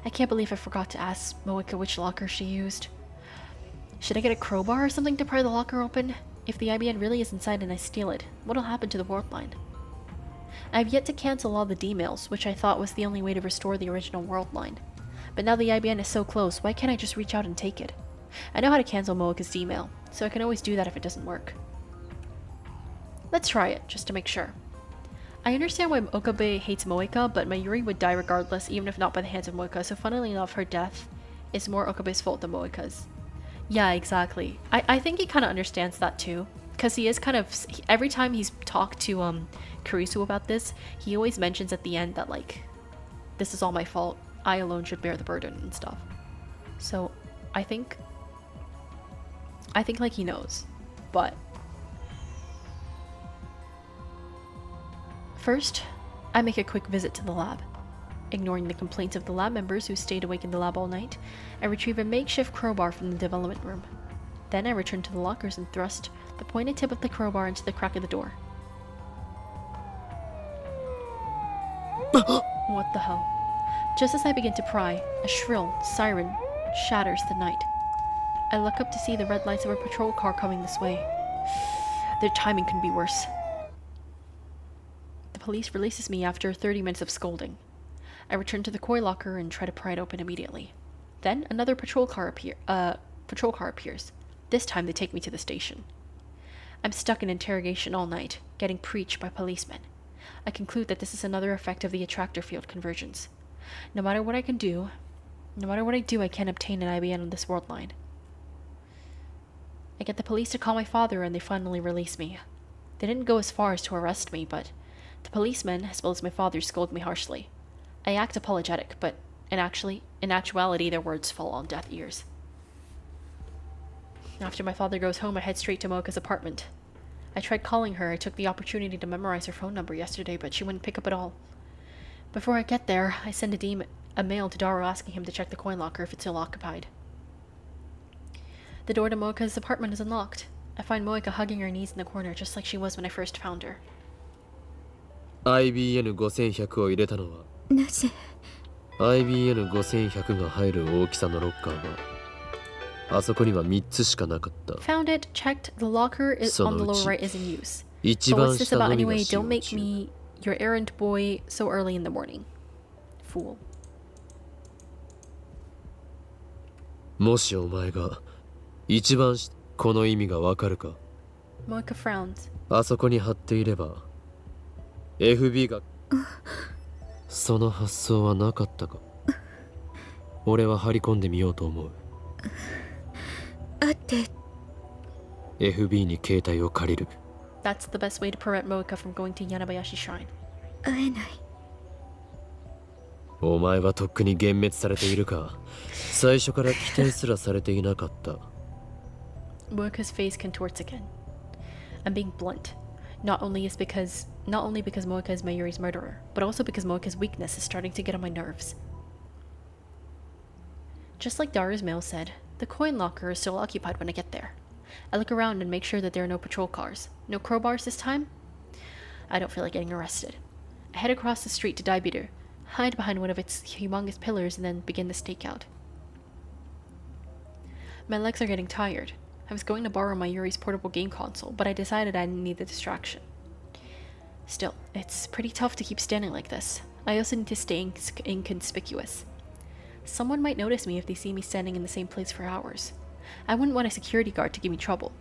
I can't believe I forgot to ask Moeka which locker she used. Should I get a crowbar or something to pry the locker open? If the IBN really is inside and I steal it, what'll happen to the worldline? I have yet to cancel all the D-mails, which I thought was the only way to restore the original worldline. But now the IBN is so close, why can't I just reach out and take it? I know how to cancel Moeka's D-mail, so I can always do that if it doesn't work. Let's try it, just to make sure. I understand why Okabe hates Moeka, but Mayuri would die regardless, even if not by the hands of Moeka, so funnily enough, her death is more Okabe's fault than Moeka's. Yeah, exactly. I think he kind of understands that too, because he is kind of... every time he's talked to Kurisu about this, he always mentions at the end that, like, this is all my fault. I alone should bear the burden and stuff. So, I think like he knows, but... First, I make a quick visit to the lab. Ignoring the complaints of the lab members who stayed awake in the lab all night, I retrieve a makeshift crowbar from the development room. Then I return to the lockers and thrust the pointed tip of the crowbar into the crack of the door. What the hell? Just as I begin to pry, a shrill siren shatters the night. I look up to see the red lights of a patrol car coming this way. Their timing couldn't be worse. The police releases me after 30 minutes of scolding. I return to the koi locker and try to pry it open immediately. Then another patrol car appears. This time they take me to the station. I'm stuck in interrogation all night, getting preached by policemen. I conclude that this is another effect of the attractor field convergence. No matter what I do, I can't obtain an IBN on this worldline. I get the police to call my father and they finally release me. They didn't go as far as to arrest me, but the policemen, as well as my father, scold me harshly. I act apologetic, but in actuality, their words fall on deaf ears. After my father goes home, I head straight to Moeka's apartment. I tried calling her. I took the opportunity to memorize her phone number yesterday, but she wouldn't pick up at all. Before I get there, I send a mail to Daru asking him to check the coin locker if it's still occupied. The door to Moeka's apartment is unlocked. I find Moeka hugging her knees in the corner, just like she was when I first found her. IBN5100 を入れたのはなぜ IBN5100 が入る大きさのロッカーはあそこには3つしかなかった Found it, checked, the locker is on the lower right is in use. 一 But 番 what's this 下 about のみが anyway? 使用 Don't make 中 me your errand boy so early in the morning. Fool. もしお前が一番この意味がわかるか Moeka frowns. あそこに貼っていれば FB がその発想はなかったか俺は張り込んでみようと思う会って FB に携帯を借りる That's the best way to prevent Moeka from going to Yanabayashi Shrine. 会えないお前はとっくに幻滅されているか最初から期待すらされていなかった Moeka's face contorts again. I'm being blunt. Not only because Moeka is Mayuri's murderer, but also because Moeka's weakness is starting to get on my nerves. Just like Dara's mail said, the coin locker is still occupied when I get there. I look around and make sure that there are no patrol cars. No crowbars this time? I don't feel like getting arrested. I head across the street to Daibiru, hide behind one of its humongous pillars, and then begin the stakeout. My legs are getting tired. I was going to borrow Mayuri's portable game console, but I decided I didn't need the distraction. Still, it's pretty tough to keep standing like this. I also need to stay inconspicuous. Someone might notice me if they see me standing in the same place for hours. I wouldn't want a security guard to give me trouble.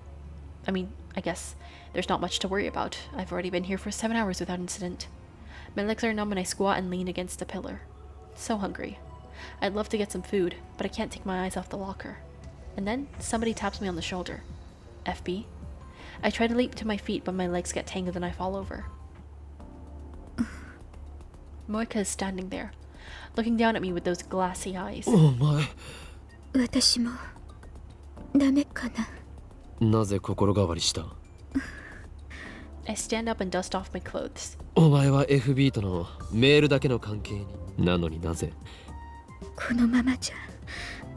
I mean, I guess there's not much to worry about. I've already been here for 7 hours without incident. My legs are numb and I squat and lean against a pillar. So hungry. I'd love to get some food, but I can't take my eyes off the locker. And then somebody taps me on the shoulder. FB? I try to leap to my feet, but my legs get tangled and I fall over. Moeka is standing there, looking down at me with those glassy eyes. お前私もダメかななぜ心変わりした I stand up and dust off my clothes. お前は FB とのメールだけの関係になのになぜこのままじゃ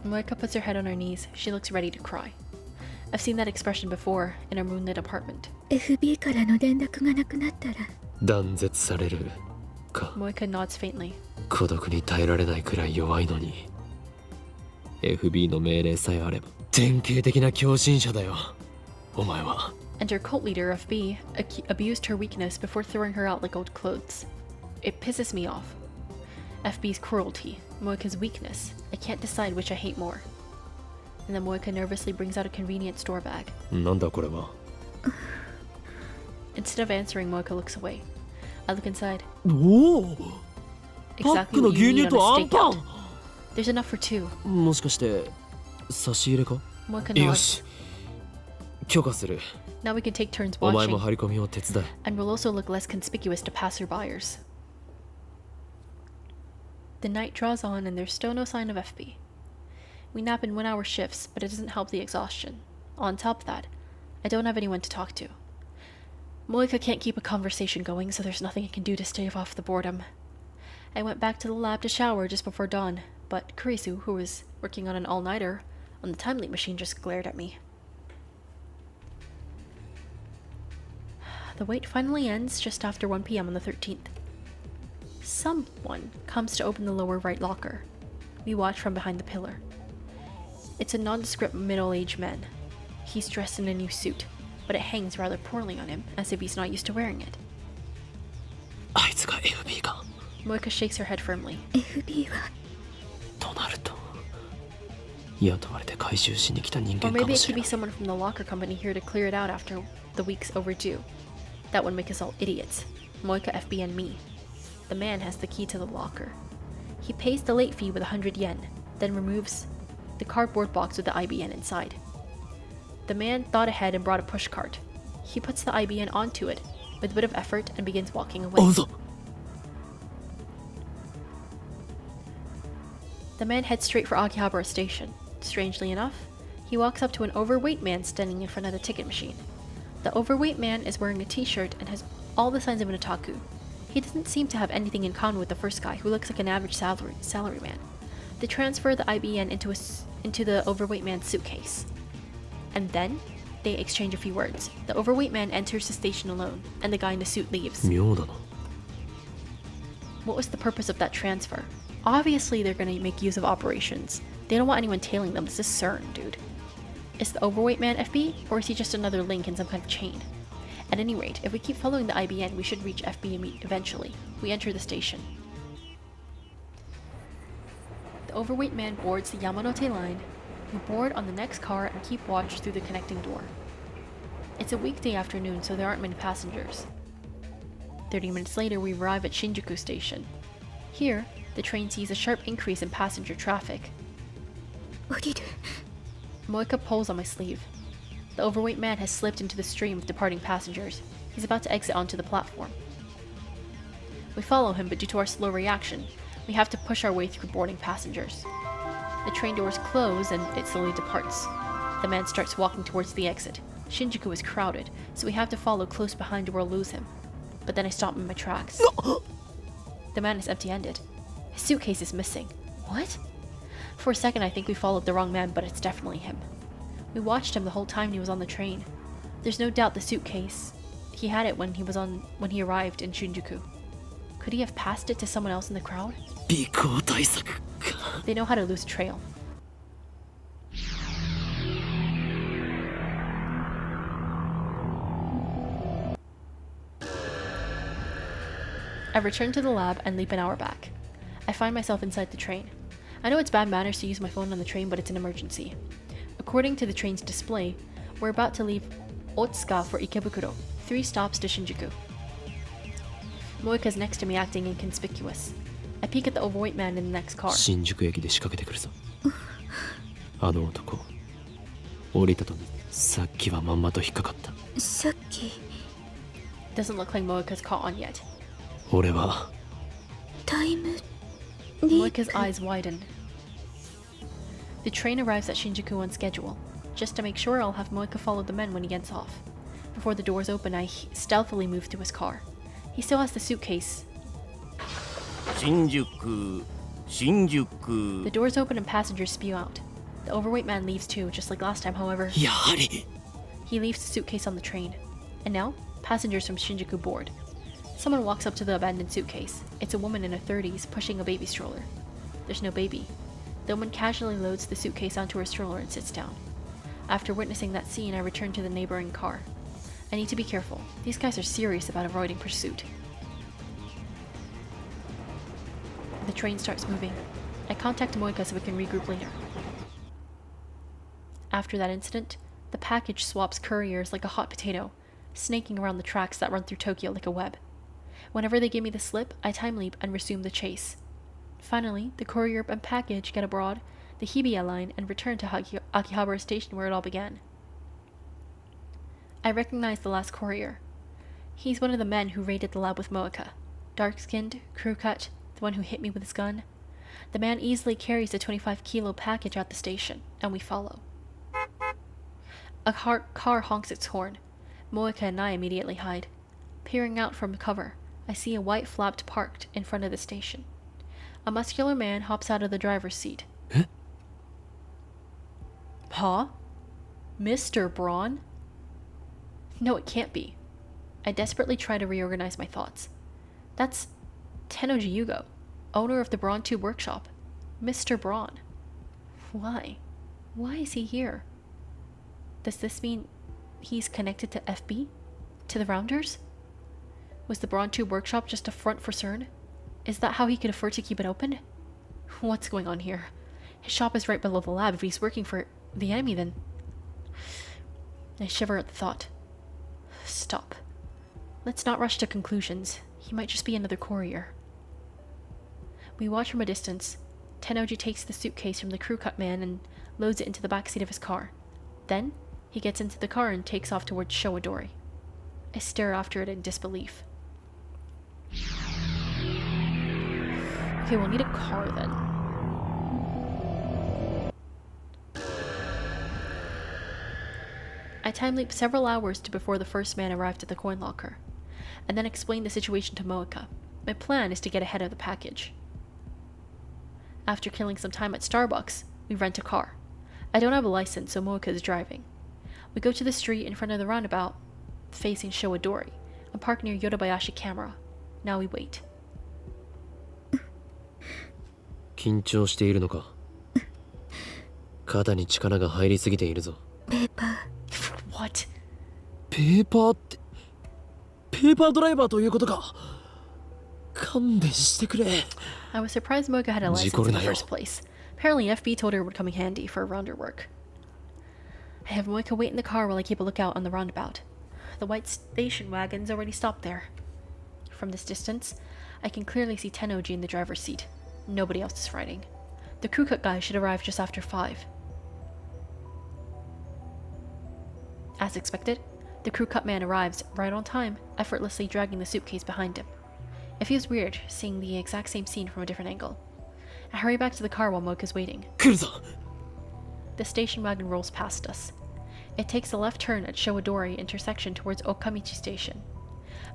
Moeka puts her head on her knees. She looks ready to cry. I've seen that expression before in our moonlit apartment. FB からの連絡がなくなったら断絶されるか Moeka nods faintly. 孤独に耐えられないくらい弱いのに FB の命令さえあれば典型的な狂信者だよお前は And her cult leader, FB, abused her weakness before throwing her out like old clothes. It pisses me off. FB's cruelty, Moeka's weakness. I can't decide which I hate more. And then Moeka nervously brings out a convenient store bag. なんだこれは Instead of answering, Moeka looks away. I look inside. おお Exactly what you need on a stakeout. There's enough for 2. もしかして差し入れか Moeka よ nods. し許可する Now we can take turns お前も watching, 張り込みを手伝え and we'll also look less conspicuous to passerbyers. The night draws on and there's still no sign of FB. We nap in 1-hour shifts, but it doesn't help the exhaustion. On top of that, I don't have anyone to talk to. Moeka can't keep a conversation going, so there's nothing I can do to stave off the boredom. I went back to the lab to shower just before dawn, but Kurisu, who was working on an all-nighter on the time leap machine, just glared at me. The wait finally ends just after 1 p.m. on the 13th. Someone comes to open the lower right locker. We watch from behind the pillar. It's a nondescript middle-aged man. He's dressed in a new suit, but it hangs rather poorly on him, as if he's not used to wearing it. あいつが FB か Moeka shakes her head firmly. FB はとなると雇われて回収しに来た人 Or 間か maybe も it し could れ be ない someone from the locker company here to clear it out after the week's overdue. That would make us all idiots. Moeka, FB, and me. The man has the key to the locker. He pays the late fee with 100 yen, then removes the cardboard box with the IBN inside. The man thought ahead and brought a pushcart. He puts the IBN onto it with a bit of effort and begins walking away. おうぞ The man heads straight for Akihabara Station. Strangely enough, he walks up to an overweight man standing in front of the ticket machine. The overweight man is wearing a t-shirt and has all the signs of an otaku. He doesn't seem to have anything in common with the first guy, who looks like an average salaryman. They transfer the IBN into the overweight man's suitcase. And then, they exchange a few words. The overweight man enters the station alone, and the guy in the suit leaves. 妙だな What was the purpose of that transfer? Obviously, they're gonna make use of operations. They don't want anyone tailing them. This is CERN, dude. Is the overweight man FB, or is he just another link in some kind of chain? At any rate, if we keep following the IBN, we should reach FB eventually. We enter the station. The overweight man boards the Yamanote line. We board on the next car and keep watch through the connecting door. It's a weekday afternoon, so there aren't many passengers. 30 minutes later, we arrive at Shinjuku Station. Here, the train sees a sharp increase in passenger traffic. Moeka pulls on my sleeve. The overweight man has slipped into the stream of departing passengers. He's about to exit onto the platform. We follow him, but due to our slow reaction, we have to push our way through boarding passengers. The train doors close and it slowly departs. The man starts walking towards the exit. Shinjuku is crowded, so we have to follow close behind or we'll lose him. But then I stop in my tracks. The man is empty-handed. His suitcase is missing. What? For a second I think we followed the wrong man, but it's definitely him. We watched him the whole time he was on the train. There's no doubt the suitcase. He had it when he arrived in Shinjuku. Could he have passed it to someone else in the crowd? They know how to lose trail. I return to the lab and leap an hour back. I find myself inside the train. I know it's bad manners to use my phone on the train, but it's an emergency. According to the train's display, we're about to leave Otsuka for Ikebukuro, 3 stops to Shinjuku. Moeka's next to me acting inconspicuous. I peek at the overweight man in the next car. 新宿駅で仕掛けてくるぞ。あの男、降りたとさっきはまんまと引っかかった。さっき Doesn't look like Moeka's caught on yet. 俺はタイム Moeka's eyes widen. The train arrives at Shinjuku on schedule. Just to make sure, I'll have Moeka follow the men when he gets off. Before the doors open, I stealthily move to his car. He still has the suitcase. Shinjuku. The doors open and passengers spew out. The overweight man leaves too, just like last time, however. やはり He leaves the suitcase on the train. And now, passengers from Shinjuku board. Someone walks up to the abandoned suitcase. It's a woman in her 30s pushing a baby stroller. There's no baby. The woman casually loads the suitcase onto her stroller and sits down. After witnessing that scene, I return to the neighboring car. I need to be careful. These guys are serious about avoiding pursuit. The train starts moving. I contact Moeka so we can regroup later. After that incident, the package swaps couriers like a hot potato, snaking around the tracks that run through Tokyo like a web. Whenever they give me the slip, I time leap and resume the chase. Finally, the courier and package get aboard the Hibiya line and return to Akihabara Station where it all began. I recognize the last courier. He's one of the men who raided the lab with Moeka. Dark-skinned, crew-cut, the one who hit me with his gun. The man easily carries the 25-kilo package at the station, and we follow. A car honks its horn. Moeka and I immediately hide. Peering out from cover, I see a white Flap parked in front of the station. A muscular man hops out of the driver's seat. Huh? Huh? Mr. Braun? No, it can't be. I desperately try to reorganize my thoughts. That's Tennoji Yugo, owner of the Braun Tube Workshop. Mr. Braun. Why? Why is he here? Does this mean he's connected to FB? To the Rounders? Was the Braun Tube Workshop just a front for CERN? Is that how he could afford to keep it open? What's going on here? His shop is right below the lab. If he's working for the enemy, then... I shiver at the thought. Stop. Let's not rush to conclusions. He might just be another courier. We watch from a distance. Tennoji takes the suitcase from the crew-cut man and loads it into the backseat of his car. Then, he gets into the car and takes off towards Showadori. I stare after it in disbelief. Okay, we'll need a car then. I time leap several hours to before the first man arrived at the coin locker, and then explain the situation to Moeka. My plan is to get ahead of the package. After killing some time at Starbucks, we rent a car. I don't have a license, so Moeka is driving. We go to the street in front of the roundabout, facing Showadori, and park near Yodobayashi Camera. Now we wait. 緊張しているのか。肩に力が入りすぎているぞ。What? ペーパーってペーパードライバーということか。勘弁してくれ。 I was surprised Moeka had a license in the 事故るなよ。 first place. Apparently FB told her it would come in handy for rounder work. I have Moeka wait in the car while I keep a lookout on the roundabout. The white station wagon's already stopped there. From this distance, I can clearly see Tennoji in the driver's seat. Nobody else is riding. The crew cut guy should arrive just after 5. As expected, the crew cut man arrives right on time, effortlessly dragging the suitcase behind him. It feels weird seeing the exact same scene from a different angle. I hurry back to the car while Moeka's waiting. 来るぞ。 The station wagon rolls past us. It takes a left turn at Showadori intersection towards Okamichi Station.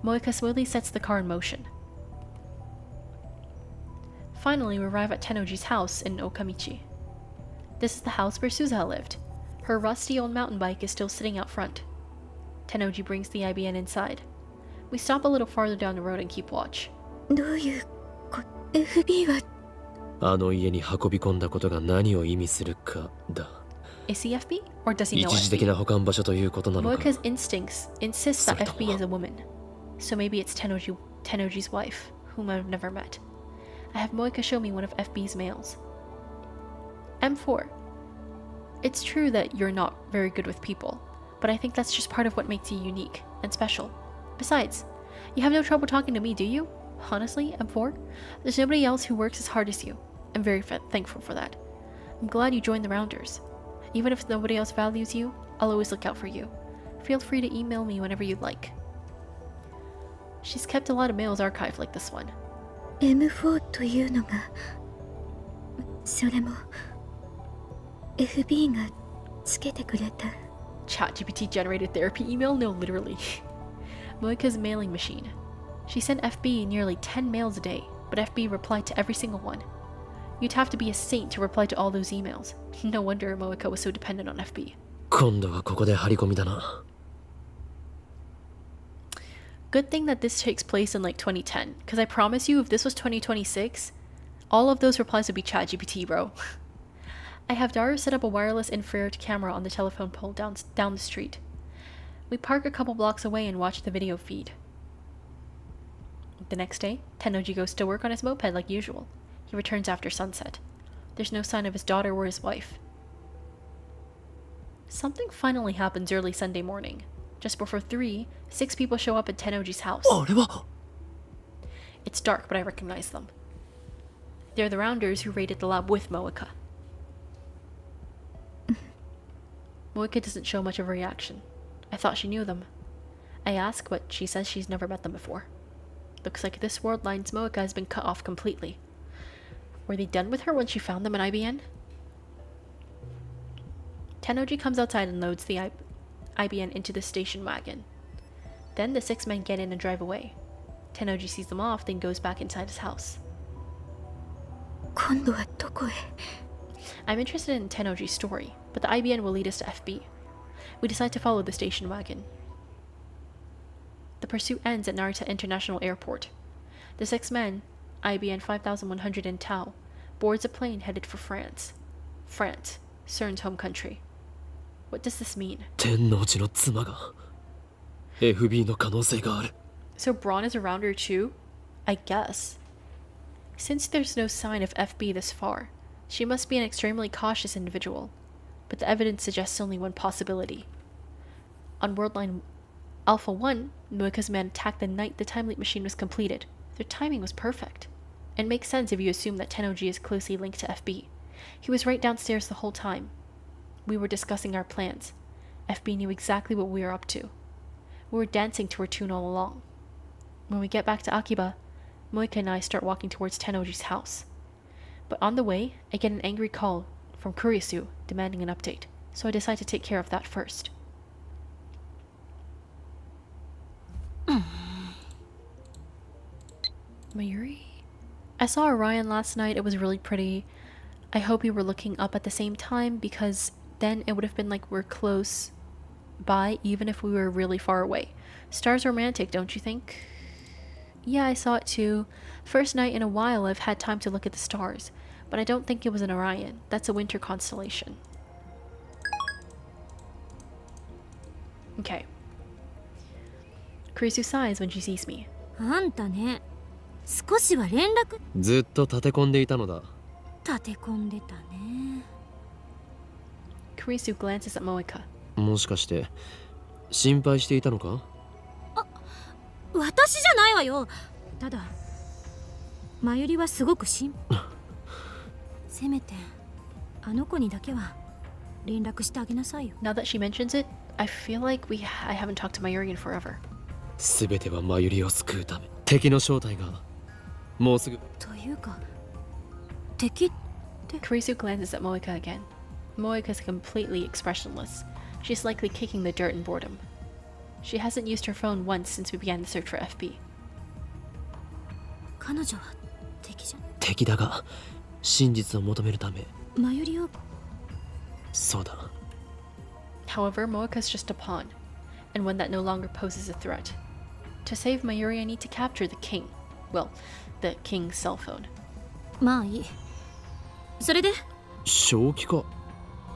Moeka smoothly sets the car in motion. Finally, we arrive at Tennoji's house in Okamichi. This is the house where Suzuha lived. Her rusty old mountain bike is still sitting out front. Tennoji brings the IBN inside. We stop a little farther down the road and keep watch. どういうこ FB はあの家に運び込んだことが何を意味するかだ。 Is he FB? Or does he know 一時的 FB? な保管場所ということなのか。 Moeka's instincts insist that それとも FB is a woman. So maybe it's Tennoji's wife, whom I've never met. I have Moeka show me one of FB's mails. M4. It's true that you're not very good with people, but I think that's just part of what makes you unique and special. Besides, you have no trouble talking to me, do you? Honestly, M4, there's nobody else who works as hard as you. I'm very thankful for that. I'm glad you joined the Rounders. Even if nobody else values you, I'll always look out for you. Feel free to email me whenever you'd like. She's kept a lot of mails archived like this one. M4 というのがそれも FB がつけてくれた ChatGPT generated therapy email? No, literally. Moeka's mailing machine. She sent FB nearly 10 mails a day, but FB replied to every single one. You'd have to be a saint to reply to all those emails. No wonder Moeka was so dependent on FB. 今度はここで張り込みだな。 Good thing that this takes place in like 2010, because I promise you, if this was 2026, all of those replies would be ChatGPT, bro. I have Daru set up a wireless infrared camera on the telephone pole down the street. We park a couple blocks away and watch the video feed. The next day, Tennoji goes to work on his moped like usual. He returns after sunset. There's no sign of his daughter or his wife. Something finally happens early Sunday morning. Just before 3, 6 people show up at Tennoji's house. あれは It's dark, but I recognize them. They're the Rounders who raided the lab with Moeka. Moeka doesn't show much of a reaction. I thought she knew them. I ask, but she says she's never met them before. Looks like this worldline's Moeka has been cut off completely. Were they done with her when she found them in IBN? Tennoji comes outside and loads the IBN into the station wagon. Then the 6 men get in and drive away. Tennoji sees them off, then goes back inside his house. 今度はどこへ I'm interested in Tennoji's story, but the IBN will lead us to FB. We decide to follow the station wagon. The pursuit ends at Narita International Airport. The 6 men, IBN 5100 in Tau, boards a plane headed for France. France, CERN's home country. What does this mean? 天王寺の妻が FB の可能性がある。 So Braun is a rounder too? I guess. Since there's no sign of FB this far, she must be an extremely cautious individual. But the evidence suggests only one possibility. On Worldline Alpha 1, Moeka's men attacked the night the time leap machine was completed. Their timing was perfect. It makes sense if you assume that Tennoji is closely linked to FB. He was right downstairs the whole time. We were discussing our plans. FB knew exactly what we were up to. We were dancing to her tune all along. When we get back to Akiba, Moeka and I start walking towards Tennoji's house. But on the way, I get an angry call from Kurisu demanding an update, so I decide to take care of that first. Mayuri? I saw Orion last night. It was really pretty. I hope we were looking up at the same time, because then it would have been like we're close by, even if we were really far away. Stars are romantic, don't you think? Yeah, I saw it too. First night in a while I've had time to look at the stars, but I don't think it was an Orion. That's a winter constellation. Okay. Kurisu sighs when she sees me. あんたね、少しは連絡ずっと立て込んでいたのだ。立て込んでたね。 Kurisu glances at Moeka. もしかして心配していたのか？私じゃないわよ。ただマユリはすごくせめてあの子にだけは連絡してあげなさいよ。 Now that she mentions it, I feel like I haven't talked to Mayuri in forever. すべてはマユリを救うため。敵の正体がもうすぐ。というか敵って Kurisu glances at Moeka again. Moeka is completely expressionless. She's likely kicking the dirt in boredom. She hasn't used her phone once since we began the search for FB. 彼女は敵じゃ敵だが真実を求めるため。マユリをそうだ。 However, Moeka's just a pawn, and one that no longer poses a threat. To save Mayuri, I need to capture the king. Well, the king's cell phone. まあいい。それで正気か？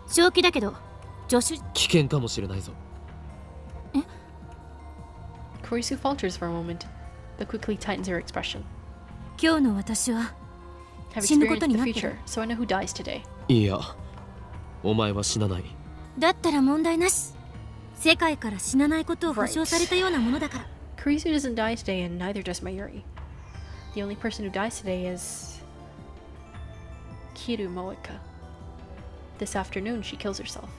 正気だけど助手危険かもしれないぞ。Kurisu falters for a moment, but quickly tightens her expression. 今日の私は Have 死ぬこと experienced に the なってる。 future, so I know who dies today. いや、お前は死なない。だったら問題なし。世界から死なないことを保証されたようなものだから。 Kurisu doesn't die today, and neither does Mayuri. The only person who dies today is Kiru Moeka. This afternoon, she kills herself.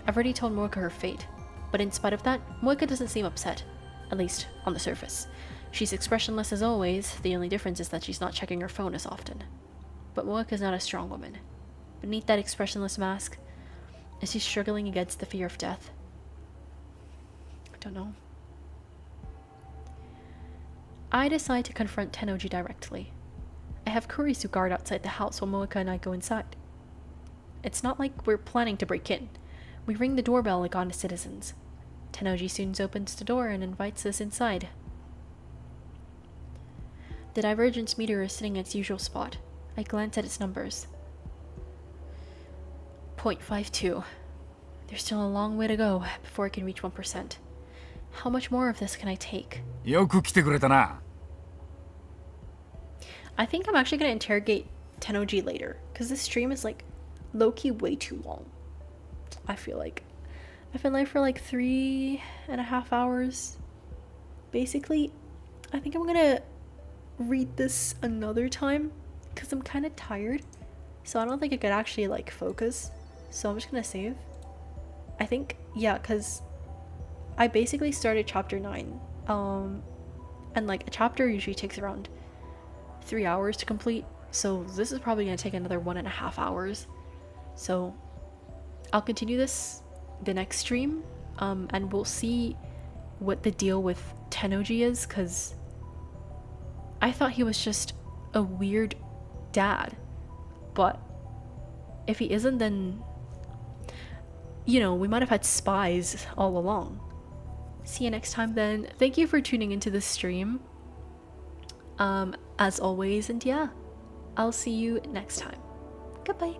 I've already told Moeka her fate, but in spite of that, Moeka doesn't seem upset, at least on the surface. She's expressionless as always, the only difference is that she's not checking her phone as often. But Moeka is not a strong woman. Beneath that expressionless mask, is she struggling against the fear of death? I don't know. I decide to confront Tennoji directly. I have Kurisu guard outside the house while Moeka and I go inside. It's not like we're planning to break in. We ring the doorbell like honest citizens. Tennoji soon opens the door and invites us inside. The divergence meter is sitting at its usual spot. I glance at its numbers. 0.52. There's still a long way to go before I can reach 1%. How much more of this can I take? よく来てくれたな。I think I'm actually gonna interrogate Tennoji later, because this stream is like low-key way too long. I feel like I've been live for like 3.5 hours. Basically, I think I'm gonna read this another time because I'm kind of tired, so I don't think I could actually like focus, so I'm just gonna save. I think, yeah, because I basically started chapter 9, and like a chapter usually takes around 3 hours to complete, so this is probably gonna take another 1.5 hours. So I'll continue this the next stream, and we'll see what the deal with Tennoji is, because I thought he was just a weird dad, but if he isn't, then, you know, we might have had spies all along. See you next time then. Thank you for tuning into this stream, as always, and yeah, I'll see you next time. Goodbye.